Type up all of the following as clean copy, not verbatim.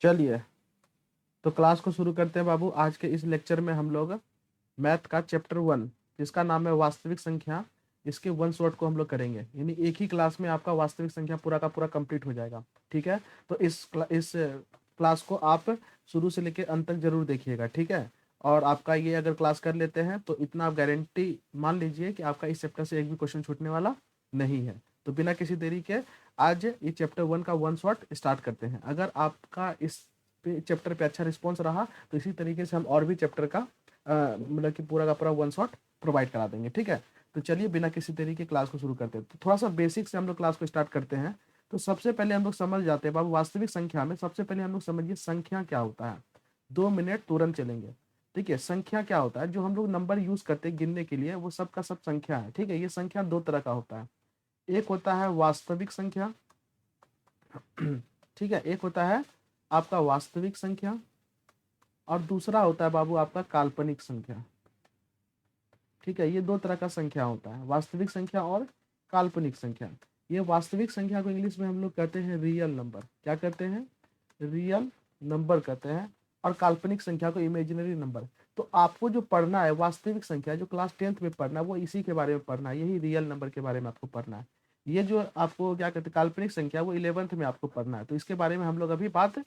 चलिए, तो क्लास को शुरू करते हैं बाबू। आज के इस लेक्चर में हम लोग मैथ का चैप्टर 1, जिसका नाम है वास्तविक संख्या, इसके वन शॉट को हम लोग करेंगे। यानी एक ही क्लास में आपका वास्तविक संख्या पूरा का पूरा कंप्लीट हो जाएगा। ठीक है, तो इस क्लास को आप शुरू से लेकर अंत तक जरूर देखिएगा। ठीक है, और आपका ये अगर क्लास कर लेते हैं तो इतना आप गारंटी मान लीजिए कि आपका इस चैप्टर से एक भी क्वेश्चन छूटने वाला नहीं है। तो बिना किसी देरी के आज ये चैप्टर 1 का वन शॉट स्टार्ट करते हैं। अगर आपका इस चैप्टर पे अच्छा रिस्पॉन्स रहा तो इसी तरीके से हम और भी चैप्टर का मतलब कि पूरा का पूरा वन शॉट प्रोवाइड करा देंगे। ठीक है, तो चलिए बिना किसी तरीके क्लास को शुरू करते हैं। तो थोड़ा सा बेसिक से हम लोग क्लास को स्टार्ट करते हैं। तो सबसे पहले हम लोग समझ जाते हैं बाबू, वास्तविक संख्या में सबसे पहले हम लोग समझिए संख्या क्या होता है। 2 मिनट तुरंत चलेंगे। ठीक है, संख्या क्या होता है, जो हम लोग नंबर यूज करते हैं गिनने के लिए, वो सब का सब संख्या है। ठीक है, ये संख्या दो तरह का होता है। एक होता है वास्तविक संख्या, ठीक है, एक होता है आपका वास्तविक संख्या, और दूसरा होता है बाबू आपका काल्पनिक संख्या। ठीक है, ये दो तरह का संख्या होता है, वास्तविक संख्या और काल्पनिक संख्या। ये वास्तविक संख्या को इंग्लिश में हम लोग कहते हैं रियल नंबर। क्या कहते हैं? रियल नंबर कहते हैं। और काल्पनिक संख्या को इमेजिनरी नंबर। तो आपको जो पढ़ना है वास्तविक संख्या, जो क्लास 10th में पढ़ना है, वो इसी के बारे में पढ़ना है, यही रियल नंबर के बारे में आपको पढ़ना है। ये जो आपको क्या कहते हैं काल्पनिक संख्या, वो 11th में आपको पढ़ना है। तो इसके बारे में हम लोग अभी बात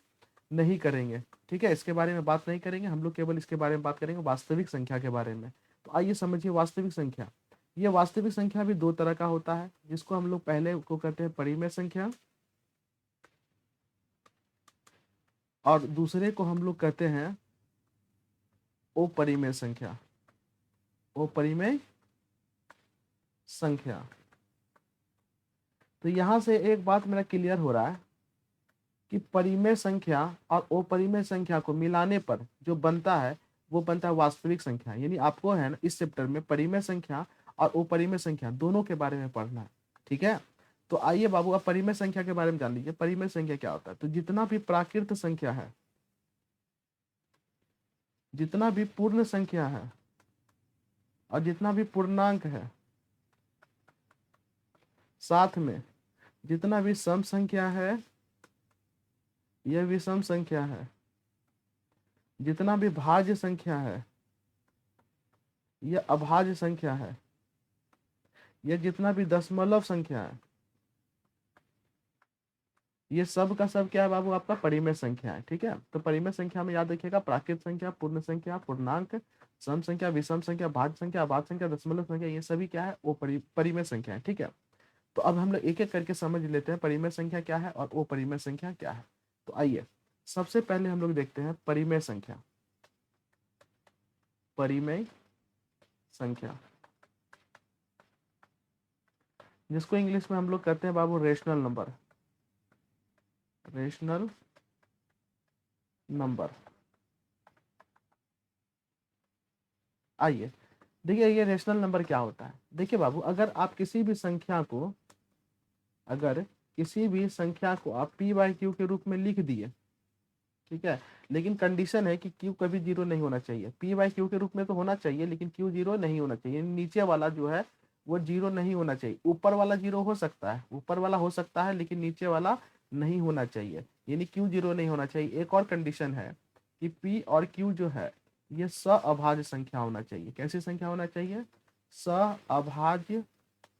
नहीं करेंगे। ठीक है, इसके बारे में बात नहीं करेंगे हम लोग, केवल इसके बारे में बात करेंगे वास्तविक संख्या के बारे में। तो आइए समझिए वास्तविक संख्या। ये वास्तविक संख्या भी दो तरह का होता है, जिसको हम लोग पहले को कहते हैं परिमेय संख्या, और दूसरे को हम लोग कहते हैं अपरिमेय संख्या। अपरिमेय संख्या। तो यहां से एक बात मेरा क्लियर हो रहा है कि परिमेय संख्या और अपरिमेय संख्या को मिलाने पर जो बनता है वो बनता है वास्तविक संख्या। यानी आपको है ना इस चैप्टर में परिमेय संख्या और अपरिमेय संख्या दोनों के बारे में पढ़ना है। ठीक है, तो आइए बाबू अब परिमेय संख्या के बारे में जान लीजिए। परिमेय संख्या क्या होता है? तो जितना भी प्राकृत संख्या है, जितना भी पूर्ण संख्या है, और जितना भी पूर्णांक है, साथ में जितना भी सम संख्या है, यह विषम संख्या है, जितना भी भाज्य संख्या है, यह अभाज्य संख्या है, यह जितना भी दशमलव संख्या है, ये सब का सब क्या है बाबू? आपका परिमेय संख्या है। ठीक है, तो परिमेय संख्या में याद रखिएगा प्राकृत संख्या, पूर्ण संख्या, पूर्णांक, सम संख्या, विषम संख्या, भाज्य संख्या, अभाज्य संख्या, दशमलव संख्या, ये सभी क्या है? वो परिमेय संख्या है। ठीक है, तो अब हम लोग एक एक करके समझ लेते हैं परिमेय संख्या क्या है और अपरिमेय संख्या क्या है। तो आइए सबसे पहले हम लोग देखते हैं परिमेय संख्या। परिमेय संख्या, जिसको इंग्लिश में हम लोग कहते हैं बाबू रेशनल नंबर। Rational number. आइए देखिए ये रेशनल नंबर क्या होता है। देखिए बाबू, अगर आप किसी भी संख्या को, अगर किसी भी संख्या को आप p बाई क्यू के रूप में लिख दिए, ठीक है, लेकिन कंडीशन है कि q कभी जीरो नहीं होना चाहिए। p बाई क्यू के रूप में तो होना चाहिए, लेकिन q जीरो नहीं होना चाहिए। नीचे वाला जो है वो जीरो नहीं होना चाहिए। ऊपर वाला जीरो हो सकता है, ऊपर वाला हो सकता है, लेकिन नीचे वाला नहीं होना चाहिए। यानी q जीरो नहीं होना चाहिए। एक और कंडीशन है कि p और q जो है ये सअभाज्य संख्या होना चाहिए। कैसी संख्या होना चाहिए? सअभाज्य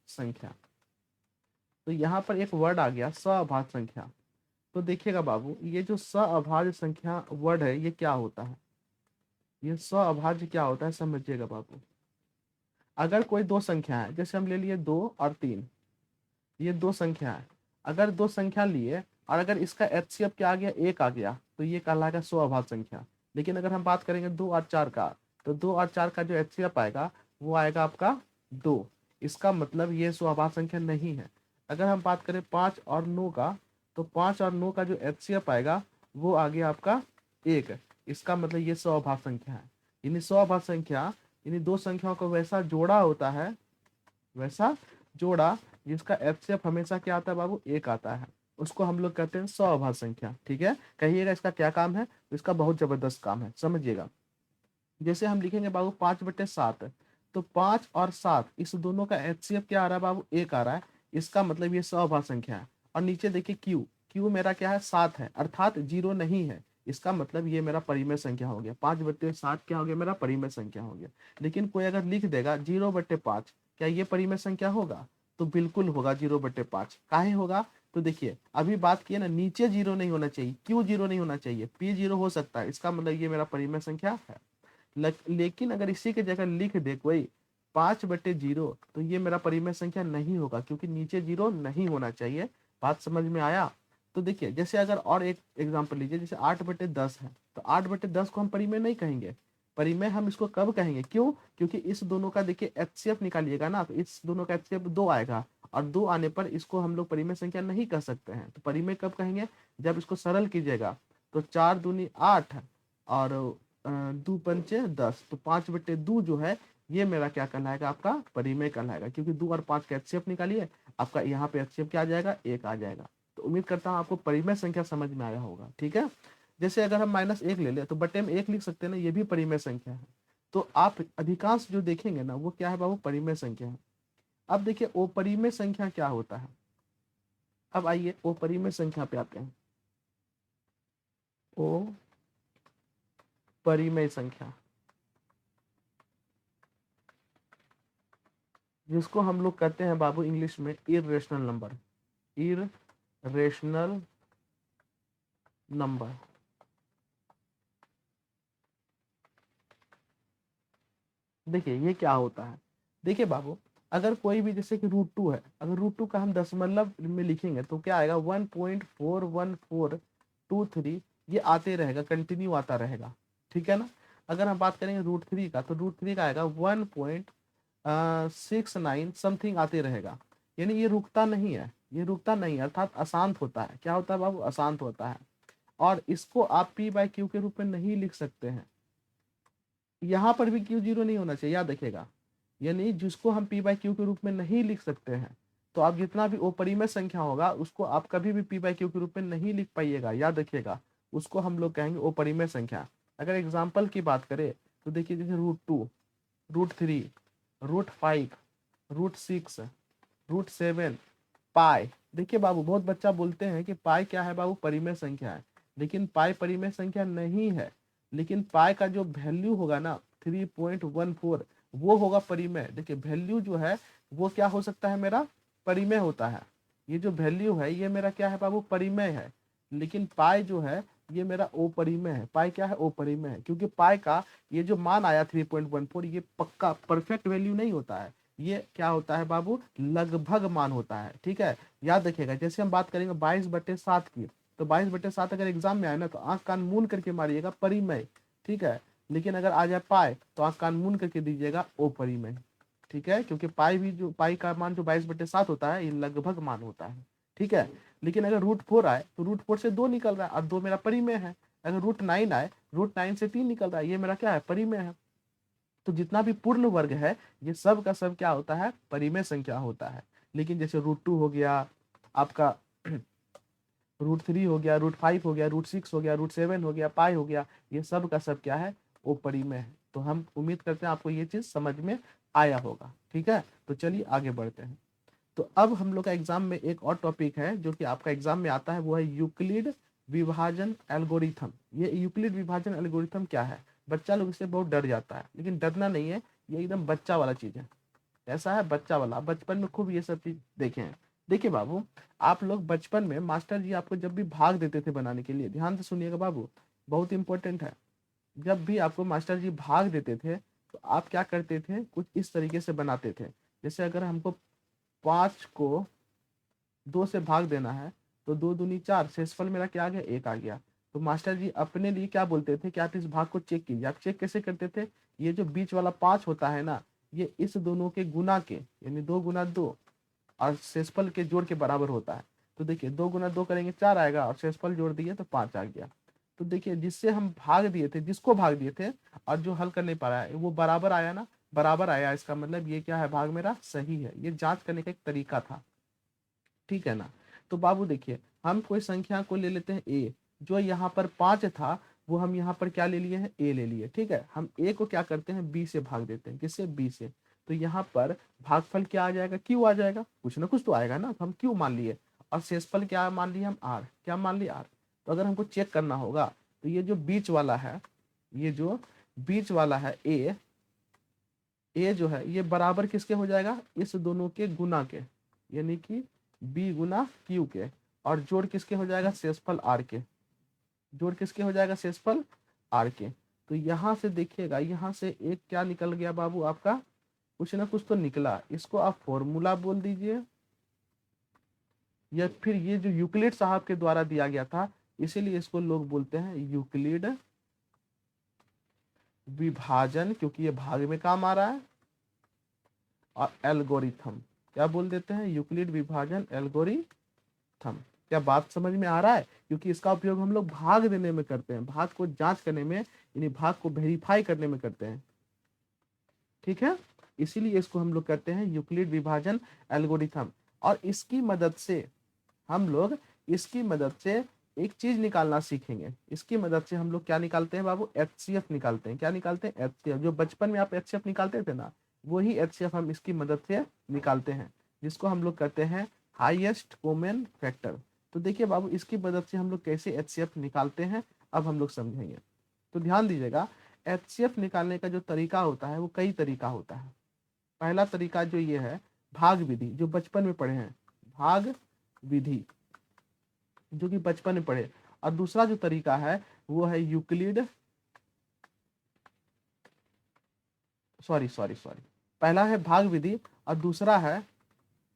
संख्या। तो यहाँ पर एक वर्ड आ गया सअभाज्य संख्या। तो देखिएगा बाबू, ये जो सअभाज्य संख्या वर्ड है ये क्या होता है? ये सअभाज्य क्या होता है समझिएगा बाबू। अगर कोई दो संख्या है, जैसे हम ले लिए 2 और 3, ये दो संख्या है। अगर दो संख्या लिए और अगर इसका एचसीएफ क्या आ गया? 1 आ गया, तो ये कहलाएगा सअभाज्य संख्या। लेकिन अगर हम बात करेंगे 2 और 4 का, तो 2 और 4 का जो एचसीएफ आएगा वो आएगा आपका 2। इसका मतलब ये सअभाज्य संख्या नहीं है। अगर हम बात करें 5 और 9 का, तो 5 और 9 का जो एचसीएफ आएगा वो आ गया आपका 1। इसका मतलब ये सअभाज्य संख्या है। यानी सअभाज्य संख्या यानी दो संख्याओं को वैसा जोड़ा होता है, वैसा जोड़ा जिसका एचसीएफ हमेशा क्या आता है बाबू? 1 आता है, उसको हम लोग कहते हैं सअभाज्य संख्या। ठीक है, कहिएगा इसका क्या काम है? तो इसका बहुत जबरदस्त काम है, समझिएगा। जैसे हम लिखेंगे बाबू 5/7, तो 5 और 7 इस दोनों का एचसीएफ क्या आ रहा है बाबू? 1 आ रहा है। इसका मतलब ये सअभाज्य संख्या है। और नीचे देखिए क्यू, क्यू मेरा क्या है 7 है, अर्थात 0 नहीं है। इसका मतलब ये मेरा परिमेय संख्या हो गया। 5/7 क्या हो गया, मेरा परिमेय संख्या हो गया। लेकिन कोई अगर लिख देगा 0/5, क्या ये परिमेय संख्या होगा? तो बिल्कुल होगा 0/5। काहे होगा? तो देखिए अभी बात किए ना, नीचे 0 नहीं होना चाहिए, क्यू 0 नहीं होना चाहिए, पी 0 हो सकता है, इसका मतलब ये मेरा परिमेय संख्या है। लेकिन अगर इसी के जगह लिख दे कोई 5/0, तो ये मेरा परिमेय संख्या नहीं होगा, क्योंकि नीचे 0 नहीं होना चाहिए। बात समझ में आया? तो देखिए जैसे अगर और एक एग्जांपल लीजिए, जैसे 8/10 है, तो 8/10 को हम परिमेय नहीं कहेंगे। परिमेय हम इसको कब कहेंगे? क्यों? क्योंकि इस दोनों का देखिए एचसीएफ निकालिएगा ना, तो इस दोनों का एचसीएफ 2 आएगा, और 2 आने पर इसको हम लोग परिमेय संख्या नहीं कह सकते हैं। तो परिमेय कब कहेंगे? जब इसको सरल कीजिएगा तो 4 दूनी 8 और 2 पंचे 10, तो 5/2 जो है ये मेरा क्या कहलाएगा? आपका परिमेय कहलाएगा, क्योंकि 2 और 5 का एचसीएफ निकालिए, आपका यहाँ पे एचसीएफ क्या आ जाएगा? 1 आ जाएगा। तो उम्मीद करता हूँ आपको परिमेय संख्या समझ में आया होगा। ठीक है, जैसे अगर हम -1 ले लें तो बटे में 1 लिख सकते हैं ना, ये भी परिमेय संख्या है। तो आप अधिकांश जो देखेंगे ना, वो क्या है बाबू? परिमेय संख्या है। अब देखिए अपरिमेय संख्या क्या होता है। अब आइए अपरिमेय संख्या पे आते हैं। ओ परिमेय संख्या, जिसको हम लोग कहते हैं बाबू इंग्लिश में इर्रेशनल नंबर। Irrational number. देखिए ये क्या होता है। देखिए बाबू, अगर कोई भी जैसे कि √2 है, अगर √2 का हम दशमलव में लिखेंगे तो क्या आएगा? 1.41423, ये आते रहेगा, कंटिन्यू आता रहेगा। ठीक है ना। अगर हम बात करेंगे √3 का, तो √3 का आएगा 1.69 समथिंग आते रहेगा। यानी ये रुकता नहीं है, ये रुकता नहीं है, अर्थात अशांत होता है। क्या होता है बाबू? अशांत होता है। और इसको आप p/q के रूप में नहीं लिख सकते हैं। यहाँ पर भी q0 नहीं होना चाहिए, याद रखिएगा। यानी जिसको हम p/q के रूप में नहीं लिख सकते हैं, तो आप जितना भी अपरिमेय संख्या होगा उसको आप कभी भी p/q के रूप में नहीं लिख पाइएगा, याद रखिएगा। उसको हम लोग कहेंगे अपरिमेय संख्या। अगर एग्जाम्पल की बात करें तो देखिए जैसे √2, √3, √5, √6, √7, पाई। देखिए बाबू, बहुत बच्चा बोलते हैं कि पाई क्या है बाबू? परिमेय संख्या है। लेकिन पाई परिमेय संख्या नहीं है। लेकिन पाई का जो वैल्यू होगा ना 3.14, वो होगा परिमेय। देखिए वैल्यू जो है वो क्या हो सकता है? मेरा परिमेय होता है। ये जो वैल्यू है ये मेरा क्या है बाबू? परिमेय है। लेकिन पाई जो है ये मेरा अपरिमेय है। पाई क्या है? अपरिमेय है, क्योंकि पाई का ये जो मान आया 3.14, ये पक्का परफेक्ट वैल्यू नहीं होता है। ये क्या होता है बाबू? लगभग मान होता है। ठीक है, याद रखिएगा। जैसे हम बात करेंगे 22/7 की, तो 22/7 अगर एग्जाम में आए ना, तो आंख कान मूंद करके मारिएगा परिमेय। ठीक है, लेकिन अगर आ जाए पाई, तो आंख कान मूंद करके दीजिएगा अपरिमेय। ठीक है, क्योंकि पाई भी जो पाई का मान जो 22/7 होता है, ये लगभग मान होता है। ठीक है, लेकिन अगर √4 आए तो √4 से 2 निकल रहा है, और 2 मेरा परिमेय है। अगर √9 आए, √9 से 3 निकल रहा है, ये मेरा क्या है? परिमेय है। तो जितना भी पूर्ण वर्ग है, ये सब का सब क्या होता है? परिमेय संख्या होता है। लेकिन जैसे √2 हो गया आपका, √3 हो गया, √5 हो गया, √6 हो गया, √7 हो गया, पाई हो गया, ये सब का सब क्या है? वो परिमेय है। तो हम उम्मीद करते हैं आपको ये चीज समझ में आया होगा। ठीक है, तो चलिए आगे बढ़ते हैं। तो अब हम लोग का एग्जाम में एक और टॉपिक है जो कि आपका एग्जाम में आता है, वो है यूक्लिड विभाजन एल्गोरिथम। ये यूक्लिड विभाजन एल्गोरिथम क्या है? बच्चा लोग इससे बहुत डर जाता है, लेकिन डरना नहीं है, ये एकदम बच्चा वाला चीज है। ऐसा है बच्चा वाला, बचपन में खूब ये सब चीज देखे हैं। देखिए बाबू, आप लोग बचपन में मास्टर जी आपको जब भी भाग देते थे बनाने के लिए, ध्यान से सुनिएगा बाबू, बहुत इंपॉर्टेंट है। जब भी आपको मास्टर जी भाग देते थे, तो आप क्या करते थे? कुछ इस तरीके से बनाते थे। जैसे अगर हमको 5 को 2 से भाग देना है, तो 2 दूनी 4, शेषफल मेरा क्या आ गया? 1 आ गया। तो मास्टर जी अपने लिए क्या बोलते थे कि आप इस भाग को चेक कीजिए। आप चेक कैसे करते थे? ये जो बीच वाला 5 होता है ना, ये इस दोनों के गुना के, यानी 2 गुना 2 और शेषफल के जोड़ के बराबर होता है। तो देखिए 2 गुना 2 करेंगे 4 आएगा, और शेषफल जोड़ दिए तो 5 आ गया। तो देखिए जिससे हम भाग दिए थे, जिसको भाग दिए थे, और जो हल कर नहीं पा रहा है वो बराबर आया ना, बराबर आया, इसका मतलब ये क्या है? भाग मेरा सही है। ये जांच करने का एक तरीका था। ठीक है ना। तो बाबू देखिए, हम कोई संख्या को ले लेते हैं ए, जो यहाँ पर 5 था, वो हम यहाँ पर क्या ले लिए हैं? ए ले लिए। ठीक है, हम ए को क्या करते हैं? बी से भाग देते हैं। किससे? बी से। तो यहाँ पर भागफल क्या आ जाएगा? क्यू आ जाएगा। कुछ ना कुछ तो आएगा ना, तो हम क्यू मान लिए। और शेषफल क्या मान लिया हम आर, क्या मान लिया आर। तो अगर हमको चेक करना होगा तो ये जो बीच वाला है, ये जो बीच वाला है ए जो है ये बराबर किसके हो जाएगा, इस दोनों के गुना के, यानी कि बी गुना क्यू के, और जोड़ किसके हो जाएगा, शेषफल आर के, जोड़ किसके हो जाएगा, शेषफल आर के। तो यहाँ से देखिएगा, यहाँ से एक क्या निकल गया बाबू आपका, कुछ ना कुछ तो निकला, इसको आप फॉर्मूला बोल दीजिए, या फिर ये जो यूक्लिड साहब के द्वारा दिया गया था, इसीलिए इसको लोग बोलते हैं यूक्लिड विभाजन, क्योंकि ये भाग में काम आ रहा है, और एल्गोरिथम क्या बोल देते हैं, यूक्लिड विभाजन एल्गोरिथम। क्या बात समझ में आ रहा है, क्योंकि इसका उपयोग हम लोग भाग देने में करते हैं, भाग को जांच करने में, यानी भाग को वेरीफाई करने में करते हैं, ठीक है, इसीलिए इसको हम लोग करते हैं यूक्लिड विभाजन एल्गोरिथम। और इसकी मदद से हम लोग, इसकी मदद से एक चीज निकालना सीखेंगे, इसकी मदद से हम लोग क्या निकालते हैं बाबू, एचसीएफ निकालते हैं। क्या निकालते हैं, एचसीएफ। जो बचपन में आप एचसीएफ निकालते थे ना, वही एचसीएफ हम इसकी मदद से निकालते हैं, जिसको हम लोग कहते हैं हाईएस्ट कॉमन फैक्टर। तो देखिए बाबू, इसकी मदद से हम लोग कैसे एचसीएफ निकालते हैं, अब हम लोग समझेंगे। तो ध्यान दीजिएगा, एचसीएफ निकालने का जो तरीका होता है वो कई तरीका होता है। पहला तरीका जो ये है, भाग विधि, जो बचपन में पढ़े हैं, भाग विधि, जो कि बचपन में पढ़े। और दूसरा जो तरीका है वो है यूक्लिड, सॉरी सॉरी सॉरी, पहला है भाग विधि और दूसरा है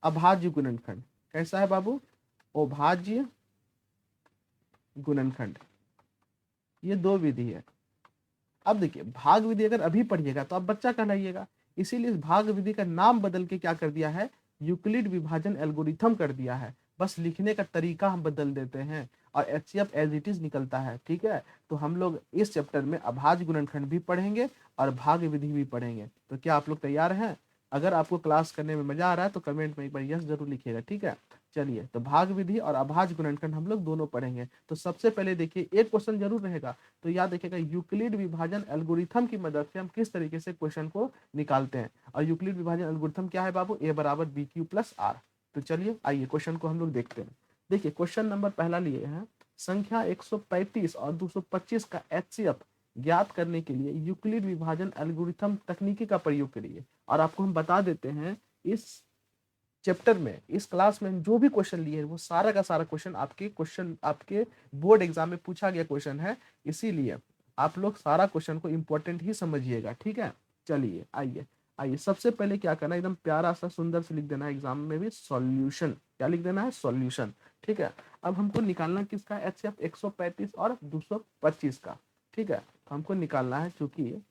अभाज्य गुणनखंड। कैसा है बाबू, अभाज्य गुणनखंड, ये दो विधि है। अब देखिए, भाग विधि अगर अभी पढ़िएगा तो आप बच्चा कहलाइएगा, इसीलिए इस भाग विधि का नाम बदल के क्या कर दिया है, यूक्लिड विभाजन एल्गोरिथम कर दिया है। बस लिखने का तरीका हम बदल देते हैं और एचसीएफ एज इट इज निकलता है, ठीक है। तो हम लोग इस चैप्टर में अभाज्य गुणनखंड भी पढ़ेंगे और भाग विधि भी पढ़ेंगे। तो क्या आप लोग तैयार हैं? अगर आपको क्लास करने में मजा आ रहा है तो कमेंट में एक बार यस जरूर लिखिएगा, ठीक है। चलिए, तो भाग विधि और अभाज्य गुणनखंड हम लोग दोनों पढ़ेंगे। तो सबसे पहले देखिए, एक क्वेश्चन जरूर रहेगा, तो याद रखिएगा, यूक्लिड विभाजन एल्गोरिथम की मदद से हम किस तरीके से क्वेश्चन को निकालते हैं। और यूक्लिड विभाजन एल्गोरिथम क्या है बाबू, ए बराबर बी क्यू प्लस आर। तो चलिए आइए क्वेश्चन को हम लोग देखते हैं। देखिए, क्वेश्चन नंबर पहला लिए हैं, संख्या 135 और 225 का एचसीएफ ज्ञात करने के लिए यूक्लिड विभाजन एल्गोरिथम तकनीकी का प्रयोग करिए। और आपको हम बता देते हैं, इस चैप्टर में, इस क्लास में जो भी क्वेश्चन लिए हैं वो सारा का सारा क्वेश्चन आपके बोर्ड एग्जाम में पूछा गया क्वेश्चन है, इसीलिए आप लोग सारा क्वेश्चन को इंपॉर्टेंट ही समझिएगा, ठीक है। चलिए आइए आइए, सबसे पहले क्या करना है, एकदम प्यारा सा सुंदर से लिख देना है एग्जाम में भी, सॉल्यूशन। क्या लिख देना है, सॉल्यूशन, ठीक है। अब हमको निकालना किसका, एचसीएफ 135 और 225 का, ठीक है। तो हमको निकालना है चूंकि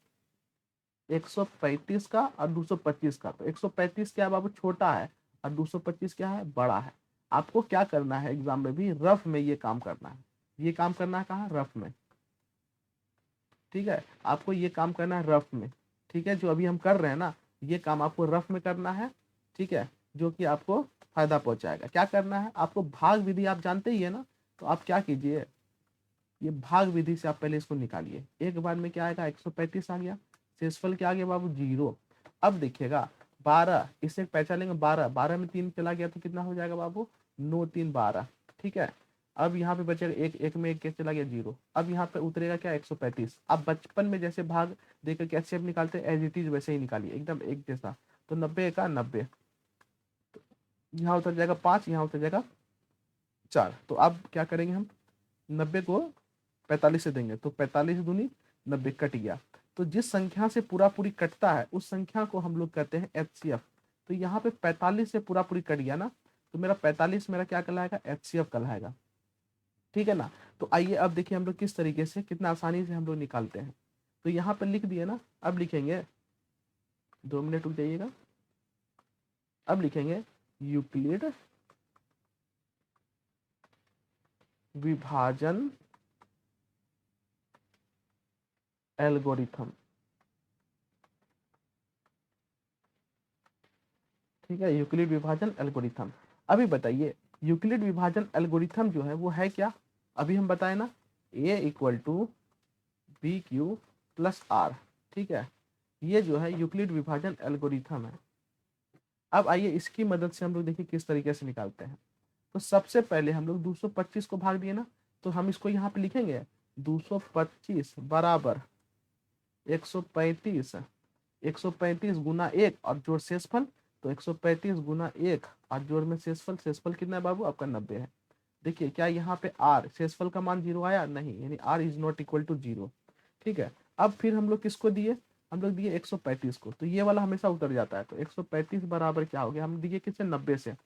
135 का और 225 का, तो 135 क्या है बाबू, छोटा है, और 225 क्या है, बड़ा है। आपको क्या करना है, एग्जाम में भी रफ में ये काम करना है, ये काम करना है कहाँ, रफ में, ठीक है। आपको ये काम करना है रफ में, ठीक है। जो अभी हम कर रहे हैं ना, ये काम आपको रफ में करना है, ठीक है, जो कि आपको फायदा पहुंचाएगा। क्या करना है आपको, भाग विधि आप जानते ही है ना, तो आप क्या कीजिए, ये भाग विधि से आप पहले इसको निकालिए। एक बार में क्या आएगा, 135 आ गया, शेषफल क्या आ गया बाबू, 0। अब देखिएगा 12, इससे पहचानेंगे 12, 12 में 3 चला गया तो कितना हो जाएगा बाबू, 9 3 12, ठीक है। अब यहाँ पे बचेगा एक, एक में एक चला गया 0। अब यहाँ पे उतरेगा क्या, 135। अब बचपन में जैसे भाग देकर के एचसीएफ निकालते हैं, एज इट इज वैसे ही निकालिए, एकदम एक जैसा। तो 90 का 90, यहाँ उतर जाएगा 5, यहाँ उतर जाएगा 4। तो अब क्या करेंगे हम, 90 को 45 से देंगे, तो 45 दूनी 90, कट गया। तो जिस संख्या से पूरा पूरी कटता है उस संख्या को हम लोग कहते हैं एचसीएफ। तो यहाँ पे 45 से पूरा पूरी कट गया ना, तो मेरा 45 मेरा क्या कहलाएगा, एचसीएफ कहलाएगा, ठीक है ना। तो आइए अब देखिए हम लोग किस तरीके से, कितना आसानी से हम लोग निकालते हैं। तो यहाँ पर लिख दिए ना, अब लिखेंगे, 2 मिनट रुक जाइएगा, अब लिखेंगे यूक्लिड विभाजन एल्गोरिथम, ठीक है, यूक्लिड विभाजन एल्गोरिथम। अभी बताइए, यूक्लिड विभाजन एल्गोरिथम जो है वो है क्या, अभी हम बताए ना, a equal to B Q plus R, ठीक है। ये जो है यूक्लिड विभाजन एल्गोरिथम है। अब आइए इसकी मदद से हम लोग देखिए किस तरीके से निकालते हैं। तो सबसे पहले हम लोग 225 को भाग दिए ना, तो हम इसको यहाँ पे लिखेंगे 225 बराबर 135, 135 गुना 1 और जोड़ शेषफल, तो 135 गुना 1 और जोड़ में शेषफल, शेषफल कितना है बाबू आपका 90 है। देखिए क्या यहाँ पे आर शेषफल का मान 0 आया, नहीं, यानी R is not equal to 0। ठीक है, अब फिर हम लोग किसको दिए, हम लोग दिए 135 को, तो ये वाला हमेशा उतर जाता है, तो 135 बराबर क्या हो गया, हम दिए किससे 90 से,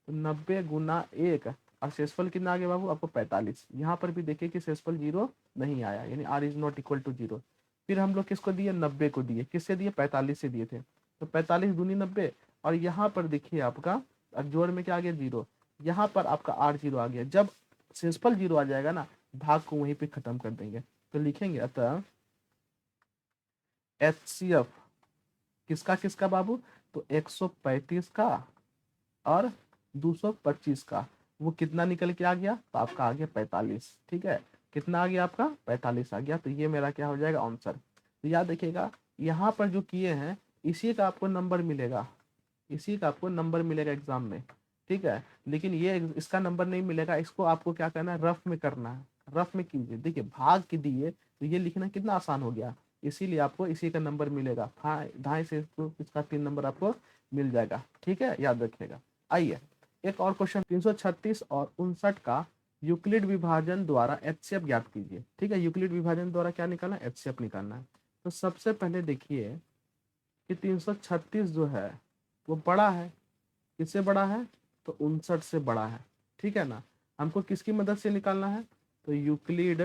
तो 90 गुना 1 और शेषफल कितना आ गया बाबू आपको 45। यहाँ पर भी देखिए कि शेषफल 0 नहीं आया, यानी R is not equal to 0। फिर हम लोग किसको दिए 90 को दिए, किससे दिए 45 से दिए थे, तो 45 दूनी 90, और यहाँ पर देखिए आपका जोड़ में क्या आ गया 0, यहाँ पर आपका आर 0 आ गया। जब शेषफल 0 आ जाएगा ना, भाग को वहीं पे खत्म कर देंगे, तो लिखेंगे अतः HCF किसका किसका बाबू, तो 135 का और 225 का, वो कितना निकल के आ गया, तो आपका आ गया 45। ठीक है, कितना आ गया आपका 45 आ गया, तो ये मेरा क्या हो जाएगा आंसर। तो याद रखिएगा यहाँ पर जो किए हैं इसी का आपको नंबर मिलेगा, इसी का आपको नंबर मिलेगा एग्जाम में। ठीक है, लेकिन ये इसका नंबर नहीं मिलेगा, इसको आपको क्या करना है, रफ में करना है, रफ में कीजिए। देखिए भाग के दिए तो ये लिखना कितना आसान हो गया, इसीलिए आपको इसी का नंबर मिलेगा, 2.5 से इसका 3 नंबर आपको मिल जाएगा। ठीक है, याद रखिएगा। आइए एक और क्वेश्चन, 336 और 59 का यूक्लिड विभाजन द्वारा HCF ज्ञात कीजिए। ठीक है, यूक्लिड विभाजन द्वारा क्या निकालना है, HCF निकालना है। तो सबसे पहले देखिए कि 336 जो है वो बड़ा है, किससे बड़ा है, तो 59 से बड़ा है। ठीक है ना, हमको किसकी मदद से निकालना है, तो यूक्लिड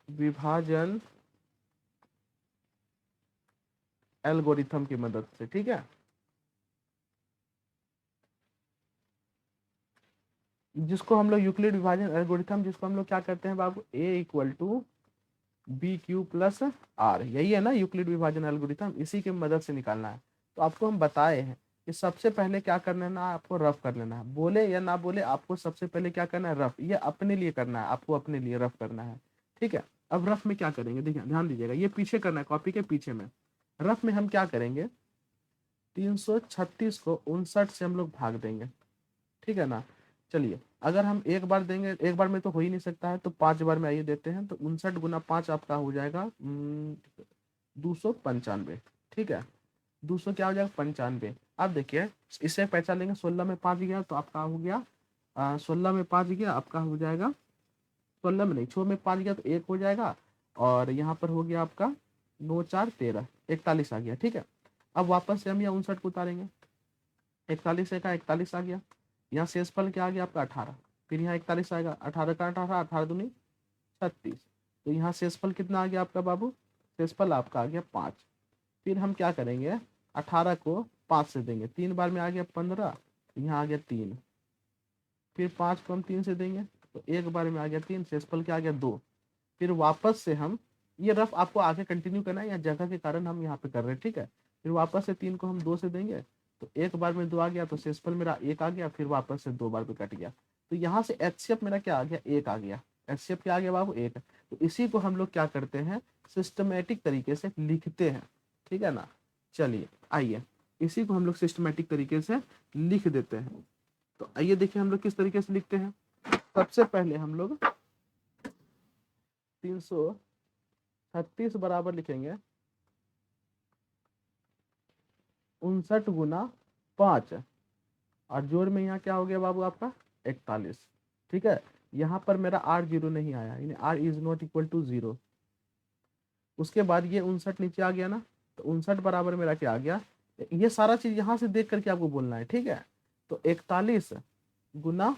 विभाजन एल्गोरिथम की मदद से। ठीक है, जिसको हम लोग यूक्लिड विभाजन एल्गोरिथम, जिसको हम लोग क्या करते हैं बाबू, A equal to B Q plus R, यही है ना यूक्लिड विभाजन एल्गोरिथम, इसी की मदद से निकालना है। तो आपको हम बताए हैं कि सबसे पहले क्या करना है ना, आपको रफ कर लेना है, बोले या ना बोले आपको सबसे पहले क्या करना है, रफ, ये अपने लिए करना है, आपको अपने लिए रफ करना है। ठीक है, अब रफ में क्या करेंगे, देखिए ध्यान दीजिएगा, ये पीछे करना है कॉपी के पीछे में। रफ में हम क्या करेंगे, 336 को 59 से हम लोग भाग देंगे। ठीक है ना, चलिए अगर हम एक बार देंगे, एक बार में तो हो ही नहीं सकता है, तो 5 बार में आइए देते हैं, तो 59 गुना 5 आपका हो जाएगा 295। ठीक है, 200 क्या हो जाएगा 95। अब देखिए इससे पहचान लेंगे, 16 में 5 गया तो आपका हो गया 16 में 5 गया आपका हो जाएगा, 16 में नहीं 6 में 5 गया तो 1 हो जाएगा, और यहाँ पर हो गया आपका 9 4 13, 41 आ गया। ठीक है, अब वापस से हम यहाँ 59 को उतारेंगे, 41 का 41 आ गया, यहाँ शेषफल क्या आ गया आपका 18, फिर यहाँ 41 आएगा, 18 का 18, 18 दूनी 36, तो यहाँ शेषफल कितना आ गया आपका बाबू, शेषफल आपका आ गया 5। फिर हम क्या करेंगे, 18 को 5 से देंगे, 3 बार में आ गया 15, यहाँ आ गया 3, फिर 5 को हम 3 से देंगे तो एक बार में आ गया 3, शेषफल क्या आ गया 2। फिर वापस से हम, ये रफ आपको आगे कंटिन्यू करना है, या जगह के कारण हम यहाँ पे कर रहे हैं। ठीक है, फिर वापस से 3 को हम 2 से देंगे, तो एक बार में 2 आ गया, तो शेषफल मेरा 1 आ गया, फिर वापस से 2 बार पे कट गया, तो यहाँ से HCF मेरा क्या आ गया, 1 आ गया। HCF क्या आ गया बाबू, 1। तो इसी को हम लोग क्या करते हैं, सिस्टमेटिक तरीके से लिखते हैं। ठीक है ना, चलिए आइए इसी को हम लोग सिस्टमेटिक तरीके से लिख देते हैं। तो आइए देखिए हम लोग किस तरीके से लिखते हैं। सबसे पहले हम लोग 336 बराबर लिखेंगे 59 गुना 5, और जोड़ में यहाँ क्या हो गया बाबू आपका 41। ठीक है, यहाँ पर मेरा R 0 नहीं आया, यानी R is not equal to 0। उसके बाद ये 59 नीचे आ गया ना, तो 59 बराबर मेरा क्या आ गया, ये सारा चीज यहाँ से देख करके आपको बोलना है। ठीक है, तो 41 गुना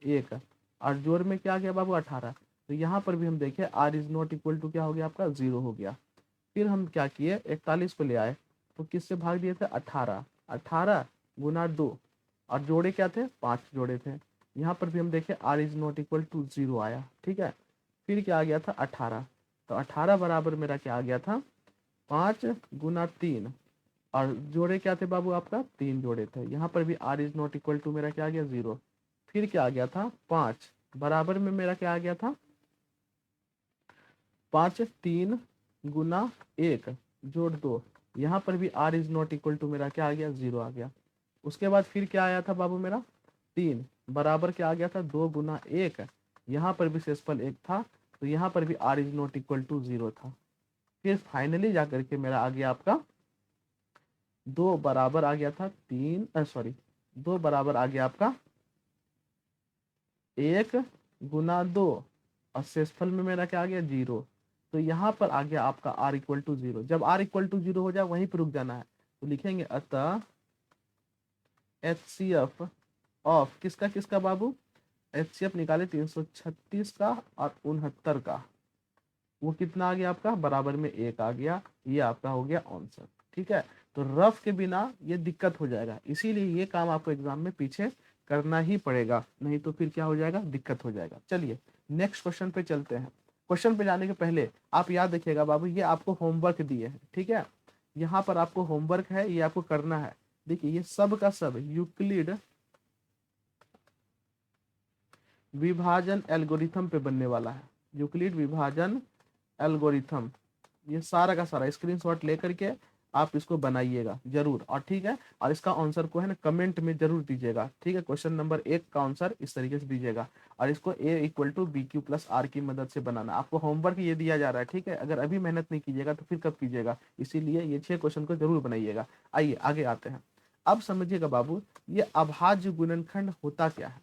1 और जोड़ में क्या आ गया बाबू 18, तो यहाँ पर भी हम देखें R is not equal to क्या हो गया आपका 0 हो गया। फिर हम क्या किए, 41 को ले आए, तो किससे भाग दिए थे 18, 18 गुना 2 और जोड़े क्या थे 5 जोड़े थे, यहाँ पर भी हम देखें R is not equal to 0 आया। ठीक है, फिर क्या आ गया था 18, तो 18 बराबर मेरा क्या आ गया था 5 गुना 3 और जोड़े क्या थे बाबू आपका 3 जोड़े थे, यहाँ पर भी R is not equal to मेरा क्या आ गया 0। फिर क्या आ गया था 5 बराबर में मेरा क्या आ गया था 5 3 गुना 1 जोड़ 2, यहाँ पर भी R is not equal to मेरा क्या आ गया 0 आ गया। उसके बाद फिर क्या आया था बाबू मेरा 3 बराबर क्या आ गया था 2 गुना 1, यहाँ पर भी शेषफल 1 था, तो यहाँ पर भी r is not equal to 0 था। फिर फाइनली जाकर के मेरा आ गया आपका 2 बराबर आ गया था 2 बराबर आ गया आपका 1 गुना 2, और शेषफल में मेरा क्या आ गया 0। तो यहाँ पर आ गया आपका r इक्वल टू 0। जब r इक्वल टू 0 हो जाए वहीं पर रुक जाना है, तो लिखेंगे अतः HCF ऑफ किसका किसका बाबू, HCF निकाले 336 का और 69 का, वो कितना आ गया आपका बराबर में 1 आ गया। ये आपका हो गया आंसर। ठीक है, तो रफ के बिना ये दिक्कत हो जाएगा, इसीलिए ये काम आपको एग्जाम में पीछे करना ही पड़ेगा, नहीं तो फिर क्या हो जाएगा, दिक्कत हो जाएगा। चलिए नेक्स्ट क्वेश्चन पे चलते हैं। क्वेश्चन पे जाने के पहले आप याद रखिएगा बाबू, ये आपको होमवर्क दिए हैं। ठीक है, यहाँ पर आपको होमवर्क है, ये आपको करना है। देखिए ये सब का सब यूक्लिड विभाजन एल्गोरिथम पे बनने वाला है। यूक्लिड विभाजन एल्गोरिथम, ये सारा का सारा स्क्रीनशॉट लेकर के आप इसको बनाइएगा जरूर, और ठीक है, और इसका आंसर को है ना कमेंट में जरूर दीजिएगा। ठीक है, क्वेश्चन नंबर 1 का आंसर इस तरीके से दीजिएगा, और इसको a equal to B Q plus R की मदद से बनाना। आपको होमवर्क ये दिया जा रहा है। ठीक है, अगर अभी मेहनत नहीं कीजिएगा तो फिर कब कीजिएगा, इसीलिए ये 6 क्वेश्चन को जरूर बनाइएगा। आइए आगे आते हैं। अब समझिएगा बाबू, ये अभाज्य गुणनखंड होता क्या है,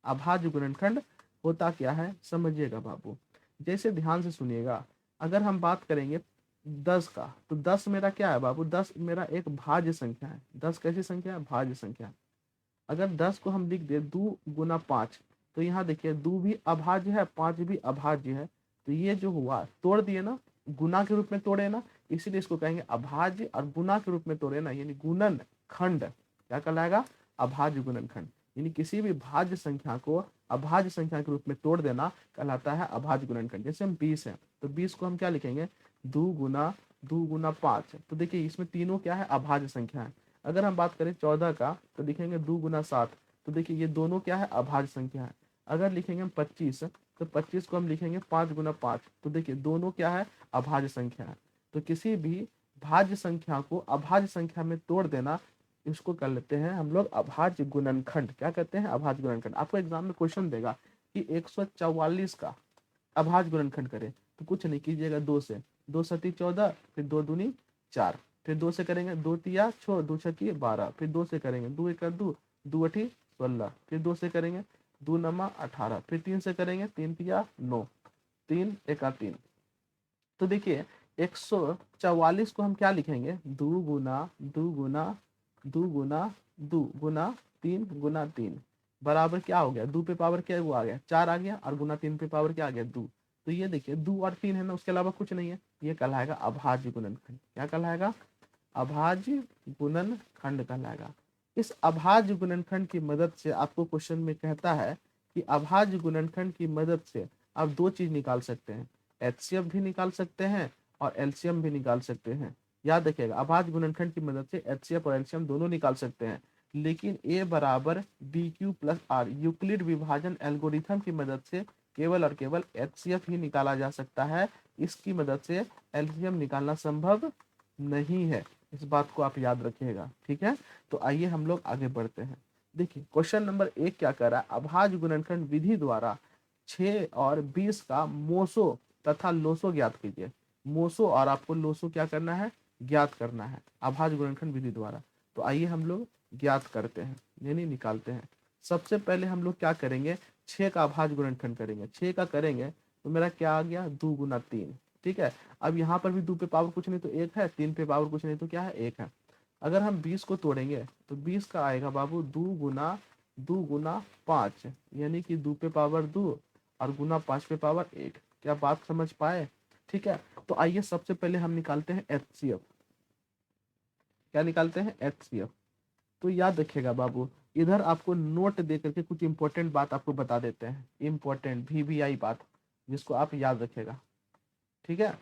अभाज्य गुणनखंड होता क्या है समझिएगा बाबू। जैसे ध्यान से सुनिएगा, अगर हम बात करेंगे 10 का, तो 10 मेरा क्या है बाबू, 10 मेरा एक भाज्य संख्या है। 10 कैसी संख्या है, भाज्य संख्या। अगर 10 को हम लिख दे 2 गुना 5, तो यहाँ देखिए 2 भी अभाज्य है, 5 भी अभाज्य है। तो ये जो हुआ तोड़ दिए ना, गुना के रूप में तोड़े ना, इसीलिए इसको कहेंगे अभाज्य, और गुना के रूप में तोड़े ना यानी गुणन खंड, क्या कहलाएगा, अभाज्य गुणनखंड। यानी किसी भी भाज्य संख्या को अभाज्य संख्या के रूप में तोड़ देना कहलाता है अभाज्य गुणनखंड। जैसे हम 20 है, तो 20 को हम क्या लिखेंगे 2 गुना 5, तो देखिए इसमें तीनों क्या है, अभाज्य संख्या है। अगर हम बात करें 14 का, तो लिखेंगे 2 गुना 7, तो देखिए ये दोनों क्या है, अभाज्य संख्या है। अगर लिखेंगे हम 25, तो 25 को हम लिखेंगे 5 गुना 5, तो देखिए दोनों क्या है, अभाज्य संख्या है। तो किसी भी भाज्य संख्या को अभाज्य संख्या में तोड़ देना, इसको कर लेते हैं हम लोग अभाज्य गुणनखंड। क्या कहते हैं, अभाज्य गुणनखंड। आपको एग्जाम में क्वेश्चन देगा कि 144 का अभाज्य गुणनखंड करें, तो कुछ नहीं कीजिएगा, 2 से, 2 सती 14, फिर 2 दूनी 4, फिर 2 से करेंगे 2 तिया 6, 2 छकी 12, फिर 2 से करेंगे 2 एक 2, 2 अठी 16, फिर 2 से करेंगे 2 नमा 18, फिर 3 से करेंगे 3 तिया 9, 3 एक 3। तो देखिए 144 को हम क्या लिखेंगे, 2 गुना 2 गुना 2 गुना 2 गुना 3 गुना 3 बराबर क्या हो गया, 2 पे पावर क्या वो आ गया 4 आ गया, और गुना 3 पे पावर क्या आ गया 2। तो ये देखिए 2 और 3 है ना, उसके अलावा कुछ नहीं है। ये कहलाएगा अभाज्य गुणनखंड। क्या कहलाएगा, अभाज्य गुणनखंड कहलाएगा। इस अभाज्य गुणनखंड की मदद से आपको क्वेश्चन में कहता है कि अभाज्य गुणनखंड की मदद से आप 2 चीज निकाल सकते हैं, HCF भी निकाल सकते हैं और LCM भी निकाल सकते हैं। याद रखिएगा, अभाज्य गुणनखंड की मदद से HCF और LCM दोनों निकाल सकते हैं, लेकिन A बराबर B Q plus R Euclid विभाजन एल्गोरिथम की मदद से केवल और केवल HCF ही निकाला जा सकता है। इसकी मदद से LCM निकालना संभव नहीं है, इस बात को आप याद रखिएगा। ठीक है, तो आइए हम लोग आगे बढ़ते हैं। देखिए क्वेश्चन नंबर 1 क्या कर रहा है, अभाज्य गुणनखंड विधि द्वारा 6 और 20 का मोसो तथा लोसो ज्ञात कीजिए। मोसो और आपको लोसो क्या करना है, ज्ञात करना है अभाज्य गुणनखंड विधि द्वारा। तो आइए हम लोग ज्ञात करते हैं, यानी निकालते हैं। सबसे पहले हम लोग क्या करेंगे, 6 का अभाज्य गुणनखंड करेंगे। 6 का करेंगे तो मेरा क्या आ गया 2 गुना 3। ठीक है, अब यहाँ पर भी 2 पे पावर कुछ नहीं तो 1 है, 3 पे पावर कुछ नहीं तो क्या है 1 है। अगर हम 20 को तोड़ेंगे तो 20 का आएगा बाबू 2 गुना 5, यानी कि 2 पे पावर 2 और गुना 5 पे पावर 1। क्या बात समझ पाए। ठीक है, तो आइए सबसे पहले हम निकालते हैं HCF। क्या निकालते हैं, HCF। तो याद रखिएगा बाबू, इधर आपको नोट दे करके कुछ इंपॉर्टेंट बात आपको बता देते हैं, इंपॉर्टेंट VVI बात, जिसको आप याद रखेगा। ठीक है,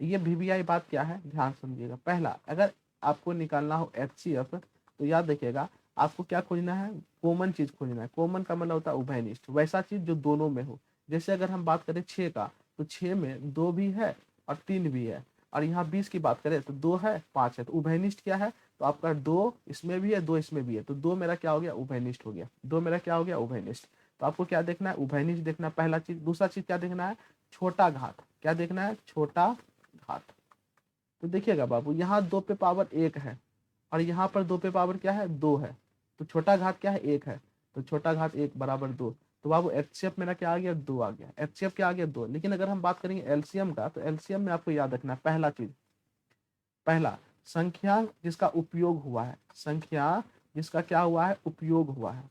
ये VVI बात क्या है, ध्यान समझिएगा। पहला, अगर आपको निकालना हो HCF, तो याद रखिएगा आपको क्या खोजना है, कॉमन चीज खोजना है। कॉमन का मतलब होता है उभयनिष्ठ, वैसा चीज जो दोनों में हो। जैसे अगर हम बात करें 6 का, तो 6 में 2 भी है और 3 भी है। और यहाँ 20 की बात करें तो 2 है 5 है, तो उभयनिष्ठ क्या है, तो आपका 2 इसमें भी है 2 इसमें भी है, तो 2 मेरा क्या हो गया, उभयनिष्ठ हो गया। 2 मेरा क्या हो गया, उभयनिष्ठ। तो आपको क्या देखना है, उभयनिष्ठ देखना है पहला चीज। दूसरा चीज क्या देखना है, छोटा घात। क्या देखना है, छोटा घात। तो देखिएगा बाबू, यहाँ 2 पे पावर 1 है और यहाँ पर 2 पे पावर क्या है, 2 है। तो छोटा घात क्या है, 1 है। तो छोटा घात 1 बराबर 2। तो बाबू एचसीएफ मेरा क्या आ गया, 2 आ गया। एचसीएफ क्या आ गया, 2। लेकिन अगर हम बात करेंगे एलसीएम का, तो एलसीएम में आपको याद रखना है पहला चीज, पहला संख्या जिसका उपयोग हुआ है, संख्या जिसका क्या हुआ है, उपयोग हुआ है।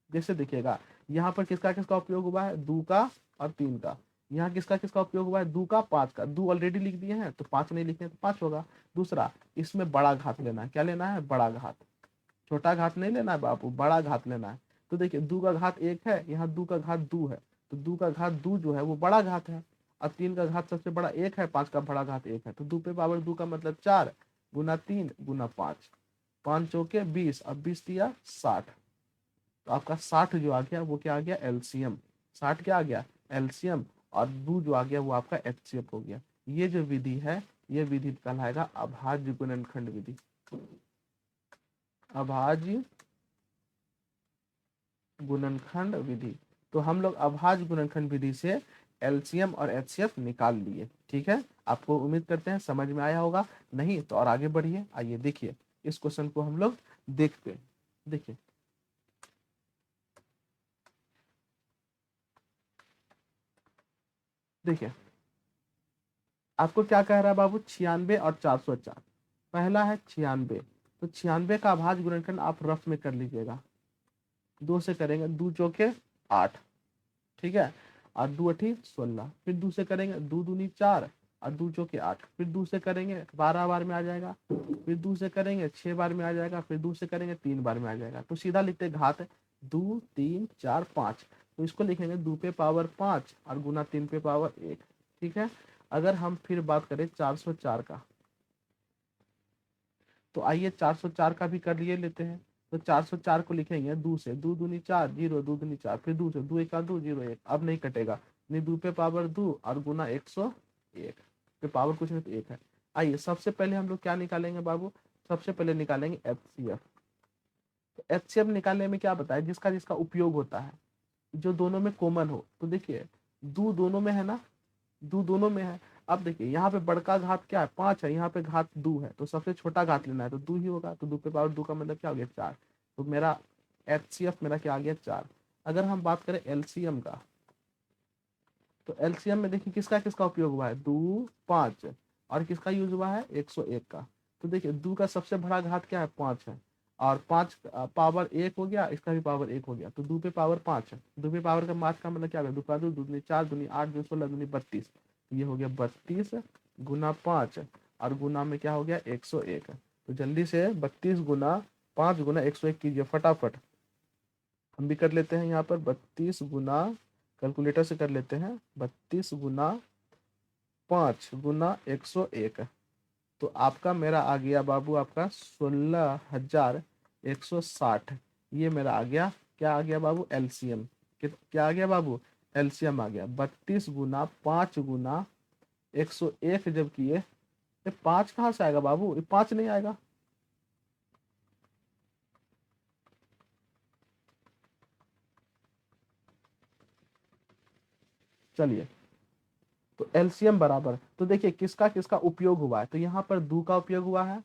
जैसे देखिएगा, यहाँ पर किसका किसका उपयोग हुआ है, 2 का और 3 का। यहाँ किसका किसका उपयोग हुआ है, 2 का 5 का। 2 ऑलरेडी लिख दिए हैं तो 5 नहीं लिखे तो 5 होगा। दूसरा, इसमें बड़ा घात लेना है। क्या लेना है, बड़ा घात। छोटा घात नहीं लेना है बाबू, बड़ा घात लेना है। तो देखिए 2 का घात 1 है, यहाँ 2 का घात 2 है, तो 2 का घात 2 जो है वो बड़ा घात है। अब 3 का घात सबसे बड़ा 1 है, 5 का बड़ा घात 1 है, तो 2 पे पावर 2 का मतलब 4 गुना 3 गुना 5, 5 चौके 20, अब 20 दिया 60। तो आपका 60 जो आ गया वो क्या आ गया, एलसीएम। 60 क्या आ गया, एलसीएम। और 2 जो आ गया वो आपका एचसीएफ हो गया। ये जो विधि है, ये विधि कहलाएगा अभाज्य गुणनखंड विधि। अभाज्य गुणनखंड विधि। तो हम लोग अभाज्य गुणनखंड विधि से एलसीएम और एचसीएफ निकाल लिए। ठीक है, आपको उम्मीद करते हैं समझ में आया होगा। नहीं तो और आगे बढ़िए, आइए देखिए इस क्वेश्चन को हम लोग देखते हैं। देखिए देखिए आपको क्या कह रहा है बाबू, 96 और 404। पहला है 96, तो 96 का अभाज्य गुणनखंड आप रफ में कर लीजिएगा। 2 से करेंगे, 2 चौके 8, ठीक है। और 2 अठी 16, फिर 2 से करेंगे, 2 दूनी 4 और 2 चौके 8, फिर 2 से करेंगे 12 बार में आ जाएगा, फिर 2 से करेंगे 6 बार में आ जाएगा, फिर 2 से करेंगे 3 बार में आ जाएगा। तो सीधा लिखते घात 2 3 4 5। तो इसको लिखेंगे 2 पे पावर 5 और गुना 3 पे पावर 1। ठीक है। अगर हम फिर बात करें 404 का, तो आइए 404 का भी कर लिए लेते हैं। तो 404 को लिखेंगे 2 से, 2 दूनी 4 0, 2 दूनी 4, फिर 2 से, 2 1 2 0 1, अब नहीं कटेगा, नहीं 2 पे पावर 2 और गुना 101 पे पावर कुछ नहीं तो 1 है। आइए सबसे पहले हम लोग क्या निकालेंगे बाबू, सबसे पहले निकालेंगे एचसीएफ। तो एचसीएफ निकालने में क्या बताया, जिसका जिसका उपयोग होता है, जो दोनों में कॉमन हो। तो देखिए 2 दोनों में है ना, 2 दोनों में है। अब देखिए यहाँ पे बड़का घात क्या है, 5 है, यहाँ पे घात 2 है, तो सबसे छोटा घात लेना है तो 2 ही होगा। तो 2 पे पावर 2 का मतलब क्या हो गया, 4। तो मेरा एचसीएफ मेरा क्या आ गया, 4। अगर हम बात करें एलसीएम का, तो एलसीएम में देखिए किसका किसका उपयोग हुआ है, 2 5 और किसका यूज हुआ है, 101 का। तो देखिए 2 का सबसे बड़ा घात क्या है, 5 है, और 5 पावर 1 हो गया, इसका भी पावर 1 हो गया, तो 2 पे पावर 5 है। 2 पे पावर का मास का मतलब क्या होगा, 2 का 2 दूनी 4 दूनी 8 दूनी 16 दूनी 32। ये हो गया 32 गुना 5 और गुना में क्या हो गया, 101। तो जल्दी से 32 गुना 5 गुना 101 कीजिए फटाफट। हम भी कर लेते हैं यहाँ पर 32 गुना, कैलकुलेटर से कर लेते हैं, 32 गुना 5 गुना 101। तो आपका मेरा आ गया बाबू, आपका 16,160। ये मेरा आ गया, क्या आ गया बाबू, एलसीएम। क्या आ गया बाबू, एलसीएम आ गया। 32 गुना 5 गुना 101 जब किए, ये 5 कहाँ से आएगा बाबू, ये 5 नहीं आएगा। चलिए, तो एलसीएम बराबर, तो देखिए किसका किसका उपयोग हुआ है, तो यहाँ पर 2 का उपयोग हुआ है,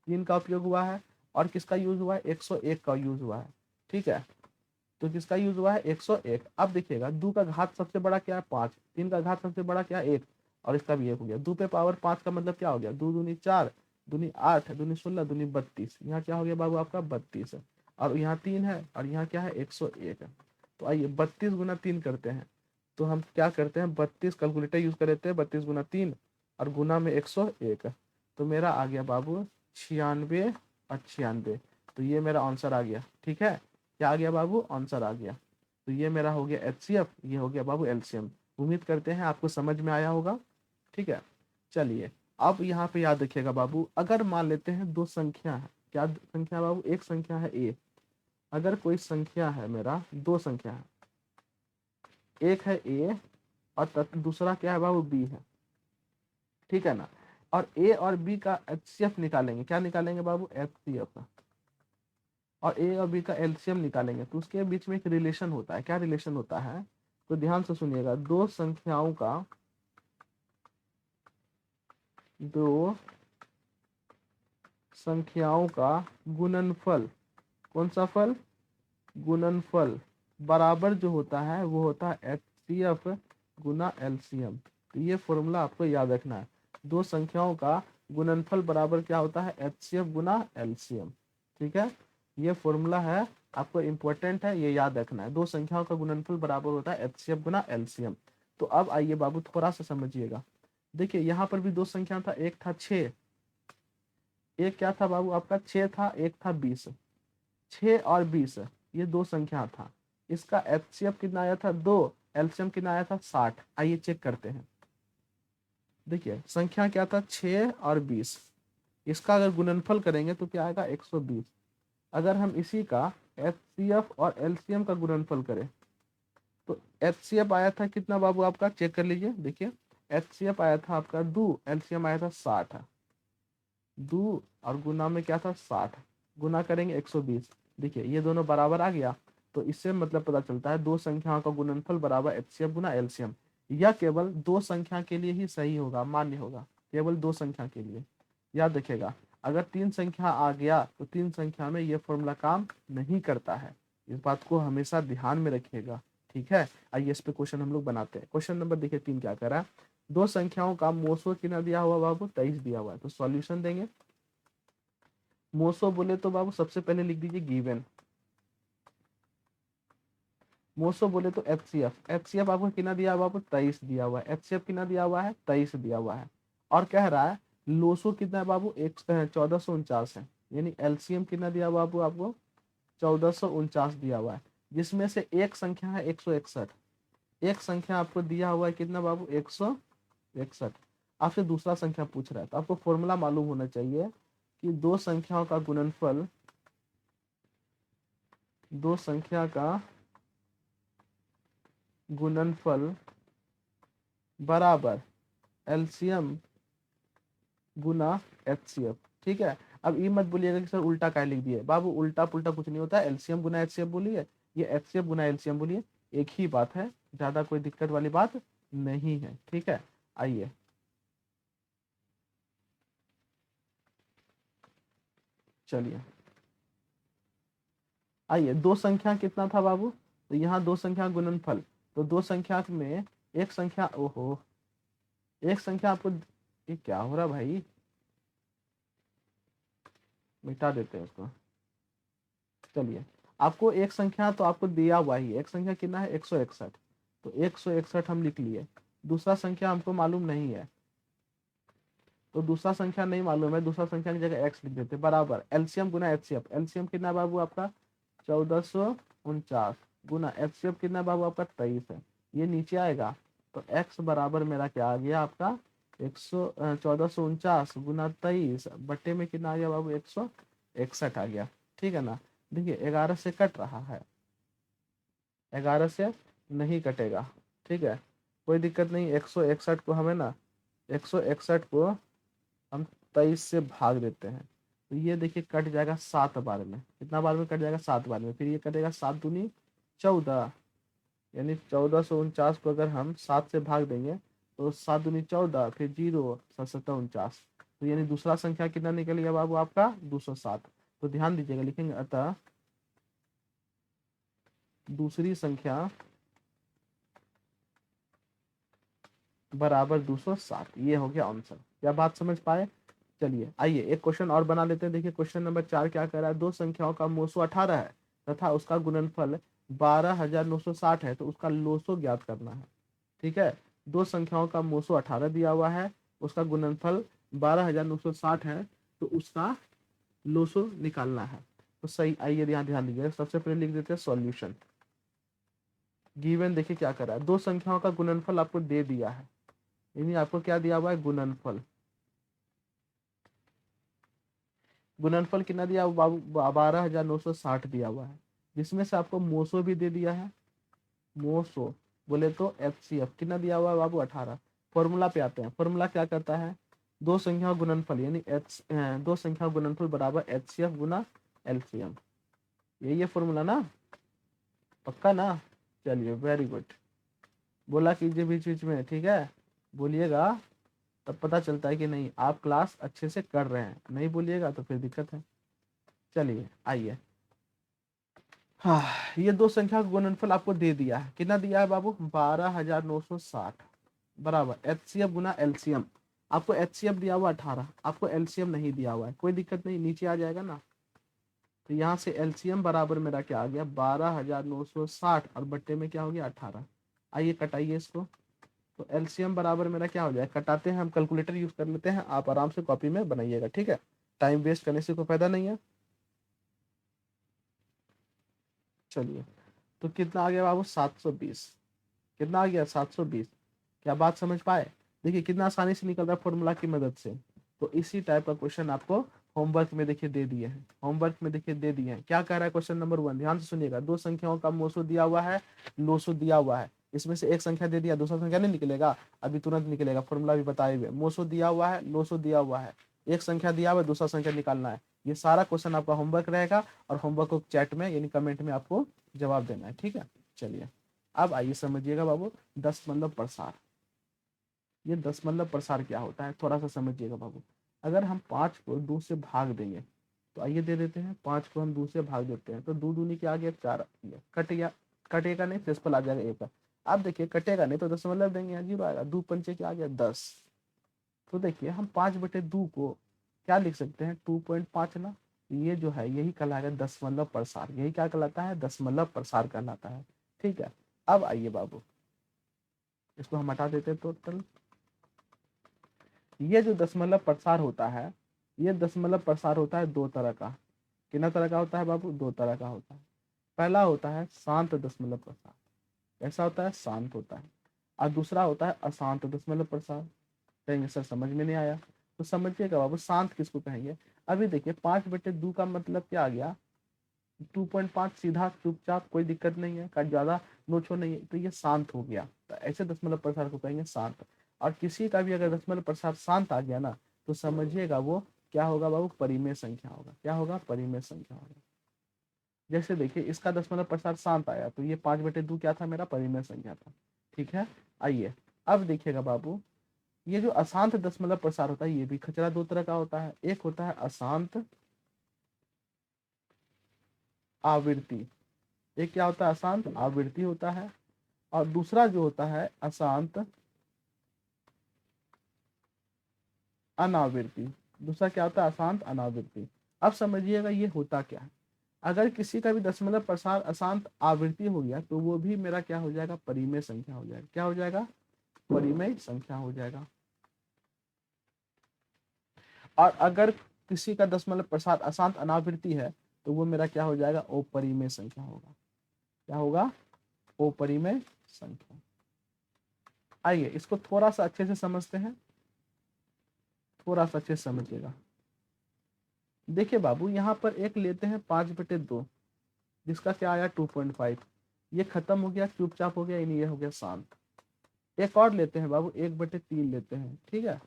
3 का उपयोग हुआ है, और किसका यूज हुआ है, 101 का यूज हुआ है। ठीक है, तो किसका यूज हुआ है, 101। अब देखिएगा 2 का घात सबसे बड़ा क्या है, 5, 3 का घात सबसे बड़ा क्या है, 1, और इसका भी 1 हो गया। 2 पे पावर 5 का मतलब क्या हो गया, 2 दूनी 4 दूनी 8 दूनी 16 दूनी 32। यहाँ क्या हो गया बाबू आपका 32, और यहाँ 3 है और यहाँ क्या है, 101 है। तो आइए 32 गुना 3 करते हैं। तो हम क्या करते हैं, 32 कैलकुलेटर यूज कर लेते हैं, 32 गुना 3 और गुना में 101। तो मेरा आ गया बाबू 96 और 96। तो ये मेरा आंसर आ गया। ठीक है, क्या आ गया बाबू, आंसर आ गया। तो ये मेरा हो गया एचसीएफ, ये हो गया बाबू एलसीएम। उम्मीद करते हैं आपको समझ में आया होगा। ठीक है, चलिए अब यहाँ पे याद रखिएगा बाबू, अगर मान लेते हैं 2 संख्या है, क्या संख्या बाबू, एक संख्या है ए। अगर कोई संख्या है मेरा, 2 संख्या है, एक है ए और दूसरा क्या है बाबू, बी है। ठीक है ना। और ए और बी का एचसीएफ निकालेंगे। क्या निकालेंगे बाबू? एचसीएफ। और ए और बी का एलसीएम निकालेंगे तो उसके बीच में एक रिलेशन होता है। क्या रिलेशन होता है? तो ध्यान से सुनिएगा, दो संख्याओं का गुणनफल, कौन सा फल? गुणनफल बराबर जो होता है वो होता है एचसीएफ गुना एलसीएम। तो ये फॉर्मूला आपको याद रखना है। दो संख्याओं का गुणनफल बराबर क्या होता है? एचसीएफ गुना एलसीएम। ठीक है, ये फॉर्मूला है, आपको इंपॉर्टेंट है, ये याद रखना है। दो संख्याओं का गुणनफल बराबर होता है एचसीएफ गुना एलसीएम। तो अब आइए बाबू थोड़ा सा समझिएगा। देखिए यहाँ पर भी दो संख्या था, एक था 6, एक क्या था बाबू आपका? 6 था, एक था 20। 6 और 20 ये दो संख्या था। इसका एचसीएफ कितना आया था? 2। एलसीएम कितना आया था? 60। आइए चेक करते हैं। देखिए संख्या क्या था? 6 और 20। इसका अगर गुणनफल करेंगे तो क्या आएगा? 120। अगर हम इसी का एचसीएफ और एलसीएम का गुणनफल करें तो एचसीएफ आया था कितना बाबू आपका? चेक कर लीजिए। देखिए एचसीएफ आया था आपका 2, एलसीएम आया था 60। 2 और गुना में क्या था? 60। गुना करेंगे 120। देखिए ये दोनों बराबर आ गया। तो इससे मतलब पता चलता है दो संख्याओं का गुणनफल बराबर एचसीएफ गुना एलसीएम। यह केवल दो संख्या के लिए ही सही होगा, मान्य होगा, केवल दो संख्या के लिए। याद रखिएगा, अगर तीन संख्या आ गया तो तीन संख्या में यह फॉर्मूला काम नहीं करता है। इस बात को हमेशा ध्यान में रखिएगा। ठीक है, आइए इस पे क्वेश्चन हम लोग बनाते हैं। क्वेश्चन नंबर देखिए 3 क्या कर रहा है? दो संख्याओं का मोसो कितना दिया हुआ बाबू? 23 दिया हुआ है। तो सॉल्यूशन देंगे। मोसो बोले तो बाबू सबसे पहले लिख दीजिए गिवन। मोसो बोले तो एचसीएफ। एचसीएफ आपको कितना दिया हुआ? बाबू 23 दिया हुआ है। एचसीएफ कितना दिया हुआ है? 23 दिया हुआ है। और कह रहा है लोसो कितना है बाबू? 1449 है। यानी एलसीएम कितना दिया हुआ बाबू आपको? 1449 दिया हुआ है, जिसमें से एक संख्या है 161। एक संख्या आपको दिया हुआ है कितना बाबू? 161। आपसे दूसरा संख्या पूछ रहा है तो आपको फॉर्मूला मालूम होना चाहिए कि दो संख्याओं का गुणनफल, दो संख्या का गुणनफल बराबर एलसीएम गुना एचसीएफ। ठीक है, अब ये मत बोलिएगा कि सर उल्टा क्या लिख दिए। बाबू उल्टा पुल्टा कुछ नहीं होता है। एलसीएम गुना एचसीएफ बोलिए, ये एचसीएफ गुना एलसीएम बोलिए, एक ही बात है, ज्यादा कोई दिक्कत वाली बात नहीं है। ठीक है, आइए चलिए, आइए दो संख्या कितना था बाबू? तो यहाँ दो संख्या गुणनफल, तो दो संख्या में एक संख्या, ओहो एक संख्या आपको, ये क्या हो रहा भाई? मिटा देते हैं उसको। चलिए, आपको एक संख्या तो आपको दिया हुआ ही, एक संख्या कितना है? 161। तो 161 हम लिख लिए। दूसरा संख्या हमको मालूम नहीं है, तो दूसरा संख्या नहीं मालूम है, दूसरा संख्या की जगह एक्स लिख देते बराबर एलसीएम गुना एचसीएफ। एलसीएम कितना बाबू आपका? 1449 गुना एचसीएफ कितना बाबू आपका? 23 है। ये नीचे आएगा तो एक्स बराबर मेरा क्या आ गया आपका? 1449 गुना 23 बट्टे में कितना आ गया बाबू? 161 आ गया। ठीक है ना? देखिए 11 से कट रहा है, 11 से नहीं कटेगा। ठीक है, कोई दिक्कत नहीं। 161 को हमें ना, 161 को हम 23 से भाग देते हैं तो ये देखिए कट जाएगा 7 बार में। कितना बार में कट जाएगा? 7 बार में। फिर ये कटेगा 7 दूनी 14, यानी 1449 को अगर हम 7 से भाग देंगे तो 7 दूनी 14, फिर 0 7 49। तो यानी दूसरा संख्या कितना निकल गया बाबू आपका? 207। तो ध्यान दीजिएगा, लिखेंगे अतः दूसरी संख्या बराबर 207। ये हो गया आंसर। क्या बात समझ पाए? चलिए आइए एक क्वेश्चन और बना लेते हैं। देखिए क्वेश्चन नंबर 4 क्या कर रहा है? दो संख्याओं का मोसो 18 है तथा उसका गुणनफल 12960 है, तो उसका लोसो ज्ञात करना है। ठीक है, दो संख्याओं का मोसो 18 दिया हुआ है, उसका गुणनफल 12960 है, तो उसका लोसो निकालना है। तो सही, आइए यहाँ ध्यान दीजिए, सबसे पहले लिख देते हैं सॉल्यूशन। गिवन देखिए क्या कर रहा है? दो संख्याओं का गुणनफल आपको दे दिया है, यानी आपको क्या दिया हुआ है? गुणनफल। गुणनफल कितना दिया हुआ बाबू? 12960 दिया हुआ है, जिसमें से आपको मोसो भी दे दिया है। मोसो बोले तो एचसीएफ कितना दिया हुआ है बाबू? 18। फॉर्मूला पे आते हैं। फॉर्मूला क्या करता है? दो संख्या गुणनफल यानी दो संख्या गुणनफल बराबर HCF गुना LCM, यही है फॉर्मूला ना, पक्का ना। चलिए वेरी गुड, बोला कीजिए बीच बीच में, ठीक है, बोलिएगा तब पता चलता है कि नहीं आप क्लास अच्छे से कर रहे हैं, नहीं बोलिएगा तो फिर दिक्कत है। चलिए आइए, हाँ, ये दो संख्या का गुणनफल आपको दे दिया है, कितना दिया है बाबू, 12,960 बराबर HCF गुना LCM। आपको HCF दिया हुआ 18, आपको LCM नहीं दिया हुआ है, कोई दिक्कत नहीं, नीचे आ जाएगा ना। तो यहाँ से LCM बराबर मेरा क्या आ गया, 12,960 और बट्टे में क्या हो गया 18। आइए कटाइए इसको, तो LCM बराबर मेरा क्या हो जाए, कटाते हैं हम, कैलकुलेटर यूज कर लेते हैं, आप आराम से कॉपी में बनाइएगा, ठीक है, टाइम वेस्ट करने से कोई फायदा नहीं है। चलिए, तो कितना आ गया बाबू, 720, कितना आ गया 720, क्या बात समझ पाए। देखिए कितना आसानी से निकल रहा है फॉर्मूला की मदद से। तो इसी टाइप का क्वेश्चन आपको होमवर्क में देखिए दे दिए हैं, होमवर्क में देखिए दे दिए हैं। क्या कह रहा है क्वेश्चन नंबर 1, ध्यान से सुनिएगा, दो संख्याओं का मोसो दिया हुआ है, लोसो दिया हुआ है, इसमें से एक संख्या दे दिया, दूसरा संख्या नहीं निकलेगा, अभी तुरंत निकलेगा, फॉर्मूला भी बताए हुए, मोसो दिया हुआ है, लोसो दिया हुआ है, एक संख्या दिया हुआ है, दूसरा संख्या निकालना है। ये सारा क्वेश्चन आपका होमवर्क रहेगा, और होमवर्क को चैट में यानी कमेंट में आपको जवाब देना है, ठीक है। चलिए अब आइए समझिएगा बाबू, 10 मतलब प्रसार। ये 10 मतलब प्रसार क्या होता है, थोड़ा सा समझिएगा बाबू। अगर हम 5 को 2 से भाग देंगे, तो आइए दे देते हैं, 5 को हम 2 से भाग देते हैं, तो 2 दूनी क्या आ गया 4, कट गया, कटेगा नहीं, प्लस आ जाएगा एक। अब देखिए कटेगा नहीं तो 10 मतलब देंगे, यहाँ 0 आएगा, 2 पंचे क्या आ गया 10। तो देखिए हम 5/2 को क्या लिख सकते हैं, 2.5 ना। ये जो है यही कहलाएगा 10 मतलब प्रसार, यही क्या कहलाता है, 10 मतलब प्रसार कहलाता है, ठीक है। अब आइए बाबू, इसको हम हटा देते हैं टोटल। ये जो दशमलव प्रसार होता है, ये दशमलव प्रसार होता है दो तरह का। कितना तरह का होता है बाबू, दो तरह का होता है। पहला होता है शांत दशमलव प्रसार, कैसा होता है, शांत होता है। और दूसरा होता है अशांत दशमलव प्रसार। कहेंगे सर समझ में नहीं आया, तो समझिएगा बाबू, शांत किसको कहेंगे। अभी देखिए 5/2 का मतलब क्या आ गया, 2.5 सीधा चुपचाप, कोई दिक्कत नहीं है, का ज्यादा नोचो नहीं है, तो ये शांत हो गया, तो ऐसे दशमलव प्रसार को कहेंगे शांत। और किसी का भी अगर दशमलव प्रसार शांत आ गया ना, तो समझिएगा वो क्या होगा बाबू, परिमेय संख्या होगा, क्या होगा, परिमेय संख्या होगा। जैसे देखिए इसका दशमलव प्रसार शांत आया, तो ये 5/2 क्या था, मेरा परिमेय संख्या था, ठीक है। आइए अब देखिएगा बाबू, ये जो अशांत दशमलव प्रसार होता है, ये भी खचरा दो तरह का होता है। एक होता है अशांत आवृत्ति, एक क्या होता है, अशांत आवृत्ति होता है। और दूसरा जो होता है अशांत अनावृत्ति, दूसरा क्या होता है, अशांत अनावृत्ति। अब समझिएगा ये होता क्या है, अगर किसी का भी दशमलव प्रसार अशांत आवृत्ति हो गया, तो वो भी मेरा क्या हो जाएगा, परिमेय संख्या हो जाएगा, क्या हो जाएगा, परिमेय संख्या हो जाएगा। और अगर किसी का दशमलव प्रसार अशांत अनावृत्ति है, तो वो मेरा क्या हो जाएगा, अपरिमेय संख्या होगा, क्या होगा, अपरिमेय संख्या। आइए इसको थोड़ा सा अच्छे से समझते हैं, थोड़ा सा अच्छे से समझिएगा। देखिए बाबू यहाँ पर एक लेते हैं 5/2, जिसका क्या आया 2.5, ये खत्म हो गया, चुपचाप हो गया, यानी ये हो गया शांत। एक और लेते हैं बाबू, 1/3 लेते हैं, ठीक है,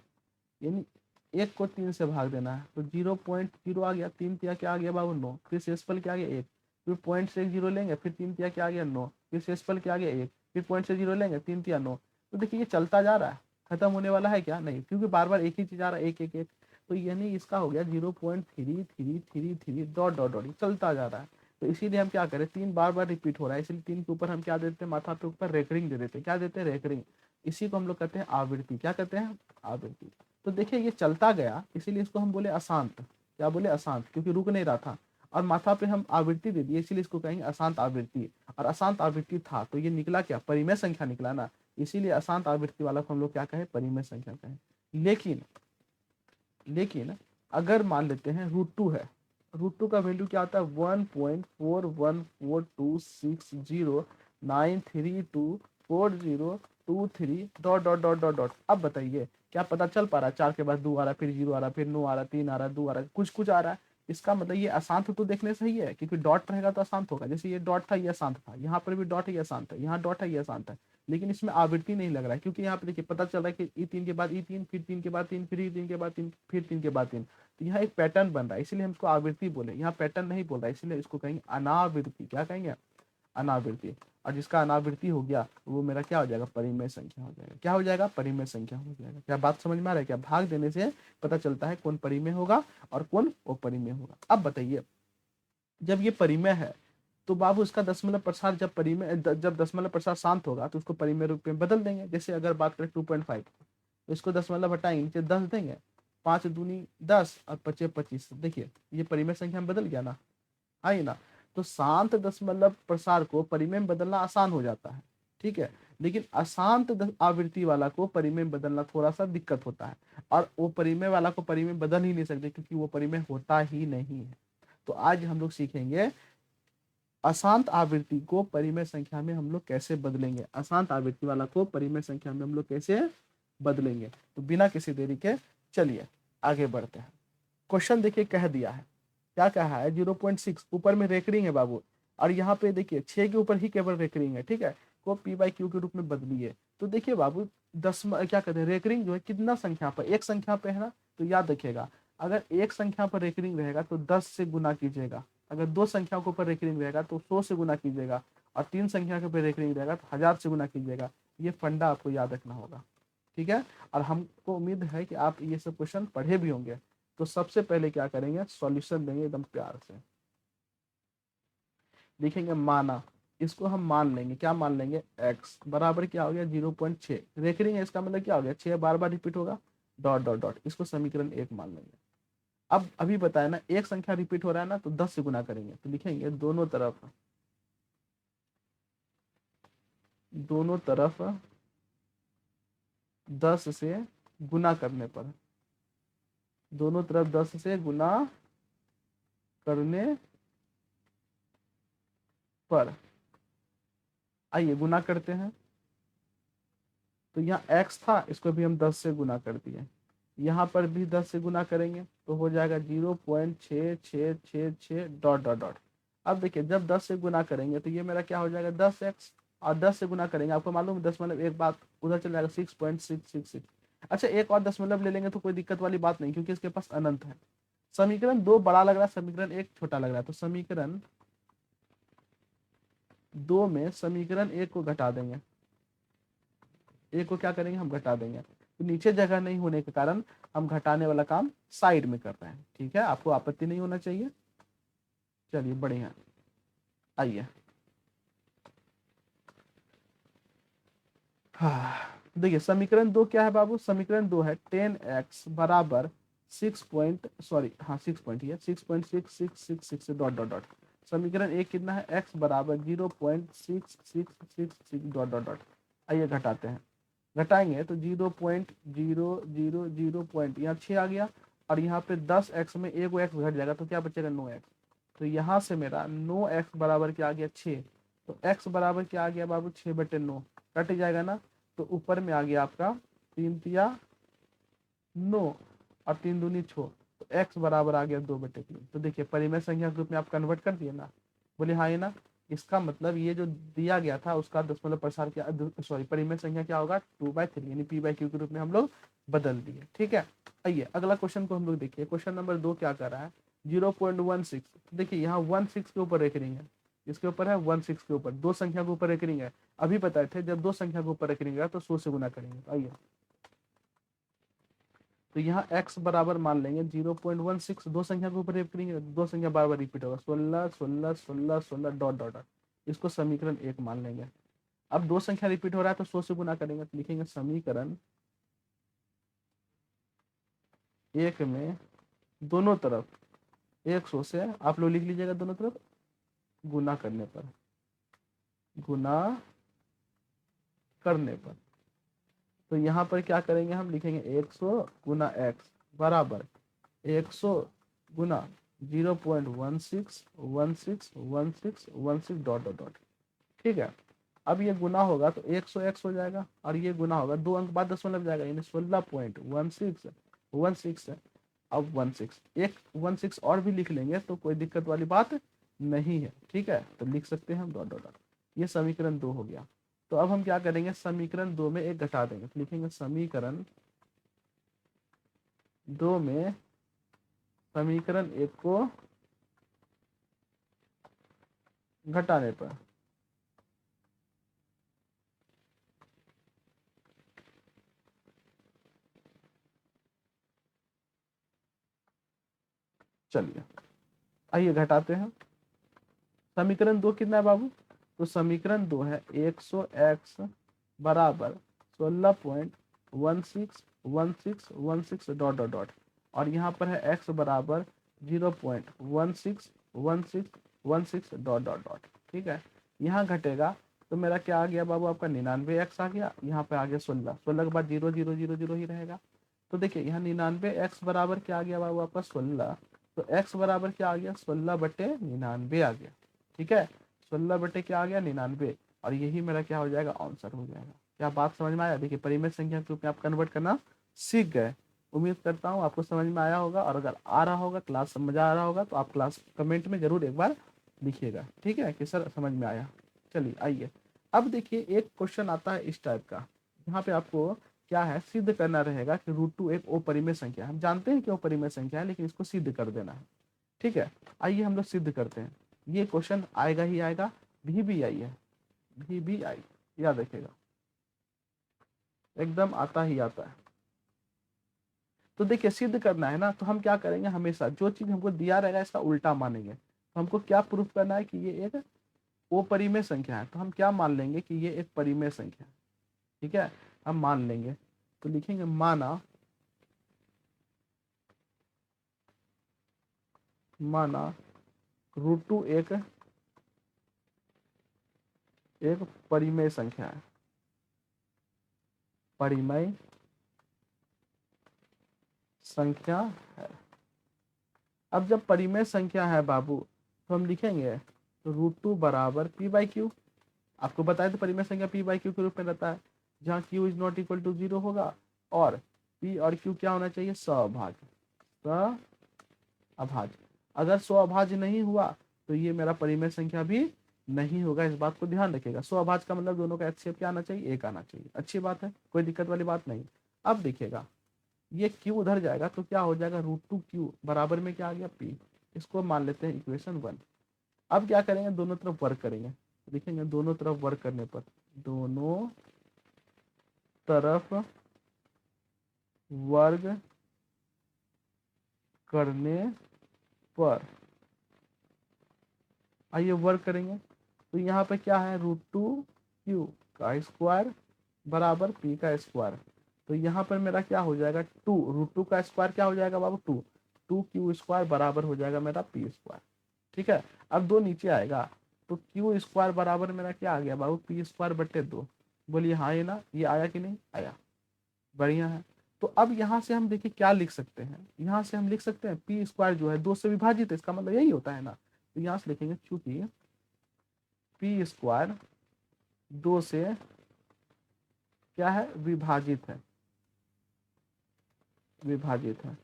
यानी एक को 3 से भाग देना है, तो 0.0 आ गया, 3 तिया क्या आ गया बाबू 9, फिर शेषफल क्या आ गया 1, फिर पॉइंट से 0 लेंगे, फिर 3 तिया क्या आ गया 9, फिर शेषफल क्या आ गया 1, फिर पॉइंट से 0 लेंगे, 3 तिया 9। तो देखिए ये चलता जा रहा है, खत्म होने वाला है क्या, नहीं, क्योंकि बार बार एक ही चीज आ रहा है, एक एक एक। तो यानी इसका हो गया 0.3333 डॉट डॉट डॉट, चलता जा रहा है। तो इसीलिए हम क्या करें, 3 बार बार रिपीट हो रहा है, इसलिए 3 के ऊपर हम क्या देते हैं, माथा पे ऊपर रेकरिंग दे देते हैं, क्या देते हैं, रेकरिंग। इसी को हम लोग कहते हैं आवृत्ति, क्या कहते हैं, आवृत्ति। तो देखिए ये चलता गया, इसीलिए इसको हम बोले अशांत, क्या बोले, अशांत, क्योंकि रुक नहीं रहा था। और माथा पे हम आवृत्ति दे दिए, इसीलिए इसको कहेंगे अशांत आवृत्ति। और अशांत आवृत्ति था, तो ये निकला क्या, परिमेय संख्या निकला ना, इसीलिए अशांत आवृत्ति वाला को हम लोग क्या कहें, परिमेय संख्या कहें। लेकिन लेकिन अगर मान लेते हैं √2 है, √2 का वैल्यू क्या आता है, 1.414122609324023 dot dot dot dot dot. अब बताइए क्या पता चल पा रहा है, 4 के बाद 2 आ रहा है, फिर 0 आ रहा है, फिर 9 आ रहा है, 3 आ रहा है, 2 आ रहा है, कुछ कुछ आ रहा है। इसका मतलब ये अशांत तो देखने से ही है, क्योंकि डॉट रहेगा तो अशांत होगा। जैसे ये डॉट था, ये अशांत था, यहाँ पर भी डॉट है, ये अशांत है, यहाँ डॉट है, ये अशांत है। लेकिन इसमें आवृत्ति नहीं लग रहा है, क्योंकि यहाँ पे देखिए पता चल रहा है कि E3 के बाद E3, फिर 3 के बाद 3, फिर E3 के बाद 3, फिर 3 के बाद 3। तो यहाँ एक पैटर्न बन रहा है, इसीलिए हम इसको आवृत्ति बोले। यहाँ पैटर्न नहीं बोल रहा है, इसलिए इसको कहेंगे अनावृत्ति। क्या कहेंगे? अनावृत्ति। और जिसका अनावृत्ति हो गया वो मेरा क्या हो जाएगा? परिमेय संख्या हो जाएगा। क्या हो जाएगा? परिमेय संख्या हो जाएगा। क्या बात समझ में आ रहा है? क्या भाग देने से पता चलता है कौन परिमेय होगा और कौन अपरिमेय होगा। अब बताइए, जब ये परिमेय है तो बाबू इसका दशमलव प्रसार जब जब दशमलव प्रसार शांत होगा तो उसको परिमेय रूप में बदल देंगे। जैसे अगर बात करें 2.5, तो इसको दशमलव हटाएंगे, नीचे 10 देंगे, 5 दूनी 10 और 5 25। देखिए ये परिमेय संख्या में बदल गया ना, आई ना। तो शांत दशमलव प्रसार को परिमेय में बदलना आसान हो जाता है, ठीक है। लेकिन अशांत आवृत्ति वाला को परिमेय में बदलना थोड़ा सा दिक्कत होता है, और वो परिमेय वाला को परिमेय में बदल ही नहीं सकते, क्योंकि वो परिमेय होता ही नहीं है। तो आज हम लोग सीखेंगे अशांत आवृत्ति को परिमेय संख्या में हम लोग कैसे बदलेंगे, अशांत आवृत्ति वाला को परिमेय संख्या में हम लोग कैसे बदलेंगे। तो बिना किसी देरी के चलिए आगे बढ़ते हैं। क्वेश्चन देखिए कह दिया है, क्या कहा है? 0.6 ऊपर में रेकरिंग है बाबू, और यहाँ पे देखिए 6 के ऊपर ही केवल रेकरिंग है, ठीक है, को पी बाई क्यू के रूप में बदलिए। तो देखिए बाबू क्या कहते हैं, रेकरिंग जो है कितना संख्या पर? एक संख्या पे है ना। तो याद रखिएगा, अगर एक संख्या पर रेकरिंग रहेगा तो 10 से गुना कीजिएगा, अगर दो संख्या के ऊपर रेकरिंग रहेगा तो 100 से गुना कीजिएगा, और 3 संख्या के ऊपर रेकरिंग रहेगा तो 1000 से गुना कीजिएगा। ये फंडा आपको याद रखना होगा, ठीक है। और हमको उम्मीद है कि आप ये सब क्वेश्चन पढ़े भी होंगे। तो सबसे पहले क्या करेंगे, सॉल्यूशन देंगे एकदम प्यार से, लिखेंगे माना, इसको हम मान लेंगे, क्या मान लेंगे? x बराबर क्या हो गया? 0.6 रेकरिंग है, इसका मतलब क्या हो गया? 6 बार बार रिपीट होगा, डॉट डॉट डॉट, इसको समीकरण 1 मान लेंगे। अब अभी बताया ना, एक संख्या रिपीट हो रहा है ना, तो 10 से गुना करेंगे, तो लिखेंगे दोनों तरफ 10 से गुना करने पर, दोनों तरफ 10 से गुना करने पर, आइए गुना करते हैं। तो यहाँ x था, इसको भी हम 10 से गुना कर दिए, यहाँ पर भी 10 से गुना करेंगे तो हो जाएगा 0.6666 डॉट डॉट डॉट। अब देखिए जब 10 से गुना करेंगे तो ये मेरा क्या हो जाएगा? 10x, और 10 से गुना करेंगे, आपको मालूम है दशमलव एक बात उधर चल जाएगा 6.666। अच्छा एक और दशमलव ले लेंगे तो कोई दिक्कत वाली बात नहीं, क्योंकि इसके पास अनंत है। समीकरण 2 बड़ा लग रहा है, समीकरण 1 छोटा लग रहा है, तो समीकरण 2 में समीकरण 1 को घटा देंगे, एक को क्या करेंगे? हम घटा देंगे। तो नीचे जगह नहीं होने के कारण हम घटाने वाला काम साइड में कर रहे हैं, ठीक है, आपको आपत्ति नहीं होना चाहिए। चलिए बढ़िया, आइए। हाँ देखिए समीकरण 2 क्या है बाबू? समीकरण 2 है 10x बराबर 6.6 डॉट डॉट डॉट। समीकरण 1 कितना है? x बराबर 0.6666 डॉट डॉट डॉट। आइए घटाते हैं, घटाएंगे तो 0.000 पॉइंट, यहाँ 6 आ गया, और यहाँ पे 10x में एक एक्स घट जाएगा तो क्या बचेगा? 9x। तो यहाँ से मेरा 9x बराबर क्या आ गया? 6। तो x बराबर क्या आ गया बाबू? 6/9, कट जाएगा ना। तो ऊपर में आ गया आपका 3 तिया 9 और 3 दूनी 6, तो x बराबर आ गया 2/3। तो देखिए परिमेय संख्या के रूप में आप कन्वर्ट कर दिए ना, बोले हाँ ये ना। इसका मतलब ये जो दिया गया था उसका दशमलव प्रसार क्या, सॉरी परिमेय संख्या क्या होगा? 2/3, यानी p/q के रूप में हम लोग बदल दिए, ठीक है। आइए अगला क्वेश्चन को हम लोग देखिए। क्वेश्चन नंबर 2 क्या कर रहा है? 0.16। देखिए यहाँ 16 के ऊपर रेकरिंग है, इसके ऊपर है 16 के ऊपर, दो संख्या के ऊपर रेकरिंग है। अभी बताए थे जब दो संख्या के ऊपर रेकरिंग है तो 100 से गुना करेंगे। आइए तो यहाँ x बराबर मान लेंगे 0.16, दो संख्या के ऊपर रेकरिंग है, दो संख्या बार बार रिपीट होगा, 16 16 16 16 डॉट डॉट डॉट, इसको समीकरण 1 मान लेंगे। अब दो संख्या रिपीट हो रहा है तो 100 से गुना करेंगे, तो लिखेंगे समीकरण 1 में दोनों तरफ 100 से आप लोग लिख लीजिएगा, दोनों तरफ गुना करने पर, गुना करने पर। तो यहाँ पर क्या करेंगे? हम लिखेंगे 100 गुना x बराबर 100 गुना 0.16161616 डॉट डॉट डॉट, ठीक है। अब ये गुना होगा तो 100x हो जाएगा, और ये गुना होगा 2 अंक बाद दशमलव जाएगा, यानी 16.1616। अब 16 एक 16 और भी लिख लेंगे तो कोई दिक्कत वाली बात नहीं है, ठीक है। तो लिख सकते हैं हम डॉट डॉट डॉट। ये समीकरण 2 हो गया। तो अब हम क्या करेंगे, समीकरण 2 में एक घटा देंगे, तो लिखेंगे समीकरण 2 में समीकरण 1 को घटाने पर चलिए आइए घटाते हैं। समीकरण 2 कितना है बाबू, तो समीकरण 2 है 100x बराबर 16.161616 डॉट डॉट डॉट, और यहाँ पर है x बराबर 0.161616 डॉट डॉट डॉट। ठीक है, यहाँ घटेगा तो मेरा क्या आ गया बाबू, आपका 99x आ गया, यहाँ पे आ गया 16, 16 के बाद 0000 ही रहेगा। तो देखिए यहाँ 99x बराबर क्या आ गया बाबू आपका 16, तो x बराबर क्या आ गया 16/99 आ गया। ठीक है, 16 क्या आ गया 99, और यही मेरा क्या हो जाएगा, आंसर हो जाएगा। क्या बात समझ में आया? देखिए परिमेय संख्या के रूप में आप कन्वर्ट करना सीख गए। उम्मीद करता हूँ आपको समझ में आया होगा, और अगर आ रहा होगा, क्लास समझ आ रहा होगा, तो आप क्लास कमेंट में जरूर एक बार लिखिएगा। ठीक है कि सर समझ में आया। चलिए आइए, अब देखिए एक क्वेश्चन आता है इस टाइप का, यहाँ पे आपको क्या है, सिद्ध करना रहेगा कि √2 एक अपरिमेय संख्या है। हम जानते हैं कि अपरिमेय संख्या है, लेकिन इसको सिद्ध कर देना है। ठीक है, आइए हम लोग सिद्ध करते हैं। ये क्वेश्चन आएगा ही आएगा, भी आई है, भी आई, याद रखिएगा, एकदम आता ही आता है। तो देखिए सिद्ध करना है ना, तो हम क्या करेंगे, हमेशा जो चीज हमको दिया रहेगा इसका उल्टा मानेंगे। तो हमको क्या प्रूफ करना है कि ये एक अपरिमेय संख्या है, तो हम क्या मान लेंगे कि ये एक परिमेय संख्या है। ठीक है, हम मान लेंगे, तो लिखेंगे माना, माना √2 एक परिमेय संख्या है, परिमेय संख्या है। अब जब परिमेय संख्या है बाबू, तो हम लिखेंगे तो √2 बराबर p/q। आपको बताया तो परिमेय संख्या p/q के रूप में रहता है, जहाँ q is not equal to 0 होगा, और p और q क्या होना चाहिए, सअभाज्य, सअभाज्य। अगर स्वअभाज्य नहीं हुआ तो ये मेरा परिमेय संख्या भी नहीं होगा, इस बात को ध्यान रखिएगा। स्वअभाज्य का मतलब दोनों का एचसीएफ क्या आना चाहिए, 1 आना चाहिए। अच्छी बात है, कोई दिक्कत वाली बात नहीं। अब देखिएगा ये q उधर जाएगा तो क्या हो जाएगा, √2q बराबर में क्या आ गया, p। इसको मान लेते हैं इक्वेशन 1। अब क्या करेंगे, दोनों तरफ वर्क करेंगे, लिखेंगे दोनों तरफ वर्क करने पर, दोनों तरफ वर्ग करने पर, आइए वर्क करेंगे। तो यहाँ पे क्या है, √2q का स्क्वायर बराबर p का स्क्वायर। तो यहाँ पर मेरा क्या हो जाएगा, 2 √2 का स्क्वायर क्या हो जाएगा बाबू, 2q स्क्वायर बराबर हो जाएगा मेरा p स्क्वायर। ठीक है, अब 2 नीचे आएगा, तो q स्क्वायर बराबर मेरा क्या आ गया बाबू, p स्क्वायर बटे 2। बोलिए हाँ ये ना, ये आया कि नहीं आया, बढ़िया है। तो अब यहाँ से हम देखिए क्या लिख सकते हैं, यहाँ से हम लिख सकते हैं p स्क्वायर जो है 2 से विभाजित है, इसका मतलब यही होता है ना। तो यहाँ से लिखेंगे चूंकि p स्क्वायर 2 से क्या है, विभाजित है, विभाजित है।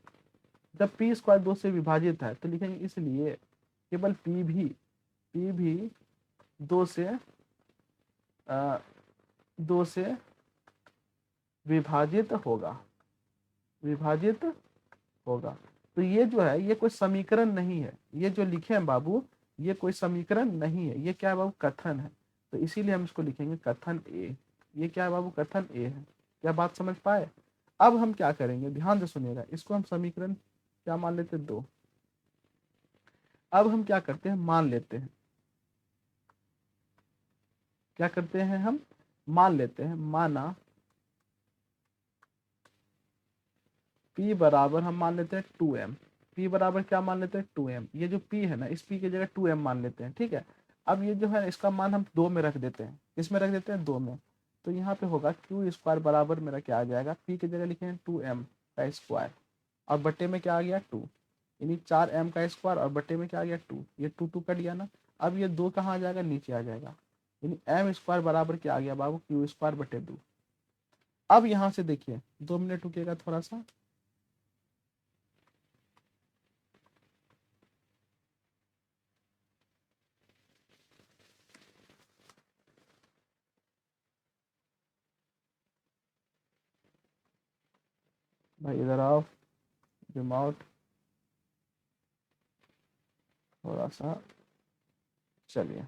जब p स्क्वायर 2 से विभाजित है तो लिखेंगे इसलिए केवल p भी 2 से 2 से विभाजित होगा, विभाजित होगा। तो ये जो है ये कोई समीकरण नहीं है, ये जो लिखे हैं बाबू ये कोई समीकरण नहीं है, ये क्या है बाबू, कथन है। तो इसीलिए हम इसको लिखेंगे कथन ए। ये क्या है बाबू, कथन ए है। क्या बात समझ पाए? अब हम क्या करेंगे, ध्यान से सुनिएगा, इसको हम समीकरण क्या मान लेते हैं, 2। अब हम क्या करते हैं, मान लेते हैं, क्या करते हैं हम, मान लेते हैं, माना p बराबर हम मान लेते हैं 2m। p बराबर क्या मान लेते हैं, 2m। ये जो p है ना, इस p की जगह 2m मान लेते हैं। ठीक है, अब ये जो है इसका मान हम 2 में रख देते हैं, इसमें रख देते हैं 2 में। तो यहाँ पे होगा q स्क्वायर बराबर मेरा क्या आ जाएगा, p की जगह लिखे हैं 2m का स्क्वायर, और बट्टे में क्या आ गया 2, यानी 4m का स्क्वायर, और बट्टे में क्या आ गया 2, ये 2 कट गया ना। अब ये 2 कहाँ आ जाएगा, नीचे आ जाएगा, यानी m स्क्वायर बराबर क्या आ गया बाबू, q स्क्वायर बटे 2। अब यहाँ से देखिए 2 मिनट रुकिएगा थोड़ा सा। भाई इधर आओ, जूम आउट थोड़ा सा। चलिए,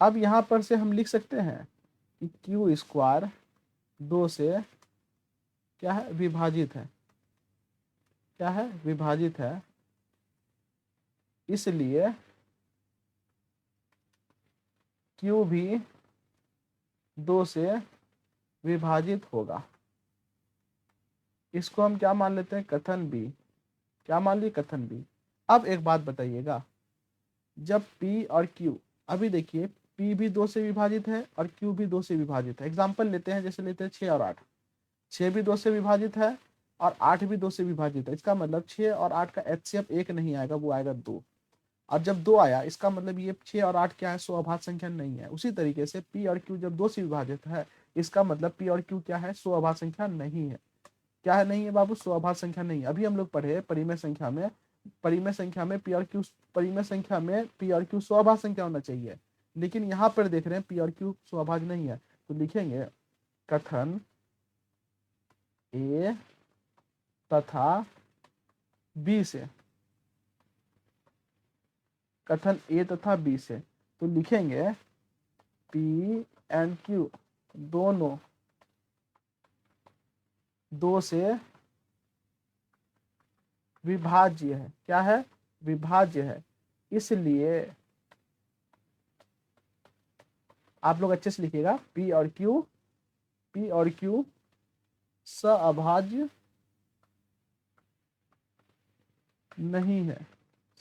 अब यहाँ पर से हम लिख सकते हैं कि क्यू स्क्वायर 2 से क्या है, विभाजित है। क्या है, विभाजित है। इसलिए क्यू भी 2 से विभाजित होगा। इसको हम क्या मान लेते हैं, कथन बी। क्या मान ली, कथन बी। अब एक बात बताइएगा, जब P और Q, अभी देखिए P भी 2 से विभाजित है और Q भी 2 से विभाजित है। एग्जाम्पल लेते हैं, जैसे लेते हैं 6 और 8। 6 भी 2 से विभाजित है और 8 भी 2 से विभाजित है। इसका मतलब 6 और 8 का एचसीएफ 1 नहीं आएगा, वो आएगा 2। और जब 2 आया, इसका मतलब ये 6 और 8 क्या है, स्वअभाज्य संख्या नहीं है। उसी तरीके से P और Q जब 2 से विभाजित है, इसका मतलब P और Q क्या है, स्वअभाज्य संख्या नहीं है। क्या है, नहीं है बाबू, स्वअभाज्य संख्या नहीं है। अभी हम लोग पढ़े परिमेय संख्या में, परिमेय संख्या में P और Q, परिमेय संख्या में P और Q स्वअभाज्य संख्या होना चाहिए। लेकिन यहाँ पर देख रहे हैं P और Q स्वअभाज्य नहीं है, तो लिखेंगे कथन A तथा B से। कथन A तथा B से, तो लिखेंगे P एंड Q दोनों 2 से विभाज्य है। क्या है, विभाज्य है। इसलिए आप लोग अच्छे से लिखिएगा, P और Q सअभाज्य नहीं है,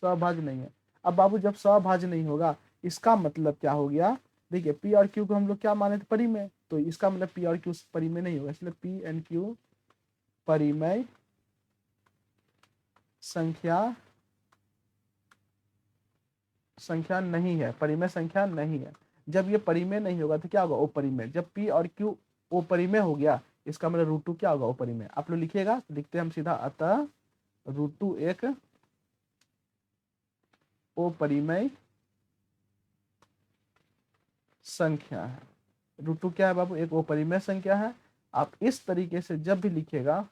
सअभाज्य नहीं है। अब बाबू जब सअभाज्य नहीं होगा, इसका मतलब क्या हो गया, देखिए P और Q को हम लोग क्या माने थे, परिमेय, तो इसका मतलब P और Q परिमेय नहीं होगा। इसलिए P एंड Q परिमेय संख्या नहीं है, परिमेय संख्या नहीं है। जब ये परिमेय नहीं होगा तो क्या होगा, अपरिमेय। जब P और Q अपरिमेय हो गया, इसका मतलब √2 क्या होगा, अपरिमेय। आप लोग लिखिएगा, लिखते हैं हम सीधा, अतः √2 एक अपरिमेय संख्या है। √2 क्या है बाबू, एक अपरिमेय संख्या है। आप इस तरीके से जब भी लिखेगा,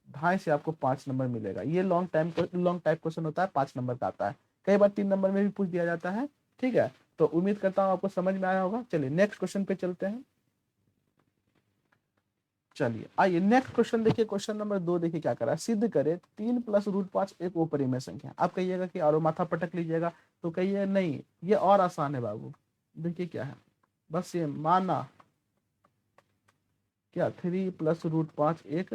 2.5 से आपको 5 नंबर मिलेगा। ये लॉन्ग टाइप क्वेश्चन होता है, 5 नंबर का आता है। कई बार 3 नंबर में भी पूछ दिया जाता है। ठीक है, तो उम्मीद करता हूँ आपको समझ में आया होगा। चलिए नेक्स्ट क्वेश्चन पे चलते हैं। चलिए आइए नेक्स्ट क्वेश्चन देखिए, क्वेश्चन नंबर 2 देखिए क्या करा है, सिद्ध करे 3 + √5 एक अपरिमेय संख्या। आप कहिएगा कि और माथा पटक लीजिएगा, तो कहिए नहीं, ये और आसान है बाबू। देखिए क्या है, बस ये माना क्या 3 + √5 एक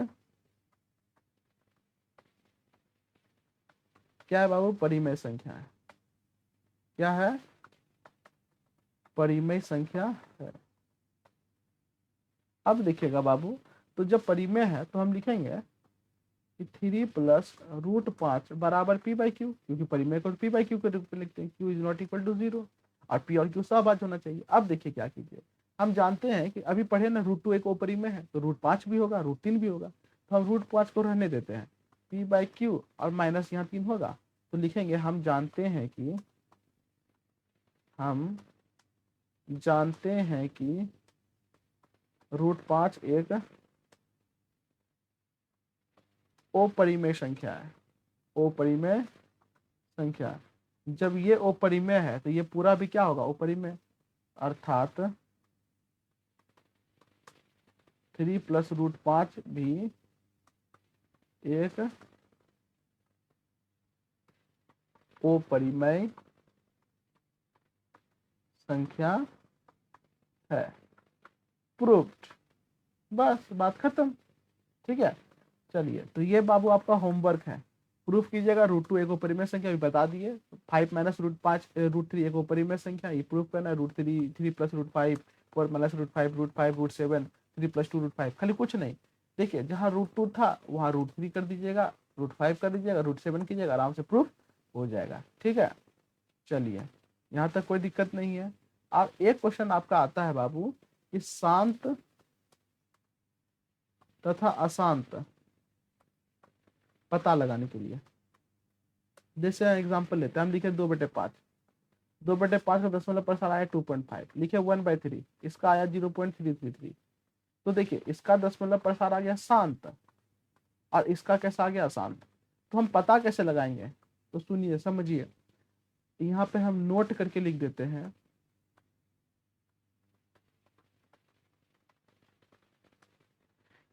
क्या है बाबू, परिमेय संख्या है। क्या है, परिमेय संख्या है। अब देखिएगा बाबू, तो जब परिमेय है तो हम लिखेंगे कि 3 + √5 बराबर P/Q, क्योंकि परिमेय को P/Q के रूप में लिखते हैं। Q ≠ = 0 और P और Q सहभाज्य होना चाहिए। अब देखिए क्या कीजिए, हम जानते हैं कि अभी पढ़े ना, √2 एक अपरिमेय है, तो √5 भी होगा, √3 भी होगा। तो हम √5 को रहने देते हैं, P/Q और माइनस यहाँ 3 होगा, तो लिखेंगे हम जानते हैं कि √5 एक अपरिमेय संख्या है। अपरिमेय संख्या, जब ये अपरिमेय है तो ये पूरा भी क्या होगा, अपरिमेय। अर्थात 3 + √5 भी एक अपरिमेय संख्या है। प्रूव्ड, बस बात खत्म। ठीक है, चलिए तो ये बाबू आपका होमवर्क है, प्रूफ कीजिएगा। √2 एक अपरिमेय संख्या भी बता दिए, 5 - √5 √3 एक अपरिमेय संख्या, ये प्रूफ करना है। √3 3 + √5 4 - √5 √5 √7 3 + 2 √5, खाली कुछ नहीं। देखिए जहाँ √2 था वहाँ √3 कर दीजिएगा, √5 कर दीजिएगा, √7 कीजिएगा, आराम से प्रूफ हो जाएगा। ठीक है, चलिए यहाँ तक कोई दिक्कत नहीं है। अब एक क्वेश्चन आपका आता है बाबू कि शांत तथा अशांत पता लगाने के लिए, जैसे एग्जांपल लेते हैं, हम लिखे 2/5, 2/5 का दशमलव प्रसार आया 2.5, लिखे 1/3, इसका आया 0.333। तो देखिए इसका दशमलव प्रसार आ गया शांत और इसका कैसा आ गया अशांत। तो हम पता कैसे लगाएंगे, तो सुनिए समझिए, यहाँ पे हम नोट करके लिख देते हैं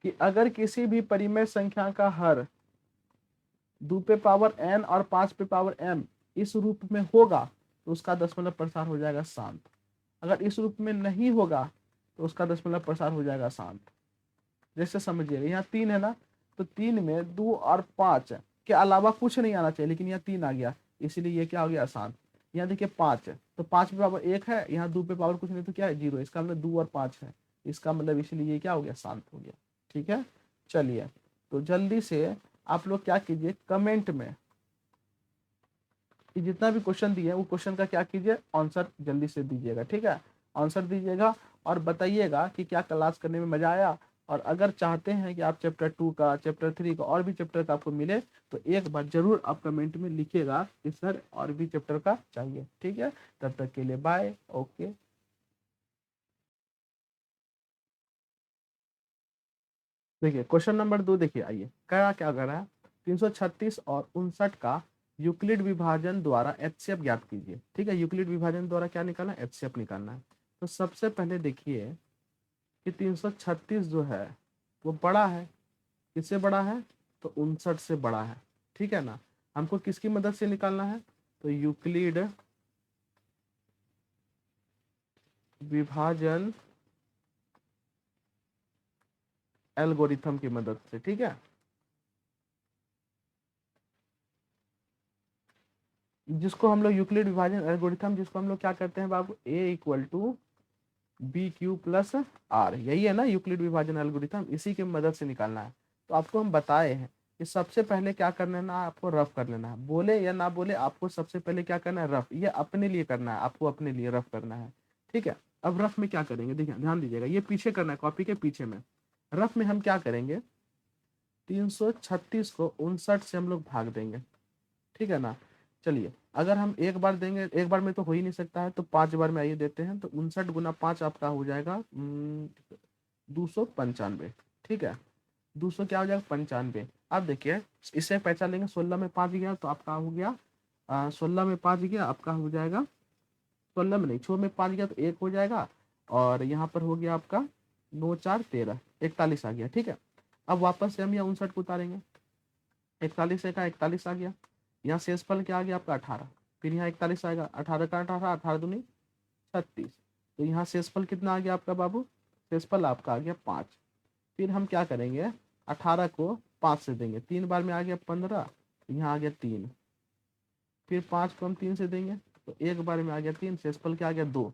कि अगर किसी भी परिमेय संख्या का हर 2 पे पावर n और 5 पे पावर m इस रूप में होगा तो उसका दशमलव प्रसार हो जाएगा शांत। अगर इस रूप में नहीं होगा तो उसका दशमलव प्रसार हो जाएगा शांत। जैसे समझिएगा यहाँ 3 है ना, तो 3 में 2 और 5 के अलावा कुछ नहीं आना चाहिए, लेकिन यहाँ 3 आ गया, इसीलिए ये क्या हो गया अशांत। यहाँ देखिए 5 है तो 5 पे पावर 1 है, यहाँ 2 पे पावर कुछ नहीं तो क्या है 0, इसका मतलब 2 और 5 है, इसका मतलब इसलिए ये क्या हो गया शांत हो गया। ठीक है, चलिए तो जल्दी से आप लोग क्या कीजिए कमेंट में कि जितना भी क्वेश्चन दिए वो क्वेश्चन का क्या कीजिए आंसर जल्दी से दीजिएगा। ठीक है, आंसर दीजिएगा और बताइएगा कि क्या क्लास करने में मजा आया। और अगर चाहते हैं कि आप चैप्टर 2 का, चैप्टर 3 का और भी चैप्टर का आपको मिले तो एक बार जरूर आप कमेंट में लिखिएगा कि सर और भी चैप्टर का चाहिए। ठीक है, तब तक के लिए बाय, ओके। देखिए क्वेश्चन नंबर 2 देखिए, आइए क्या क्या कर रहा है, 336 और 59 का यूक्लिड विभाजन द्वारा एचसीएफ ज्ञात कीजिए। ठीक है, यूक्लिड विभाजन द्वारा क्या निकालना है, एचसीएफ निकालना है। तो सबसे पहले देखिए कि 336 जो है वो बड़ा है, किससे बड़ा है, तो 59 से बड़ा है। ठीक है ना, हमको किसकी मदद से निकालना है, तो यूक्लिड विभाजन एल्गोरिथम की मदद से। ठीक है, जिसको हम लोग यूक्लिड विभाजन एल्गोरिथम, जिसको हम लोग क्या करते हैं बाबू, A equal to B Q plus R, यही है ना यूक्लिड विभाजन एल्गोरिथम, इसी की मदद से निकालना है। तो आपको हम बताए हैं कि सबसे पहले क्या कर लेना है, आपको रफ कर लेना है, बोले या ना बोले आपको सबसे पहले क्या करना है, रफ, ये अपने लिए करना है, आपको अपने लिए रफ करना है। ठीक है, अब रफ में क्या करेंगे, देखिए ध्यान दीजिएगा, ये पीछे करना है कॉपी के पीछे में। रफ में हम क्या करेंगे, 336 को 59 से हम लोग भाग देंगे। ठीक है ना, चलिए अगर हम एक बार देंगे, एक बार में तो हो ही नहीं सकता है, तो 5 बार में आइए देते हैं, तो 59 गुना 5 आपका हो जाएगा 295। ठीक है, 200 क्या हो जाएगा 95। अब देखिए इससे पहचान लेंगे, 16 में 5 गया तो आपका हो गया 16 में 5 गया आपका हो जाएगा, 16 में नहीं 6 में 5 गया तो 1 हो जाएगा, और यहाँ पर हो गया आपका 9 4 13, 41 आ गया। ठीक है, अब वापस से हम यहाँ 59 को उतारेंगे, 41 का 41 आ गया, यहाँ शेषफल क्या आ गया आपका 18, फिर यहाँ 41 आएगा, 18 का 18, 18 दूनी 36, तो यहाँ शेषफल कितना आ गया आपका बाबू, शेषफल आपका आ गया 5। फिर हम क्या करेंगे, 18 को 5 से देंगे, 3 बार में आ गया 15, यहाँ आ गया 3, फिर 5 को हम 3 से देंगे तो एक बार में आ गया 3, शेषफल क्या आ गया 2।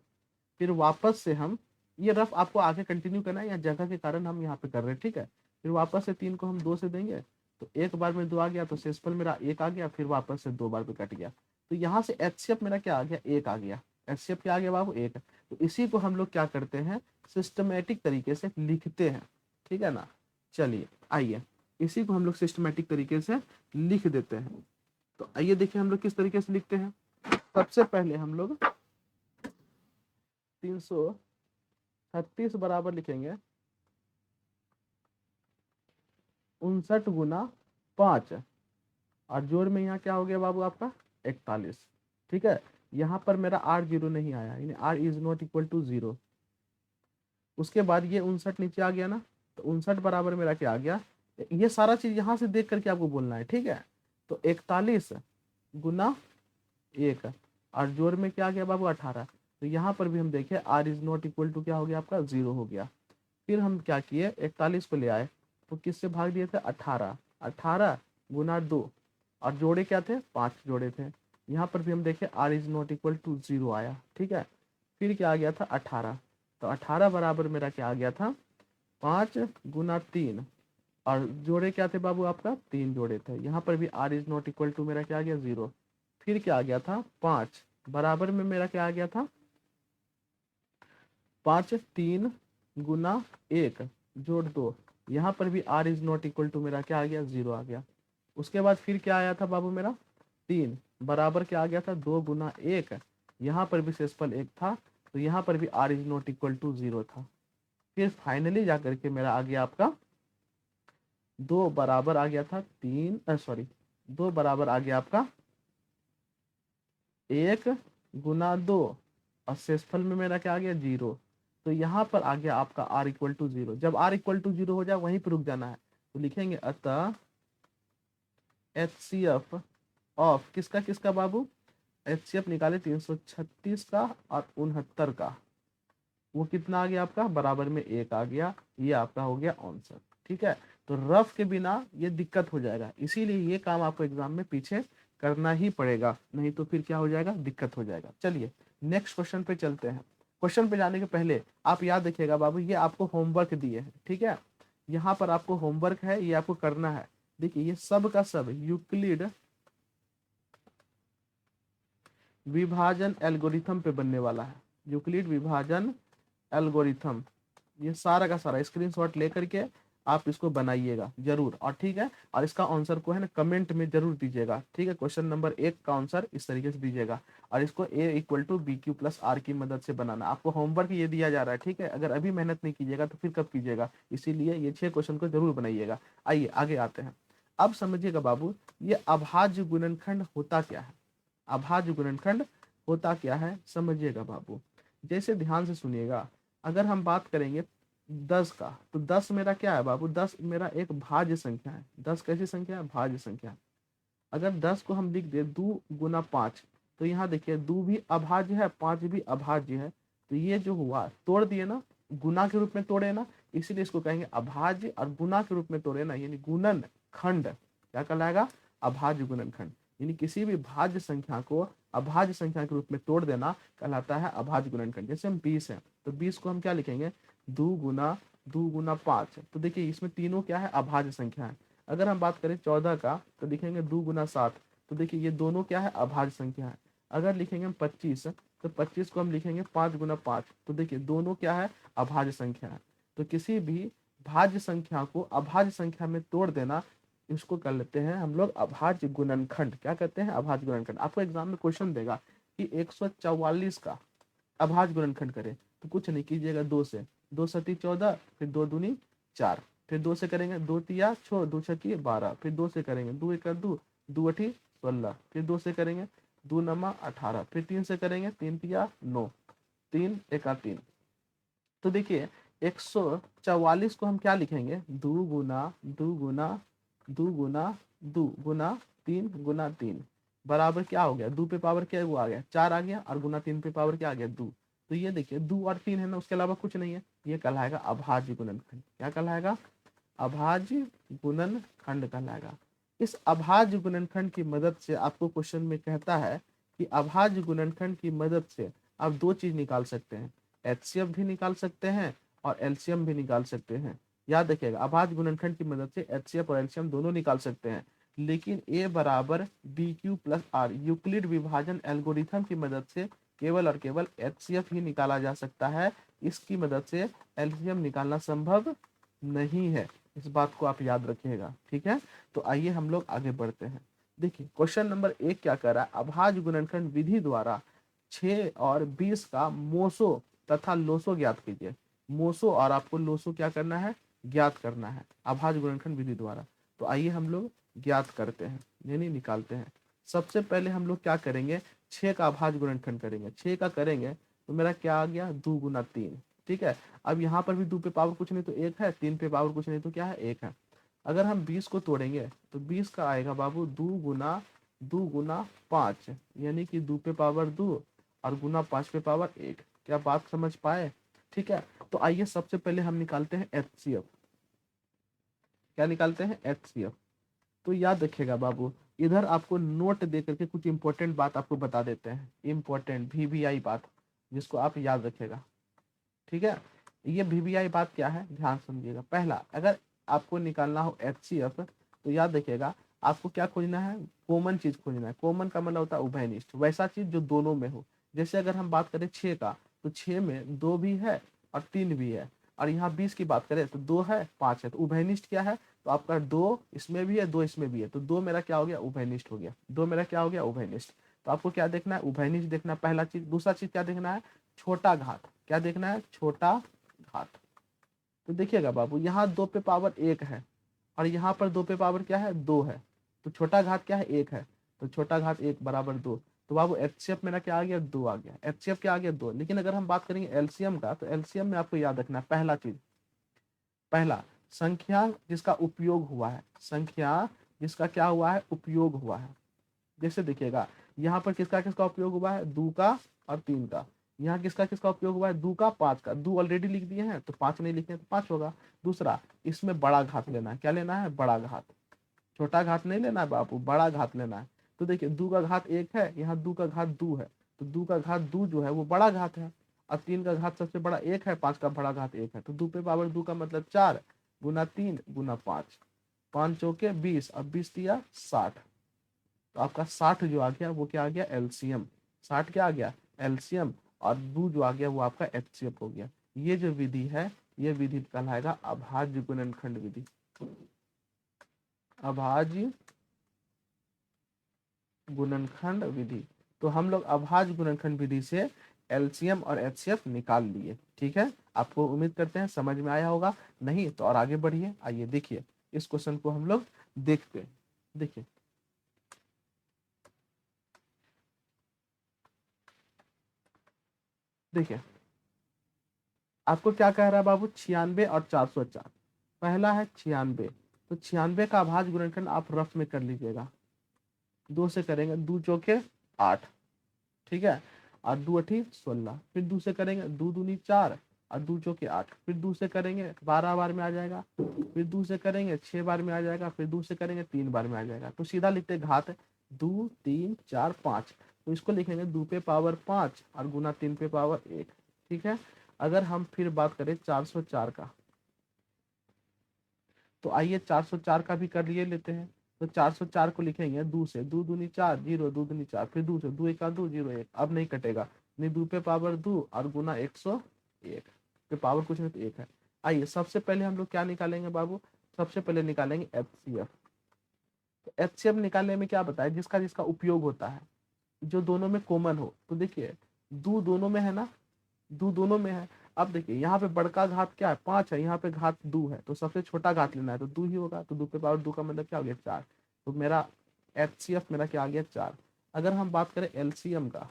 फिर वापस से हम, ये रफ आपको आगे कंटिन्यू करना है, या जगह के कारण हम यहाँ पे कर रहे हैं। ठीक है, फिर वापस से 3 को हम 2 से देंगे तो एक बार में 2 आ गया, तो शेषफल मेरा 1 आ गया, फिर वापस से 2 बार पे कट गया, तो यहाँ से एचसीएफ मेरा क्या आ गया, 1 आ गया। एचसीएफ क्या आ गया बाबू, 1। तो इसी को हम लोग क्या करते हैं, सिस्टमेटिक तरीके से लिखते हैं। ठीक है ना, चलिए आइए इसी को हम लोग सिस्टमेटिक तरीके से लिख देते हैं। तो आइए देखिए हम लोग किस तरीके से लिखते हैं। सबसे पहले हम लोग 336 बराबर लिखेंगे 59 गुना 5, और जोड़ में यहाँ क्या हो गया बाबू आपका 41। ठीक है, यहाँ पर मेरा आर जीरो नहीं आया, यानी R is not equal to 0। उसके बाद ये 59 नीचे आ गया ना, तो 59 बराबर मेरा क्या आ गया, ये सारा चीज यहाँ से देख करके आपको बोलना है। ठीक है, तो 41 गुना 1, और जोड़ में क्या आ गया बाबू 18, तो यहाँ पर भी हम देखें R is not equal to क्या हो गया आपका 0 हो गया। फिर हम क्या किए, 41 को ले आए तो किससे भाग दिए थे 18, 18 गुना 2, और जोड़े क्या थे 5 जोड़े थे, यहाँ पर भी हम देखें R is not equal to 0 आया। ठीक है, फिर क्या आ गया था 18, तो 18 बराबर मेरा क्या आ गया था 5 गुना 3, और जोड़े क्या थे बाबू आपका 3 जोड़े थे, यहाँ पर भी R is not equal to मेरा क्या आ गया 0। फिर क्या आ गया था 5 बराबर में मेरा क्या आ गया था 5, 3 गुना 1 जोड़ 2, यहाँ पर भी R is not equal to मेरा क्या आ गया 0 आ गया। उसके बाद फिर क्या आया था बाबू मेरा 3 बराबर क्या आ गया था 2 गुना 1, यहाँ पर भी शेषफल 1 था, तो यहाँ पर भी R is not equal to 0 था। फिर फाइनली जाकर के मेरा आ गया आपका 2 बराबर आ गया था 2 बराबर आ गया आपका 1 गुना 2 और शेषफल में मेरा क्या आ गया 0। तो यहाँ पर आ गया आपका r इक्वल टू 0। जब r इक्वल टू 0 हो जाए वहीं पर रुक जाना है। तो लिखेंगे अतः HCF ऑफ किसका किसका बाबू, HCF निकाले 336 का और 69 का, वो कितना आ गया आपका बराबर में 1 आ गया। ये आपका हो गया आंसर। ठीक है, तो रफ के बिना ये दिक्कत हो जाएगा, इसीलिए ये काम आपको एग्जाम में पीछे करना ही पड़ेगा, नहीं तो फिर क्या हो जाएगा, दिक्कत हो जाएगा। चलिए नेक्स्ट क्वेश्चन पे चलते हैं। क्वेश्चन पे जाने के पहले आप याद रखिएगा बाबू, ये आपको होमवर्क दिए हैं। ठीक है, यहाँ पर आपको होमवर्क है, ये आपको करना है। देखिए ये सब का सब यूक्लिड विभाजन एल्गोरिथम पे बनने वाला है। यूक्लिड विभाजन एल्गोरिथम, ये सारा का सारा स्क्रीनशॉट लेकर के आप इसको बनाइएगा जरूर। और ठीक है, और इसका आंसर को है ना कमेंट में जरूर दीजिएगा। ठीक है, क्वेश्चन नंबर 1 का आंसर इस तरीके से दीजिएगा, और इसको a equal to B Q plus R की मदद से बनाना। आपको होमवर्क ये दिया जा रहा है। ठीक है, अगर अभी मेहनत नहीं कीजिएगा तो फिर कब कीजिएगा, इसीलिए ये 6 क्वेश्चन को जरूर बनाइएगा। आइए आगे आते हैं। अब समझिएगा बाबू, ये अभाज्य गुणनखंड होता क्या है, अभाज्य गुणनखंड होता क्या है समझिएगा बाबू। जैसे ध्यान से सुनिएगा, अगर हम बात करेंगे 10 का, तो 10 मेरा क्या है बाबू, 10 मेरा एक भाज्य संख्या है। 10 कैसी संख्या है, भाज्य संख्या। अगर 10 को हम लिख दे 2 गुना 5, तो यहाँ देखिए 2 भी अभाज्य है, 5 भी अभाज्य है। तो ये जो हुआ तोड़ दिए ना, गुना के रूप में तोड़े ना, इसीलिए इसको कहेंगे अभाज्य, और गुना के रूप में तोड़े ना यानी गुणन खंड, क्या कहलाएगा, अभाज्य गुणनखंड। यानी किसी भी भाज्य संख्या को अभाज्य संख्या के रूप में तोड़ देना कहलाता है अभाज्य गुणनखंड। जैसे हम 20 है, तो 20 को हम क्या लिखेंगे, 2 गुना 5। तो देखिए इसमें तीनों क्या है, अभाज्य संख्या है। अगर हम बात करें 14 का, तो लिखेंगे 2 गुना 7। तो देखिए ये दोनों क्या है, अभाज्य संख्या है। अगर लिखेंगे हम 25, तो 25 को हम लिखेंगे 5 गुना 5। तो देखिए दोनों क्या है, अभाज्य संख्या है। तो किसी भी भाज्य संख्या को अभाज्य संख्या में तोड़ देना, इसको कर लेते हैं हम लोग अभाज्य गुणनखंड। क्या कहते हैं, अभाज्य गुणनखंड। आपको एग्जाम में क्वेश्चन देगा कि 144 का अभाज्य गुणनखंड करें, तो कुछ नहीं कीजिएगा, 2 से, 2 सती 14, फिर 2 दूनी 4, फिर 2 से करेंगे 2 तिया 6, 2 छकी 12, फिर 2 से करेंगे 2 एक 2, 2 अठी 16, फिर 2 से करेंगे 2 नमा 18, फिर 3 से करेंगे 3 तिया 9, 3 एक 3। तो देखिए 144 को हम क्या लिखेंगे, 2 गुना 2 गुना 2 गुना 2 गुना 3 गुना 3 बराबर क्या हो गया, 2 पे पावर क्या वो आ गया 4 आ गया, और गुना 3 पे पावर क्या आ गया 2। तो ये देखिए 2 और 3 है ना, उसके अलावा कुछ नहीं है। ये कहलाएगा अभाज्य गुणनखंड। क्या कहलाएगा, अभाज्य गुणनखंड कहलाएगा। इस अभाज्य गुणनखंड की मदद से आपको क्वेश्चन में कहता है कि अभाज्य गुणनखंड की मदद से आप 2 चीज निकाल सकते हैं, HCF भी निकाल सकते हैं और LCM भी निकाल सकते हैं। याद रखिएगा, अभाज्य गुणनखंड की मदद से HCF और LCM दोनों निकाल सकते हैं, लेकिन A बराबर B Q plus R Euclid विभाजन एल्गोरिथम की मदद से केवल और केवल HCF ही निकाला जा सकता है। इसकी मदद से LCM निकालना संभव नहीं है। इस बात को आप याद रखिएगा। ठीक है, तो आइए हम लोग आगे बढ़ते हैं। देखिए क्वेश्चन नंबर 1 क्या कर रहा है, अभाज्य गुणनखंड विधि द्वारा 6 और 20 का मोसो तथा लोसो ज्ञात कीजिए। मोसो और आपको लोसो क्या करना है, ज्ञात करना है अभाज्य गुणनखंड विधि द्वारा। तो आइए हम लोग ज्ञात करते हैं, यानी निकालते हैं। सबसे पहले हम लोग क्या करेंगे, 6 का अभाज्य गुणनखंड करेंगे। 6 का करेंगे तो मेरा क्या आ गया, 2 गुना 3। ठीक है, अब यहाँ पर भी 2 पे पावर कुछ नहीं तो 1 है, 3 पे पावर कुछ नहीं तो क्या है, 1 है। अगर हम 20 को तोड़ेंगे तो 20 का आएगा बाबू 2 गुना 5, यानी कि 2 पे पावर 2 और गुना 5 पे पावर 1। क्या बात समझ पाए। ठीक है, तो आइए सबसे पहले हम निकालते हैं HCF। क्या निकालते हैं, HCF। तो याद रखिएगा बाबू, इधर आपको नोट दे करके कुछ इंपॉर्टेंट बात आपको बता देते हैं, इंपॉर्टेंट VVI बात, जिसको आप याद रखिएगा। ठीक है, ये VVI बात क्या है, ध्यान समझिएगा। पहला, अगर आपको निकालना हो HCF, तो याद रखिएगा आपको क्या खोजना है, कॉमन चीज खोजना है। कॉमन का मतलब होता है उभयनिष्ठ, वैसा चीज जो दोनों में हो। जैसे अगर हम बात करें 6 का, तो 6 में 2 भी है और 3 भी है, और यहाँ 20 की बात करें तो 2 है 5 है। तो उभयनिष्ठ क्या है, तो आपका 2 इसमें भी है 2 इसमें भी है, तो 2 मेरा क्या हो गया, उभयनिष्ठ हो गया। 2 मेरा क्या हो गया, उभयनिष्ठ। तो आपको क्या देखना है, उभयनिष्ठ देखना है, पहला चीज। दूसरा चीज क्या देखना है, छोटा घात। क्या देखना है, छोटा घात। तो देखिएगा बाबू, यहाँ 2 पे पावर 1 है और यहाँ पर 2 पे पावर क्या है, 2 है। तो छोटा घात क्या है, 1 है। तो छोटा घात 1 बराबर 2। तो बाबू एचसीएफ मेरा क्या आ गया, 2 आ गया। एचसीएफ क्या आ गया, 2। लेकिन अगर हम बात करेंगे एलसीएम का, तो एलसीएम में आपको याद रखना है पहला चीज, पहला संख्या जिसका उपयोग हुआ है, संख्या जिसका क्या हुआ है, उपयोग हुआ है। जैसे देखिएगा, यहाँ पर किसका किसका उपयोग हुआ है, 2 का और 3 का। यहाँ किसका किसका उपयोग हुआ है, 2 का 5 का। 2 ऑलरेडी लिख दिए हैं तो 5 नहीं लिखे तो 5 होगा। दूसरा, इसमें बड़ा घात लेना है। क्या लेना है, बड़ा घात। छोटा घात नहीं लेना है बाबू, बड़ा घात लेना है। तो देखिए 2 का घात 1 है, यहाँ 2 का घात 2 है। तो 2 का घात 2 जो है वो बड़ा घात है। और 3 का घात सबसे बड़ा 1 है, 5 का बड़ा घात 1 है। तो 2 पे पावर 2 का मतलब 4 गुना 3 गुना 5, 5 चौके 20 और 20 दिया 60। तो आपका 60 जो आ गया वो क्या आ गया, एलसीएम। 60 क्या आ गया, एलसीएम। और 2 जो आ गया वो आपका एचसीएफ हो गया। ये जो विधि है, ये विधि कहलाएगा अभाज्य गुणनखंड विधि। अभाज्य गुणनखंड विधि। तो हम लोग अभाज्य गुणनखंड विधि से एलसीएम और एचसीएफ निकाल लिए। ठीक है, आपको उम्मीद करते हैं समझ में आया होगा। नहीं तो और आगे बढ़िए, आइए देखिए इस क्वेश्चन को हम लोग देखते हैं। देखिए देखिए आपको क्या कह रहा है बाबू, 96 और 404। पहला है 96। तो 96 का अभाज्य गुणनखंड आप रफ में कर लीजिएगा। 2 से करेंगे, 2 चौके 8, ठीक है। और 2 अठी 16। फिर 2 से करेंगे, 2 दूनी 4 और 2 चौके 8। फिर 2 से करेंगे 12 बार में आ जाएगा। फिर 2 से करेंगे 6 बार में आ जाएगा। फिर 2 से करेंगे 3 बार में आ जाएगा। तो सीधा लिखते घात 2 3 4 5। तो इसको लिखेंगे 2 पे पावर 5 और गुना 3 पे पावर 1। ठीक है। अगर हम फिर बात करें 404 का, तो आइए 404 का भी कर लिए लेते हैं। तो 404 को लिखेंगे 2 से, 2 दूनी 4 0, 2 दूनी 4। फिर 2 से, 2 1 2 0 1। अब नहीं कटेगा, नहीं 2 पे पावर 2 और गुना 101 पे पावर कुछ नहीं तो 1 है। आइए सबसे पहले हम लोग क्या निकालेंगे बाबू, सबसे पहले निकालेंगे एचसीएफ। तो एचसीएफ निकालने में क्या बताया, जिसका जिसका उपयोग होता है, जो दोनों में कॉमन हो। तो देखिए 2 दोनों में है ना, 2 दोनों में है। अब देखिए यहाँ पे बड़का घात क्या है, 5 है। यहाँ पे घात 2 है, तो सबसे छोटा घात लेना है तो 2 ही होगा। तो 2 पे पावर 2 का मतलब क्या हो गया, 4। तो मेरा एचसीएफ मेरा क्या आ गया, 4। अगर हम बात करें एलसीएम का,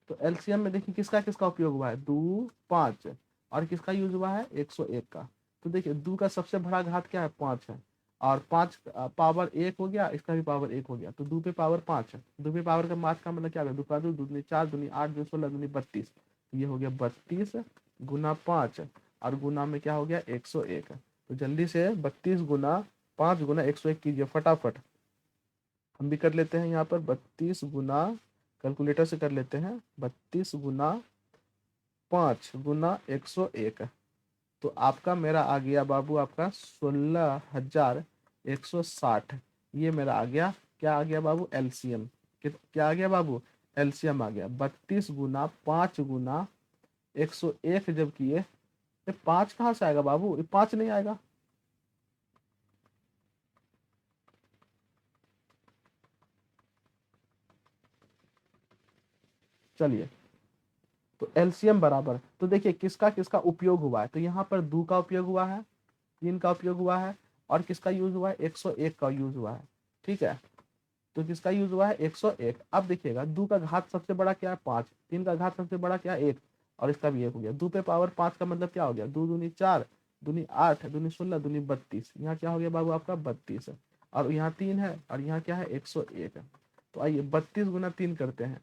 तो एलसीएम में देखिए किसका किसका उपयोग हुआ है, 2 5 और किसका यूज हुआ है, 101 का। तो देखिए 2 का सबसे बड़ा घात क्या है, 5 है। और 5 पावर 1 हो गया, इसका भी पावर 1 हो गया। तो 2 पे पावर 5 है। 2 पे पावर का मास का मतलब क्या होगा, 2 का 2 दूनी 4 दूनी 8 दूनी 16 दूनी 32। ये हो गया 32 गुना 5 और गुना में क्या हो गया, 101। तो जल्दी से 32 गुना 5 गुना 101 कीजिए फटाफट। हम भी कर लेते हैं यहाँ पर 32 गुना, कैलकुलेटर से कर लेते हैं, 32 गुना 5 गुना 101। तो आपका मेरा आ गया बाबू, आपका 16,160। ये मेरा आ गया, क्या आ गया बाबू, एलसीएम। क्या आ गया बाबू, एलसीएम आ गया। 32 गुना 5 गुना 101 जब किए, ये 5 कहाँ से आएगा बाबू, ये 5 नहीं आएगा। चलिए, तो एलसीएम बराबर, तो देखिए किसका किसका उपयोग हुआ है। तो यहाँ पर 2 का उपयोग हुआ है, 3 का उपयोग हुआ है और किसका यूज हुआ है, 101 का यूज हुआ है। ठीक है, तो किसका यूज हुआ है, 101। अब देखिएगा 2 का घात सबसे बड़ा क्या है, 5। 3 का घात सबसे बड़ा क्या है, 1। और इसका भी 1 हो गया। 2 पे पावर 5 का मतलब क्या हो गया, 2 दूनी 4 दूनी 8 दूनी 16 दूनी 32। यहाँ क्या हो गया बाबू, आपका 32 है। और यहाँ 3 है और यहाँ क्या है, 101 है। तो आइए 32 गुना 3 करते हैं।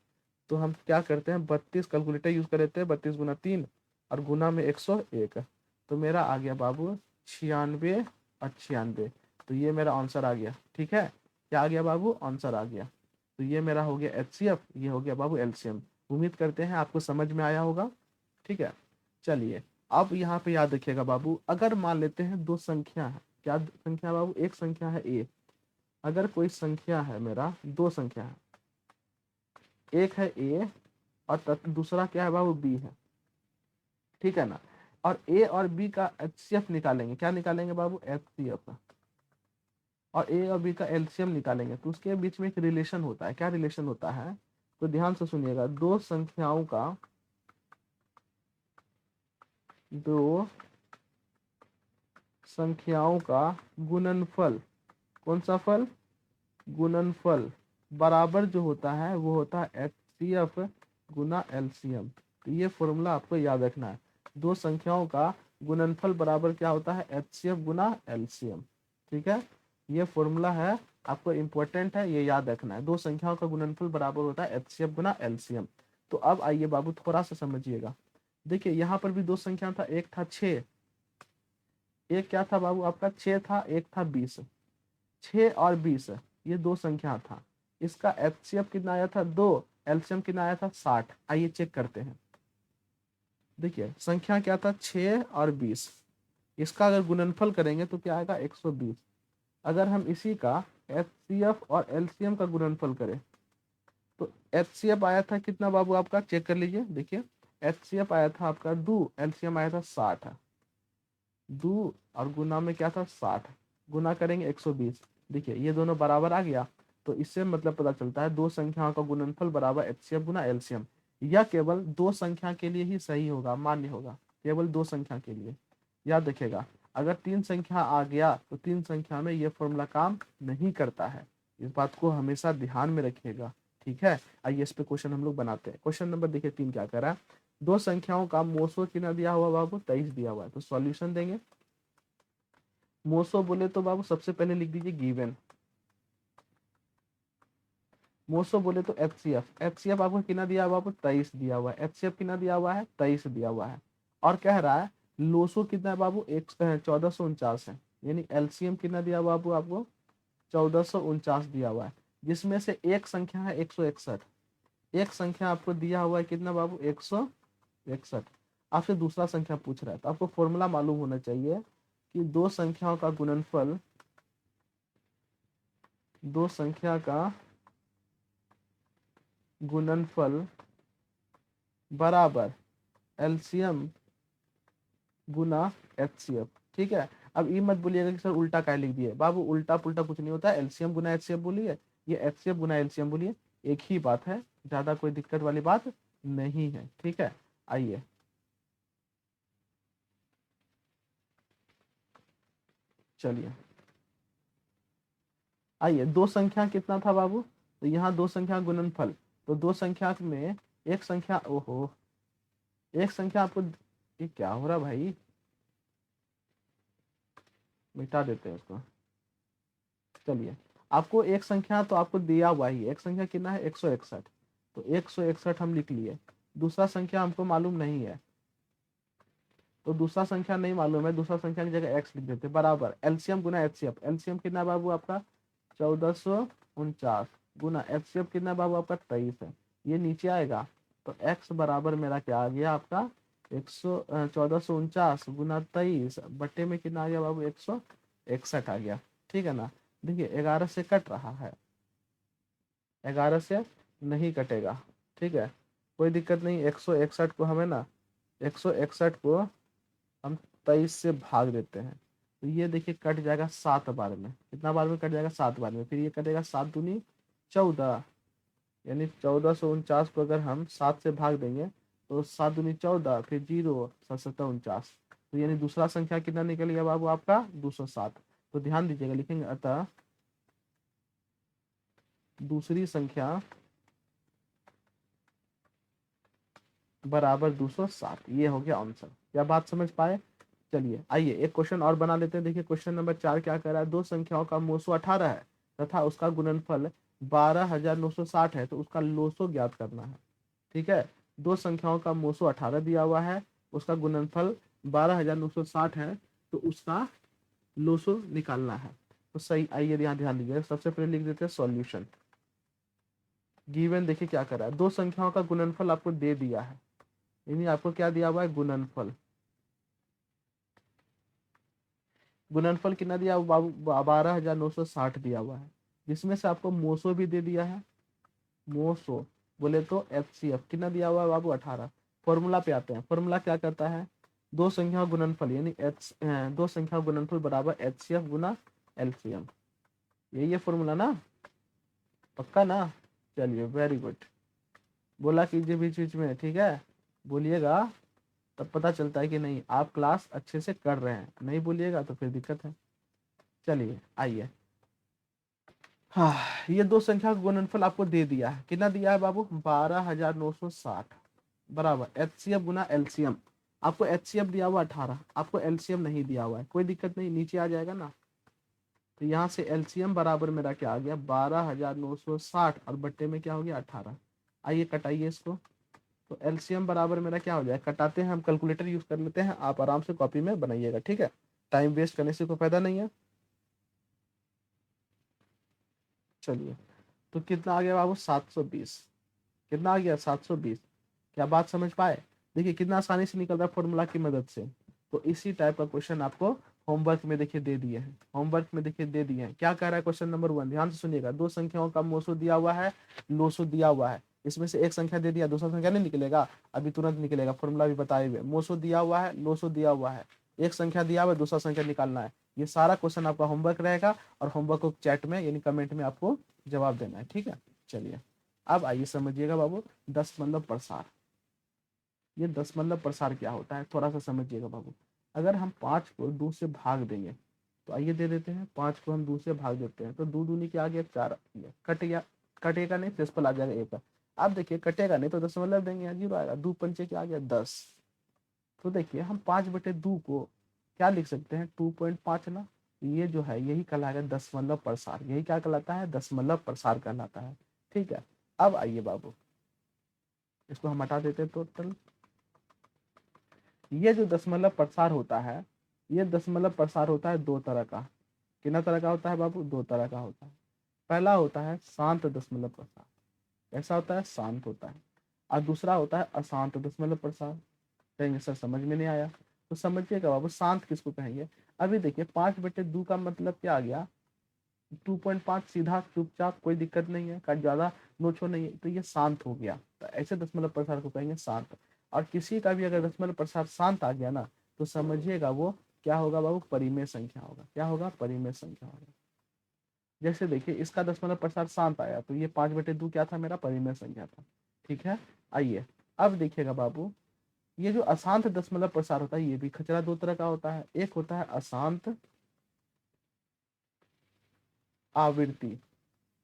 तो हम क्या करते हैं, 32 कैलकुलेटर यूज कर लेते हैं, 32 गुना 3 और गुना में 101। तो मेरा आ गया बाबू 96 और 96। तो ये मेरा आंसर आ गया। ठीक है, क्या आ गया बाबू, आंसर आ गया। तो ये मेरा हो गया एचसीएफ, ये हो गया बाबू एलसीएम। उम्मीद करते हैं आपको समझ में आया होगा। ठीक है, चलिए अब यहाँ पे याद रखिएगा बाबू, अगर मान लेते हैं 2 संख्या है, क्या संख्या बाबू, एक संख्या है ए। अगर कोई संख्या है मेरा, 2 संख्या है, एक है ए और दूसरा क्या है बाबू, बी है। ठीक है ना। और ए और बी का एचसीएफ निकालेंगे, क्या निकालेंगे बाबू, एचसीएफ। और ए और बी का एलसीएम निकालेंगे। तो उसके बीच में एक रिलेशन होता है, क्या रिलेशन होता है, तो ध्यान से सुनिएगा। दो संख्याओं का गुणनफल, कौन सा फल, गुणनफल बराबर जो होता है वो होता है एचसीएफ गुना एलसीएम। तो ये फॉर्मूला आपको याद रखना है, दो संख्याओं का गुणनफल बराबर क्या होता है, एचसीएफ गुना एलसीएम। ठीक है, ये फॉर्मूला है, आपको इंपॉर्टेंट है, ये याद रखना है, दो संख्याओं का गुणनफल बराबर होता है एचसीएफ गुना एलसीएम। तो अब आइए बाबू थोड़ा सा समझिएगा, देखिए यहाँ पर भी दो संख्या था, एक था 6, एक क्या था बाबू आपका 6 था, एक था 20। 6 और 20 ये दो संख्या था, इसका एचसीएफ कितना आया था 2, एलसीएम कितना आया था 60। आइए चेक करते हैं, देखिए संख्या क्या था 6 और 20, इसका अगर गुणनफल करेंगे तो क्या आएगा 120। अगर हम इसी का एचसीएफ और एलसीएम का गुणनफल करें तो एचसीएफ आया था कितना बाबू आपका, चेक कर लीजिए, देखिए एचसीएफ आया था आपका 2, एलसीएम आया था 60। 2 और गुना में क्या था 60, गुना करेंगे 120, देखिए ये दोनों बराबर आ गया। तो इससे मतलब पता चलता है दो संख्याओं का गुणनफल बराबर एचसीएफ गुना एलसीएम। यह केवल दो संख्या के लिए ही सही होगा, मान्य होगा, केवल दो संख्या के लिए। याद रखिएगा, अगर तीन संख्या आ गया तो तीन संख्या में यह फॉर्मूला काम नहीं करता है, इस बात को हमेशा ध्यान में रखिएगा। ठीक है, आइए इस पे क्वेश्चन हम लोग बनाते हैं। क्वेश्चन नंबर देखिए 3 क्या कर रहा है, दो संख्याओं का मोसो कितना दिया हुआ बाबू 23 दिया हुआ है। तो सॉल्यूशन देंगे, मोसो बोले तो बाबू सबसे पहले लिख दीजिए गिवन, मोसो बोले तो एचसीएफ, एचसीएफ आपको कितना दिया हुआ बाबू 23 दिया हुआ है, एचसीएफ कितना दिया हुआ है 23 दिया हुआ है। और कह रहा है लोसो कितना है बाबू 1449 है, यानी एलसीएम कितना दिया हुआ बाबू आपको 1449 दिया हुआ है, जिसमें से एक संख्या है 161, एक संख्या आपको दिया हुआ है कितना बाबू 161। आपसे दूसरा संख्या पूछ रहा है, तो आपको फॉर्मूला मालूम होना चाहिए कि दो संख्याओं का गुणनफल, दो संख्या का गुणनफल बराबर एलसीएम गुना एचसीएफ। ठीक है, अब ये मत बोलिएगा कि सर उल्टा क्या लिख दिए, बाबू उल्टा पुल्टा कुछ नहीं होता है, एलसीएम गुना एचसीएफ बोलिए, ये एचसीएफ गुना एलसीएम बोलिए, एक ही बात है, ज्यादा कोई दिक्कत वाली बात नहीं है। ठीक है, आइए चलिए, आइए दो संख्या कितना था बाबू, तो यहाँ दो संख्या गुणनफल, तो दो संख्या में एक संख्या, ओहो एक संख्या आपको, ये क्या हो रहा भाई, मिटा देते हैं उसको। चलिए, आपको एक संख्या तो आपको दिया हुआ ही, एक संख्या कितना है 161, तो 161 हम लिख लिए। दूसरा संख्या हमको मालूम नहीं है, तो दूसरा संख्या नहीं मालूम है, दूसरा संख्या की जगह एक्स लिख देते, बराबर एलसीएम गुना एचसीएफ। एलसीएम कितना बाबू आपका 1449 गुना एचसीएफ कितना बाबू आपका 23 है, ये नीचे आएगा। तो एक्स बराबर मेरा क्या आ गया आपका 1449 गुना 23 बट्टे में कितना आ गया बाबू 161 आ गया। ठीक है ना, देखिए 11 से कट रहा है, 11 से नहीं कटेगा। ठीक है, कोई दिक्कत नहीं, 161 को हमें ना 161 को हम 23 से भाग देते हैं, तो ये देखिए कट जाएगा 7 बार में, कितना बार में कट जाएगा 7 बार में, फिर ये कटेगा 7 दूनी 14, यानी 1449 को अगर हम 7 से भाग देंगे तो 7 दूनी 14, फिर 0 7 7 49, तो यानी दूसरा संख्या कितना निकल गया बाबू आपका 207। तो ध्यान दीजिएगा, लिखेंगे अतः दूसरी संख्या बराबर 207, ये हो गया आंसर। क्या बात समझ पाए। चलिए आइए एक क्वेश्चन और बना लेते हैं, देखिए क्वेश्चन नंबर 4 क्या कर रहा है, दो संख्याओं का मोसो 18 है तथा उसका गुणनफल 12960 है, तो उसका लोसो ज्ञात करना है। ठीक है, दो संख्याओं का मोसो 18 दिया हुआ है, उसका गुणनफल 12960 है, तो उसका लोसो निकालना है। तो सही, आइए यहाँ ध्यान दीजिए, सबसे पहले लिख देते हैं सॉल्यूशन। गिवन देखिए क्या कर रहा है, दो संख्याओं का गुणनफल आपको दे दिया है, यानी आपको क्या दिया हुआ है गुणनफल, गुणनफल कितना दिया हुआ बाबू 12960 दिया हुआ है, जिसमें से आपको मोसो भी दे दिया है, मोसो बोले तो एचसीएफ कितना दिया हुआ है बाबू 18। फॉर्मूला पे आते हैं, फॉर्मूला क्या करता है, दो संख्या गुणनफल यानी दो संख्या गुणनफल बराबर एचसीएफ गुना एलसीएम, यही है फॉर्मूला ना, पक्का ना। चलिए वेरी गुड, बोला कीजिए बीच बीच में, ठीक है बोलिएगा, तब पता चलता है कि नहीं आप क्लास अच्छे से कर रहे हैं, नहीं बोलिएगा तो फिर दिक्कत है। चलिए आइए, हाँ ये दो संख्या का गुणनफल आपको दे दिया है, कितना दिया है बाबू 12,960 बराबर एचसीएफ गुना एलसीएम। आपको एचसीएफ दिया हुआ 18, आपको एलसीएम नहीं दिया हुआ है, कोई दिक्कत नहीं, नीचे आ जाएगा ना। तो यहाँ से एलसीएम बराबर मेरा क्या आ गया 12,960 और बट्टे में क्या हो गया 18। आइए कटाइए इसको, तो एलसीएम बराबर मेरा क्या हो जाए, कटाते हैं हम, कैलकुलेटर यूज कर लेते हैं, आप आराम से कॉपी में बनाइएगा, ठीक है, टाइम वेस्ट करने से कोई फायदा नहीं है। चलिए, तो कितना आ गया बाबू 720, कितना आ गया 720। क्या बात समझ पाए? देखिए कितना आसानी से निकल रहा है फॉर्मूला की मदद से। तो इसी टाइप का क्वेश्चन आपको होमवर्क में देखिए दे दिए हैं, होमवर्क में देखिए दे दिए हैं। क्या कह रहा है क्वेश्चन नंबर 1, ध्यान से सुनिएगा, दो संख्याओं का मोसो दिया हुआ है, लोसो दिया हुआ है, इसमें से एक संख्या दे दिया, दूसरा संख्या नहीं निकलेगा, अभी तुरंत निकलेगा, फॉर्मूला भी बताए हुए, मोसो दिया हुआ है, लोसो दिया हुआ है, एक संख्या दिया हुआ है, दूसरा संख्या निकालना है। ये सारा क्वेश्चन आपका होमवर्क रहेगा और होमवर्क को चैट में यानी कमेंट में आपको जवाब देना है, ठीक है। चलिए अब आइए समझिएगा बाबू, 10 मतलब प्रसार। ये 10 मतलब प्रसार क्या होता है थोड़ा सा समझिएगा बाबू। अगर हम 5 को 2 से भाग देंगे, तो आइए दे देते हैं, 5 को हम 2 से भाग देते हैं, तो 2 दूनी क्या आ गया 4, कट गया, कटेगा नहीं, डेसिमल आ जाएगा एक। अब देखिए कटेगा नहीं तो दशमलव देंगे, यहाँ 0 आएगा, 2 पंचे क्या आ गया 10। तो देखिए हम 5/2 को क्या लिख सकते हैं 2.5 ना, ये जो है यही कहलाएगा दशमलव प्रसार, यही क्या कहलाता है दशमलव प्रसार कहलाता है, ठीक है। अब आइए बाबू, इसको हम हटा देते हैं टोटल। ये जो दशमलव प्रसार होता है, ये दशमलव प्रसार होता है दो तरह का। कितना तरह का होता है बाबू? दो तरह का होता है। पहला होता है शांत दशमलव प्रसार, कैसा होता है? शांत होता है। और दूसरा होता है अशांत दशमलव प्रसार। कहेंगे सर समझ में नहीं आया, तो समझिएगा बाबू, शांत किसको कहेंगे? अभी देखिए 5/2 का मतलब क्या आ गया 2.5, सीधा चुपचाप, कोई दिक्कत नहीं है, कट ज्यादा नोचो नहीं है, तो ये शांत हो गया, तो ऐसे दशमलव प्रसार को कहेंगे शांत। और किसी का भी अगर दशमलव प्रसार शांत आ गया ना, तो समझिएगा वो क्या होगा बाबू? परिमेय संख्या होगा। क्या होगा? परिमेय संख्या होगा। जैसे देखिए इसका दशमलव प्रसार शांत आया, तो ये 5/2 क्या था? मेरा परिमेय संख्या था, ठीक है। आइए अब देखिएगा बाबू, ये जो अशांत दशमलव प्रसार होता है, ये भी खचरा दो तरह का होता है। एक होता है अशांत आवृत्ति,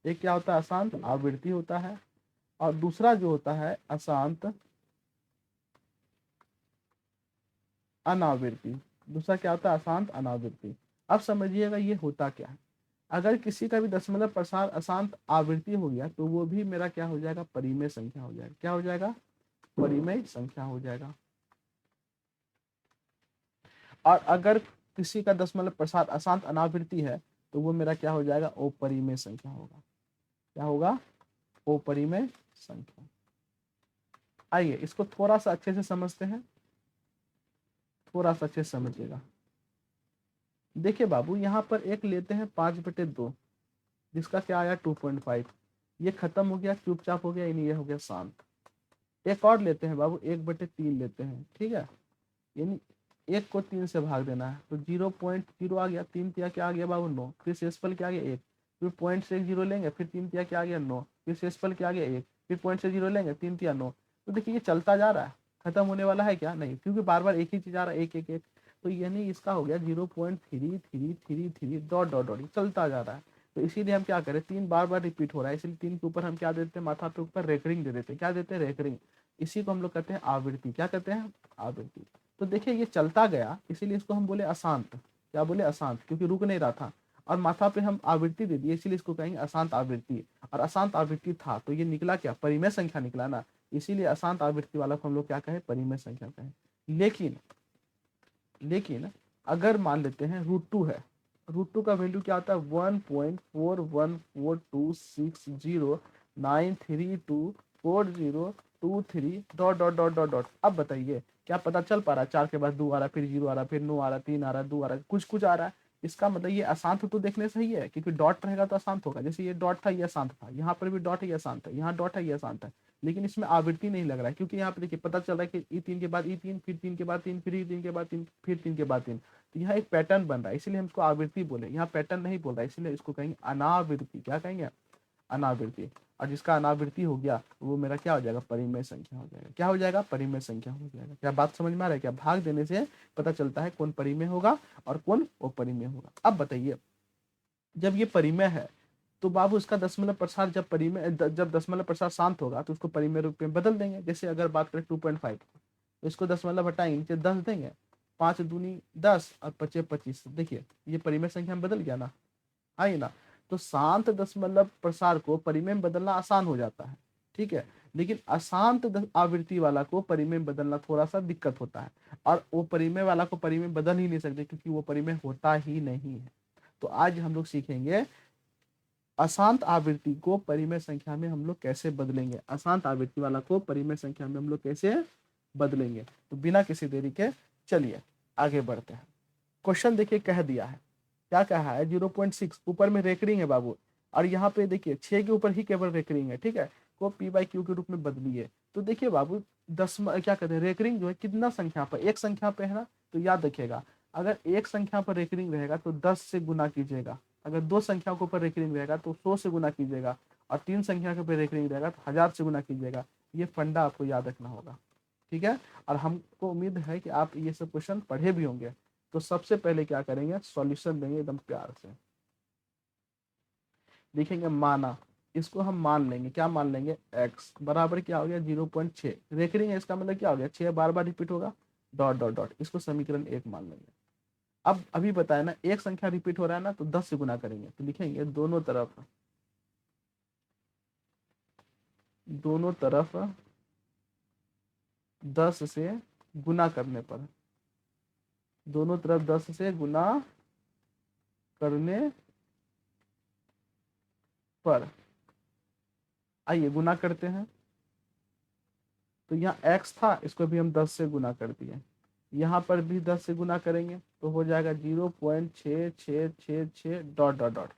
एक क्या होता है? अशांत आवृत्ति होता है। और दूसरा जो होता है अशांत अनावृत्ति। दूसरा क्या होता है? अशांत अनावृत्ति। अब समझिएगा ये होता क्या है। अगर किसी का भी दशमलव प्रसार अशांत आवृत्ति हो गया, तो वो भी मेरा क्या हो जाएगा? परिमेय संख्या हो जाएगा। क्या हो जाएगा? परिमेय संख्या हो जाएगा। और अगर किसी का दशमलव प्रसार अशांत अनावृत्ति है, तो वो मेरा क्या हो जाएगा? अपरिमेय संख्या होगा। क्या होगा? अपरिमेय संख्या। आइए इसको थोड़ा सा अच्छे से समझते हैं, थोड़ा सा अच्छे से समझिएगा। देखिए बाबू, यहाँ पर एक लेते हैं 5/2, जिसका क्या आया 2.5, ये खत्म हो गया, चुपचाप हो गया, यानी ये हो गया शांत। एक और लेते हैं बाबू, 1/3 लेते हैं, ठीक है, यानी एक को 3 से भाग देना है, तो 0.0 आ गया, 3 तिया क्या आ गया बाबू 9, फिर शेषफल क्या आ गया 1, फिर पॉइंट से 0 लेंगे, फिर 3 तिया क्या आ गया 9, फिर शेषफल क्या आ गया 1, फिर पॉइंट से 0 लेंगे, 3 तिया 9। तो देखिए ये चलता जा रहा है, खत्म होने वाला है क्या? नहीं, क्योंकि बार बार एक ही चीज आ रहा है, एक एक एक। तो यानी इसका हो गया 0.3333 डॉट डॉट डॉट, चलता जा रहा है। तो इसीलिए हम क्या करें, 3 बार बार रिपीट हो रहा है, इसलिए 3 के ऊपर हम क्या देते हैं? माथा पे ऊपर रेकरिंग दे देते हैं। क्या देते हैं? रेकरिंग। इसी को हम लोग कहते हैं आवृत्ति। क्या कहते हैं? आवृत्ति। तो देखिए ये चलता गया, इसीलिए इसको हम बोले अशांत। क्या बोले? अशांत, क्योंकि रुक नहीं रहा था। और माथा पे हम आवृत्ति दे दिए, इसीलिए इसको कहेंगे अशांत आवृत्ति। और अशांत आवृत्ति था, तो ये निकला क्या? परिमेय संख्या निकला ना, इसीलिए अशांत आवृत्ति वाला को हम लोग क्या कहें? परिमेय संख्या कहें। लेकिन लेकिन अगर मान लेते हैं √2 है, √2 का वैल्यू क्या आता है? 1.41426609324023 dot dot dot dot dot. अब बताइए क्या पता चल पा रहा है? 4 के बाद 2 आ रहा है, फिर 0 आ रहा है, फिर 9 आ रहा है, 3 आ रहा है, 2 आ रहा है, कुछ कुछ आ रहा है। इसका मतलब ये अशांत तो देखने से ही है, क्योंकि डॉट रहेगा तो अशांत होगा। जैसे ये डॉट था, ये अशांत था, यहाँ पर भी डॉट है, ये अशांत है, यहाँ डॉट है, ये अशांत है। लेकिन इसमें आवृत्ति नहीं लग रहा है, क्योंकि यहाँ पे देखिए पता चल रहा है कि E3 के बाद E3, फिर 3 के बाद 3, फिर E3 के बाद 3, फिर 3 के बाद 3। तो यहाँ एक पैटर्न बन रहा है, इसलिए हम इसको आवृत्ति बोले। यहाँ पैटर्न नहीं बोल रहा है, इसलिए इसको कहेंगे अनावृत्ति। क्या कहेंगे? अनावृत्ति। और जिसका अनावृत्ति हो गया वो मेरा क्या हो जाएगा, परिमेय संख्या हो जाएगा। क्या हो जाएगा, परिमेय संख्या हो जाएगा। क्या बात समझ में आ रहा है? क्या भाग देने से पता चलता है कौन परिमेय होगा और कौन अपरिमेय होगा। अब बताइए, जब ये परिमेय है तो बाबू इसका दशमलव प्रसार जब जब दशमलव प्रसार शांत होगा तो उसको परिमेय रूप में बदल देंगे। जैसे अगर बात करें 2.5 तो इसको दशमलव हटाएंगे, नीचे 10 देंगे, 5 दूनी 10 और 5 25। देखिए ये परिमेय संख्या में बदल गया ना, आई ना। तो शांत दशमलव प्रसार को परिमेय में बदलना आसान हो जाता है, ठीक है। लेकिन अशांत आवृत्ति वाला को परिमेय में बदलना थोड़ा सा दिक्कत होता है, और वो परिमेय वाला को परिमेय में बदल ही नहीं सकते क्योंकि वो परिमेय होता ही नहीं है। तो आज हम लोग सीखेंगे अशांत आवृत्ति को परिमेय संख्या में हम लोग कैसे बदलेंगे, अशांत आवृत्ति वाला को परिमेय संख्या में हम लोग कैसे बदलेंगे। तो बिना किसी देरी के चलिए आगे बढ़ते हैं। क्वेश्चन देखिए कह दिया है, क्या कहा है, 0.6 ऊपर में रेकरिंग है बाबू, और यहाँ पे देखिए 6 के ऊपर ही केवल रेकरिंग है, ठीक है, को पी बाई क्यू के रूप में बदलिए। तो देखिए बाबू क्या कहते हैं, रेकरिंग जो है कितना संख्या पर, एक संख्या पे है ना, तो याद रखिएगा अगर एक संख्या पर रेकरिंग रहेगा तो 10 से गुना कीजिएगा, अगर दो संख्या के ऊपर रेकरिंग रहेगा तो 100 से गुना कीजिएगा, और तीन संख्या के ऊपर रेकरिंग रहेगा तो 1000 से गुना कीजिएगा। ये फंडा आपको याद रखना होगा, ठीक है। और हमको उम्मीद है कि आप ये सब क्वेश्चन पढ़े भी होंगे। तो सबसे पहले क्या करेंगे, सॉल्यूशन देंगे एकदम प्यार से, लिखेंगे माना, इसको हम मान लेंगे, क्या मान लेंगे, x बराबर क्या हो गया 0.6, रेकरिंग है इसका मतलब क्या हो गया 6 बार बार रिपीट होगा, डॉट डॉट डॉट, इसको समीकरण 1 मान लेंगे। अब अभी बताया ना एक संख्या रिपीट हो रहा है ना तो 10 से गुना करेंगे, तो लिखेंगे दोनों तरफ 10 से गुना करने पर, दोनों तरफ 10 से गुना करने पर, आइए गुना करते हैं। तो यहाँ x था, इसको भी हम 10 से गुना कर दिए, यहाँ पर भी 10 से गुना करेंगे तो हो जाएगा 0.6666 डॉट डॉट डॉट।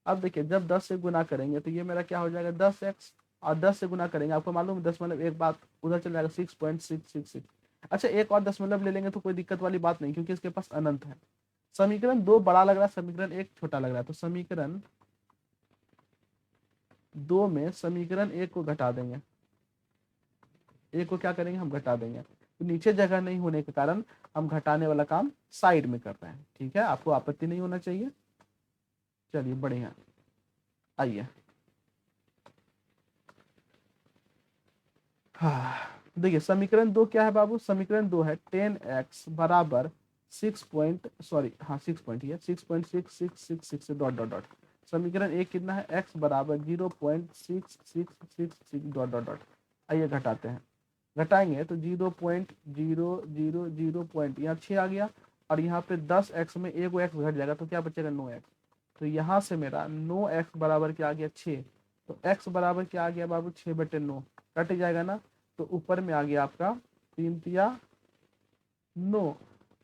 अब देखिए जब 10 से गुना करेंगे तो ये मेरा क्या हो जाएगा 10x, और 10 से गुना करेंगे, आपको मालूम है दशमलव एक बात उधर चल जाएगा 6.666। अच्छा एक और दशमलव ले लेंगे तो कोई दिक्कत वाली बात नहीं, क्योंकि इसके पास अनंत है। समीकरण 2 बड़ा लग रहा है, समीकरण 1 छोटा लग रहा है, तो समीकरण 2 में समीकरण 1 को घटा देंगे, एक को क्या करेंगे हम घटा देंगे, तो नीचे जगह नहीं होने के कारण हम घटाने वाला काम साइड में कर रहे हैं, ठीक है, आपको आपत्ति नहीं होना चाहिए। चलिए बढ़िया, आइए हाँ देखिए समीकरण 2 क्या है बाबू, समीकरण 2 है 10x बराबर 6.6 से डॉट डॉट डॉट। समीकरण 1 कितना है, x बराबर 0.6666 डॉट डॉट डॉट। आइए घटाते हैं, घटाएंगे तो 0.000 पॉइंट, यहाँ 6 आ गया, और यहाँ पे 10x में एक एक्स घट जाएगा तो क्या बचेगा 9x। तो यहाँ से मेरा 9x बराबर क्या आ गया 6, तो x बराबर क्या आ गया बाबू 6/9, कट जाएगा ना, तो ऊपर में आ गया आपका 3 तिया 9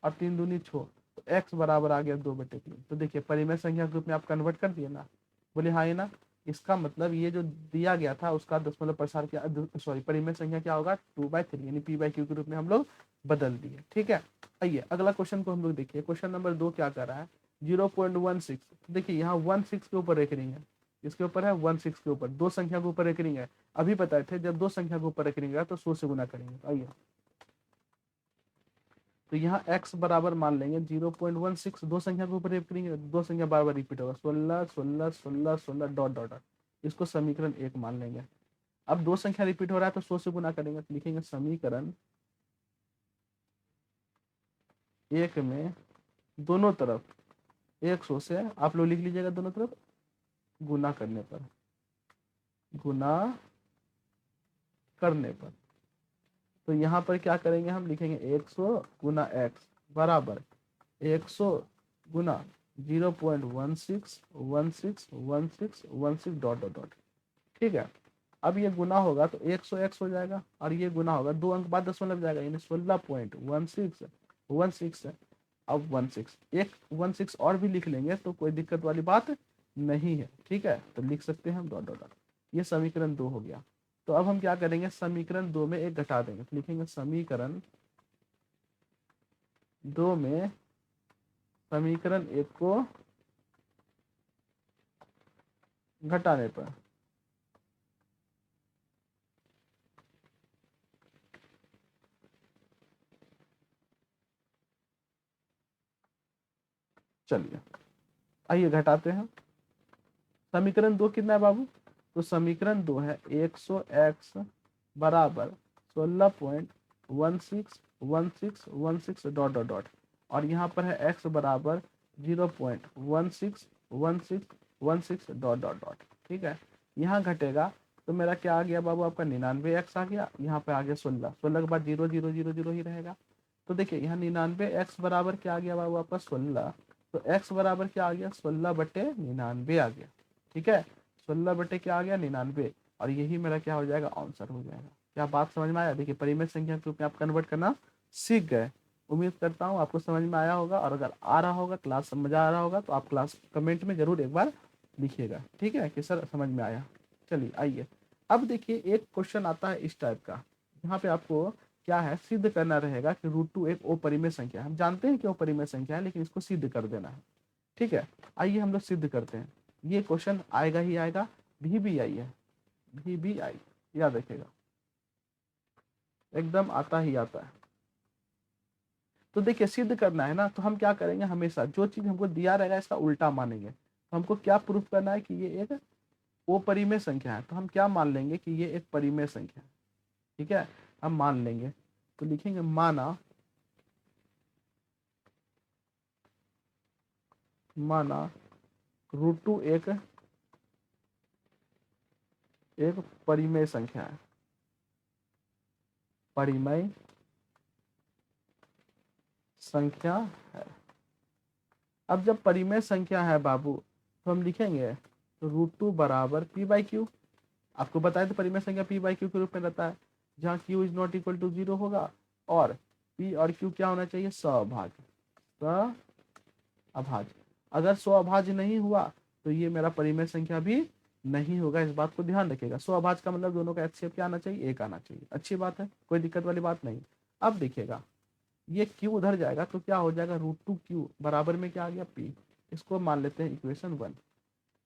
और 3 दूनी 6, तो x बराबर आ गया 2/3। तो देखिए परिमेय संख्या के रूप में आप कन्वर्ट कर दिए ना, बोले हाँ ये ना, इसका मतलब ये जो दिया गया था उसका दशमलव प्रसार क्या, सॉरी परिमेय संख्या क्या होगा 2/3, यानी p/q के रूप में हम लोग बदल दिए, ठीक है। आइए अगला क्वेश्चन को हम लोग देखिए, क्वेश्चन नंबर 2 क्या कर रहा है 0.16। देखिए यहाँ 16 के ऊपर रेकरिंग है, इसके ऊपर है 16 के ऊपर, दो संख्या के ऊपर रेकरिंग है। अभी बताए थे जब दो संख्या के ऊपर रेकरिंग है तो 100 से गुना करेंगे। आइए तो यहाँ x बराबर मान लेंगे 0.16, दो संख्या के ऊपर रेकरिंग है, दो संख्या बार बार रिपीट होगा 16 16 16 16 डॉट डॉट डॉट, इसको समीकरण 1 मान लेंगे। अब दो संख्या रिपीट हो रहा है तो 100 से गुना करेंगे, तो लिखेंगे समीकरण 1 में दोनों तरफ 100 से आप लोग लिख लीजिएगा, दोनों तरफ गुना करने पर, गुना करने पर, तो यहाँ पर क्या करेंगे हम लिखेंगे 100 गुना x बराबर 100 गुना 0.16161616 डॉट डॉट डॉट, ठीक है। अब ये गुना होगा तो 100x हो जाएगा, और ये गुना होगा 2 अंक बाद दशमलव जाएगा, यानी 16.1616। अब 16 एक 16 और भी लिख लेंगे तो कोई दिक्कत वाली बात नहीं है, ठीक है, तो लिख सकते हैं हम डॉट डॉट डॉट। ये समीकरण 2 हो गया। तो अब हम क्या करेंगे, समीकरण 2 में एक घटा देंगे, तो लिखेंगे समीकरण 2 में समीकरण 1 को घटाने पर, चलिए आइए घटाते हैं। समीकरण 2 कितना है बाबू? तो समीकरण 2 है 100x बराबर 16.161616 डॉट डॉट डॉट, और यहाँ पर है x बराबर 0.161616 डॉट डॉट डॉट। ठीक है, यहाँ घटेगा तो मेरा क्या आ गया बाबू? आपका 99x आ गया, यहाँ पे आ गया 16, 16 के बाद 0000 ही रहेगा। तो देखिए यहाँ 99x बराबर क्या आ गया बाबू? आपका 16। तो x बराबर क्या आ गया? 16/99 आ गया। ठीक है, 16 क्या आ गया? 99, और यही मेरा क्या हो जाएगा? आंसर हो जाएगा। क्या बात समझ में आया? देखिए परिमेय संख्या के रूप में आप कन्वर्ट करना सीख गए। उम्मीद करता हूँ आपको समझ में आया होगा, और अगर आ रहा होगा, क्लास समझ आ रहा होगा, तो आप क्लास कमेंट में जरूर एक बार लिखिएगा। ठीक है कि सर समझ में आया। चलिए आइए, अब देखिए एक क्वेश्चन आता है इस टाइप का, यहाँ पे आपको क्या है सिद्ध करना रहेगा कि √2 एक अपरिमेय संख्या है। हम जानते हैं कि अपरिमेय संख्या है, लेकिन इसको सिद्ध कर देना है। ठीक है, आइए हम लोग सिद्ध करते हैं। ये क्वेश्चन आएगा ही आएगा, भी आई है, भी आई, याद रखिएगा, एकदम आता ही आता है। तो देखिए सिद्ध करना है ना, तो हम क्या करेंगे? हमेशा जो चीज हमको दिया रहेगा इसका उल्टा मानेंगे। तो हमको क्या प्रूफ करना है कि ये एक अपरिमेय संख्या है, तो हम क्या मान लेंगे कि ये एक परिमेय संख्या है। ठीक है, हम मान लेंगे, तो लिखेंगे माना √2 एक परिमेय संख्या है, परिमेय संख्या है। अब जब परिमेय संख्या है बाबू, तो हम लिखेंगे √2 बराबर p/q। आपको बताया तो परिमेय संख्या p/q के रूप में रहता है, जहाँ q is not equal to 0 होगा, और p और q क्या होना चाहिए? सअभाज्य। अगर स्वअभाज्य नहीं हुआ तो ये मेरा परिमेय संख्या भी नहीं होगा। इस बात को ध्यान रखिएगा। स्वअभाज्य का मतलब दोनों का एचसीएफ क्या आना चाहिए? 1 आना चाहिए। अच्छी बात है, कोई दिक्कत वाली बात नहीं। अब देखिएगा ये q उधर जाएगा तो क्या हो जाएगा? √2q बराबर में क्या आ गया? p। इसको मान लेते हैं इक्वेशन 1।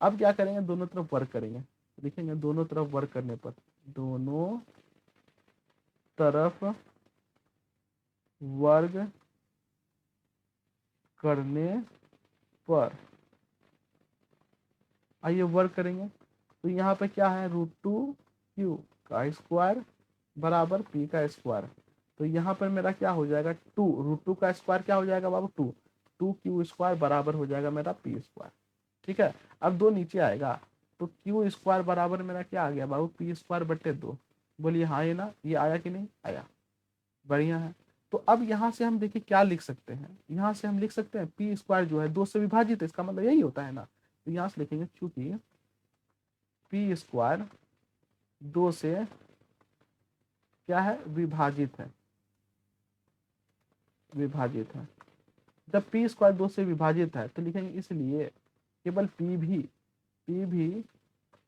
अब क्या करेंगे? दोनों तरफ वर्क करेंगे। लिखेंगे दोनों तरफ वर्क करने पर, दोनों तरफ वर्ग करने पर, आइए वर्क करेंगे। तो यहाँ पे क्या है? √2q का स्क्वायर बराबर p का स्क्वायर। तो यहाँ पर मेरा क्या हो जाएगा? 2 √2 का स्क्वायर क्या हो जाएगा बाबू? 2q स्क्वायर बराबर हो जाएगा मेरा p स्क्वायर। ठीक है, अब 2 नीचे आएगा तो q स्क्वायर बराबर मेरा क्या आ गया बाबू? p स्क्वायर बटे 2। बोलिए हाँ ये ना, ये आया कि नहीं आया? बढ़िया है। तो अब यहाँ से हम देखिए क्या लिख सकते हैं, यहाँ से हम लिख सकते हैं p स्क्वायर जो है 2 से विभाजित है, इसका मतलब यही होता है ना। तो यहाँ से लिखेंगे चूंकि p स्क्वायर 2 से क्या है? विभाजित है, विभाजित है। जब p स्क्वायर 2 से विभाजित है तो लिखेंगे इसलिए केवल p भी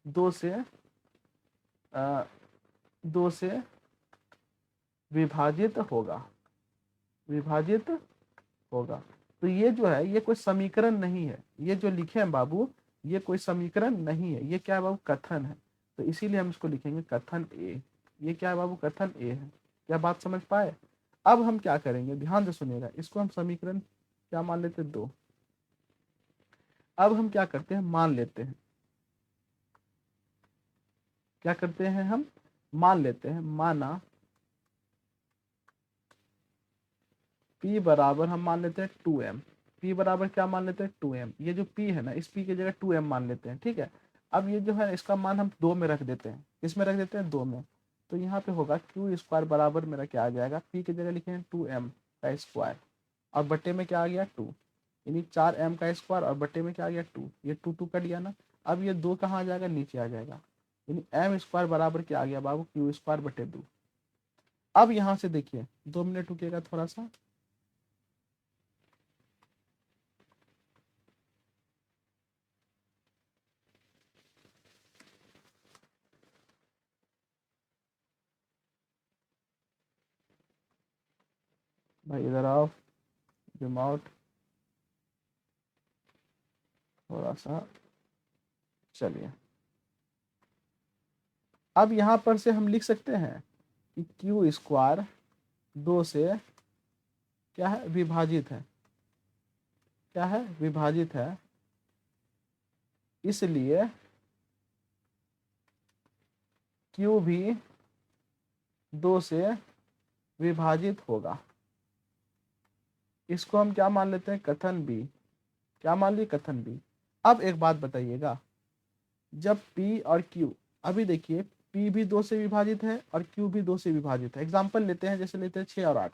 2 से 2 से विभाजित होगा, विभाजित होगा। तो ये जो है ये कोई समीकरण नहीं है, ये जो लिखे हैं बाबू ये कोई समीकरण नहीं है, ये क्या है बाबू? कथन है। तो इसीलिए हम इसको लिखेंगे कथन ए। ये क्या है बाबू? कथन ए है। क्या बात समझ पाए? अब हम क्या करेंगे, ध्यान से सुनिएगा, इसको हम समीकरण क्या मान लेते हैं? 2। अब हम क्या करते हैं? मान लेते हैं। क्या करते हैं? हम मान लेते हैं। माना p बराबर हम मान लेते हैं 2m। p बराबर क्या मान लेते हैं? 2m। ये जो p है ना, इस p की जगह 2m मान लेते हैं। ठीक है, अब ये जो है इसका मान हम 2 में रख देते हैं। इसमें रख देते हैं 2 में। तो यहाँ पे होगा q स्क्वायर बराबर मेरा क्या आ जाएगा? p की जगह लिखे हैं 2m का स्क्वायर, और बट्टे में क्या आ गया? 2, यानी 4m का स्क्वायर, और बट्टे में क्या आ गया? 2। ये 2 कट गया ना। अब ये 2 कहाँ आ जाएगा? नीचे आ जाएगा, यानी m स्क्वायर बराबर क्या आ गया बाबू? q स्क्वायर बटे 2। अब यहाँ से देखिए 2 मिनट रुकिएगा थोड़ा सा। भाई इधर आओ, जूम आउट थोड़ा सा। चलिए अब यहाँ पर से हम लिख सकते हैं कि क्यू स्क्वायर 2 से क्या है? विभाजित है। क्या है, विभाजित है, इसलिए Q भी 2 से विभाजित होगा। इसको हम क्या मान लेते हैं, कथन बी। क्या मान ली, कथन बी। अब एक बात बताइएगा, जब P और Q, अभी देखिए P भी 2 से विभाजित है और Q भी 2 से विभाजित है। एग्जाम्पल लेते हैं, जैसे लेते हैं 6 और 8।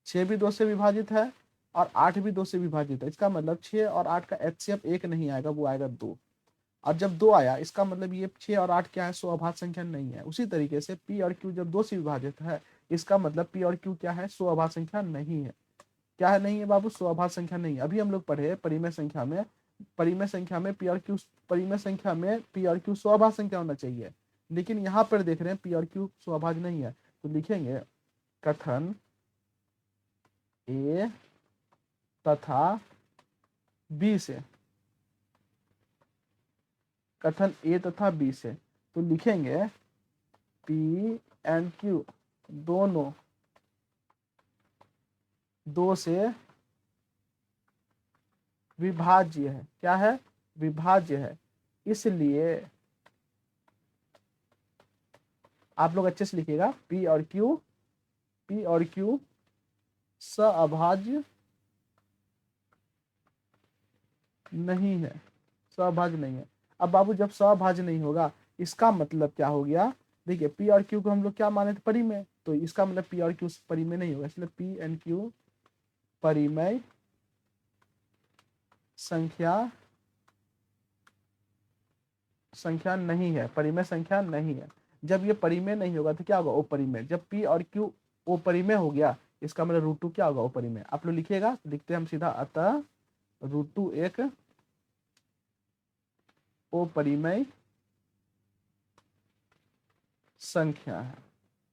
6 भी 2 से विभाजित है और 8 भी 2 से विभाजित है। इसका मतलब 6 और 8 का एचसीएफ 1 नहीं आएगा, वो आएगा 2। और जब 2 आया, इसका मतलब ये 6 और 8 क्या है, स्वअभाज्य संख्या नहीं है। उसी तरीके से P और Q जब 2 से विभाजित है, इसका मतलब P और Q क्या है, स्वअभाज्य संख्या नहीं है। क्या है, नहीं है बाबू, स्वअभाज्य संख्या नहीं है। अभी हम लोग पढ़े परिमेय संख्या में, परिमेय संख्या में P और Q, परिमेय संख्या में P और Q स्वअभाज्य संख्या होना चाहिए, लेकिन यहाँ पर देख रहे हैं P और Q स्वअभाज्य नहीं है। तो लिखेंगे कथन A तथा B से, कथन A तथा B से, तो लिखेंगे P एंड Q दोनों 2 से विभाज्य है। क्या है, विभाज्य है, इसलिए आप लोग अच्छे से लिखिएगा, P और Q सअभाज्य नहीं है, सअभाज्य नहीं है। अब बाबू जब सअभाज्य नहीं होगा, इसका मतलब क्या हो गया, देखिए P और Q को हम लोग क्या माने थे, परिमेय, तो इसका मतलब P और Q परिमेय नहीं होगा, इसलिए P एंड Q परिमेय संख्या नहीं है, परिमेय संख्या नहीं है। जब ये परिमेय नहीं होगा तो क्या होगा, अपरिमेय। जब P और Q अपरिमेय हो गया, इसका मतलब √2 क्या होगा, अपरिमेय। आप लोग लिखिएगा, लिखते हैं हम सीधा, अतः √2 एक अपरिमेय संख्या है।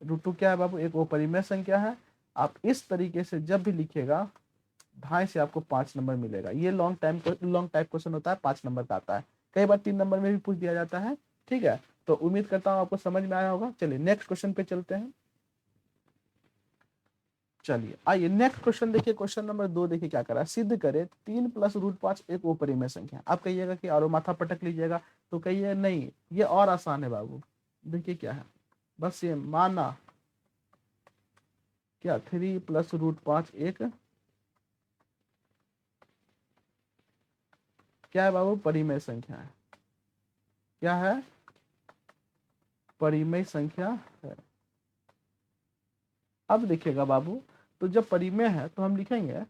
√2 क्या है बाबू, एक अपरिमेय संख्या है। आप इस तरीके से जब भी लिखिएगा, 2.5 से आपको 5 नंबर मिलेगा। ये लॉन्ग टाइप क्वेश्चन होता है, 5 नंबर का आता है, कई बार 3 नंबर में भी पूछ दिया जाता है। ठीक है, तो उम्मीद करता हूँ आपको समझ में आया होगा। चलिए नेक्स्ट क्वेश्चन पे चलते हैं। चलिए आइए नेक्स्ट क्वेश्चन देखिए, क्वेश्चन नंबर 2 देखिए क्या करा है, सिद्ध करे 3 + √5 एक अपरिमेय संख्या। आप कहिएगा कि और माथा पटक लीजिएगा, तो कहिए नहीं, ये और आसान है बाबू। देखिए क्या है, बस ये माना क्या 3 + √5 एक क्या है बाबू, परिमेय संख्या है। क्या है, परिमेय संख्या है। अब देखिएगा बाबू, तो जब परिमेय है तो हम लिखेंगे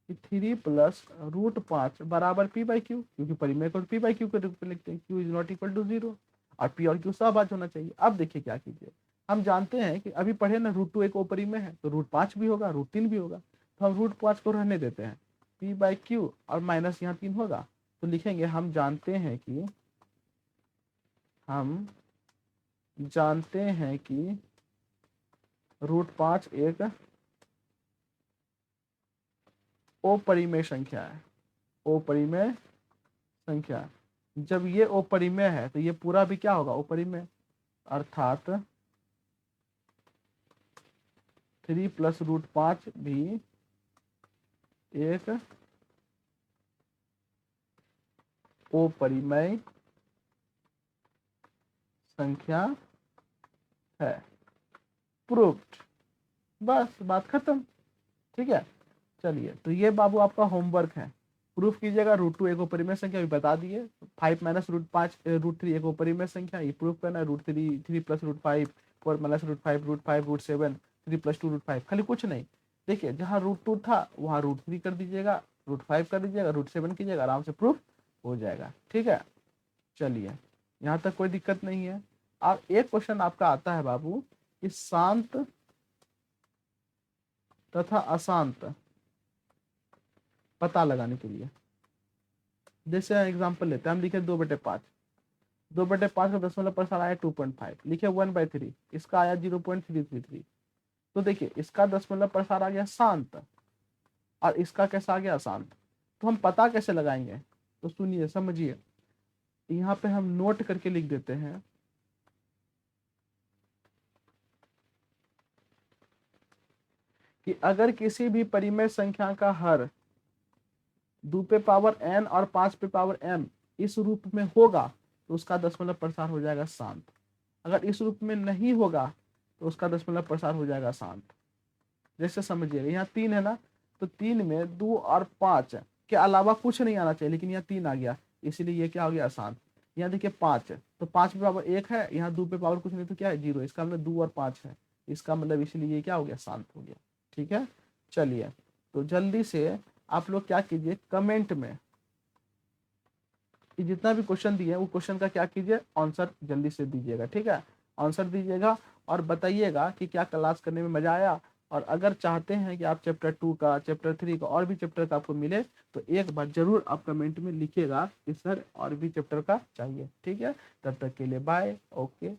कि 3 + √5 बराबर P/Q, क्योंकि परिमेय को P/Q के रूप में लिखते हैं, Q ≠ = 0 और P और Q सहभाज्य होना चाहिए। अब देखिए क्या कीजिए, हम जानते हैं कि अभी पढ़े ना, √2 एक अपरिमेय है, तो √5 भी होगा, √3 भी होगा, तो हम √5 को रहने देते हैं, P/Q और माइनस यहाँ 3 होगा, तो लिखेंगे हम जानते हैं कि √5 एक अपरिमेय संख्या है, अपरिमेय संख्या। जब ये अपरिमेय है तो ये पूरा भी क्या होगा, अपरिमेय, अर्थात 3 + √5 भी एक अपरिमेय संख्या है। प्रूव्ड, बस बात खत्म। ठीक है, चलिए तो ये बाबू आपका होमवर्क है, प्रूफ कीजिएगा। √2 एक अपरिमेय संख्या भी बता दिए, 5 - √5 √3 एक अपरिमेय संख्या, ये प्रूफ करना है। √3 3 + √5 4 - √5 √5 √7 3 + 2 √5, खाली कुछ नहीं। देखिए जहाँ √2 था वहाँ √3 कर दीजिएगा, √5 कर दीजिएगा, √7 कीजिएगा, आराम से प्रूफ हो जाएगा। ठीक है, चलिए यहाँ तक कोई दिक्कत नहीं है। अब एक क्वेश्चन आपका आता है बाबू कि शांत तथा अशांत पता लगाने के लिए, जैसे एग्जांपल लेते हैं, हम लिखे 2/5, 2/5 का दशमलव प्रसार आया 2.5, लिखे 1/3, इसका आया 0.333। तो देखिए इसका दशमलव प्रसार आ गया शांत और इसका कैसा आ गया अशांत, तो हम पता कैसे लगाएंगे, तो सुनिए समझिए, यहाँ पे हम नोट करके लिख देते हैं कि अगर किसी भी परिमेय संख्या का हर 2 पे पावर n और 5 पे पावर m इस रूप में होगा तो उसका दशमलव प्रसार हो जाएगा शांत। अगर इस रूप में नहीं होगा तो उसका दशमलव प्रसार हो जाएगा शांत। जैसे समझिए यहाँ 3 है ना, तो 3 में 2 और 5 के अलावा कुछ नहीं आना चाहिए, लेकिन यहाँ 3 आ गया, इसीलिए ये क्या हो गया शांत। यहाँ देखिए 5 है तो 5 पे पावर 1 है, यहाँ 2 पे पावर कुछ नहीं तो क्या है 0, इसका मतलब 2 और 5 है, इसका मतलब इसलिए ये क्या हो गया शांत हो गया। ठीक है, चलिए तो जल्दी से आप लोग क्या कीजिए कमेंट में जितना भी क्वेश्चन दिए वो क्वेश्चन का क्या कीजिए आंसर जल्दी से दीजिएगा। ठीक है, आंसर दीजिएगा और बताइएगा कि क्या क्लास करने में मजा आया। और अगर चाहते हैं कि आप चैप्टर 2 का, चैप्टर 3 का और भी चैप्टर का आपको मिले तो एक बार जरूर आप कमेंट में लिखिएगा कि सर और भी चैप्टर का चाहिए। ठीक है, तब तक के लिए बाय, ओके।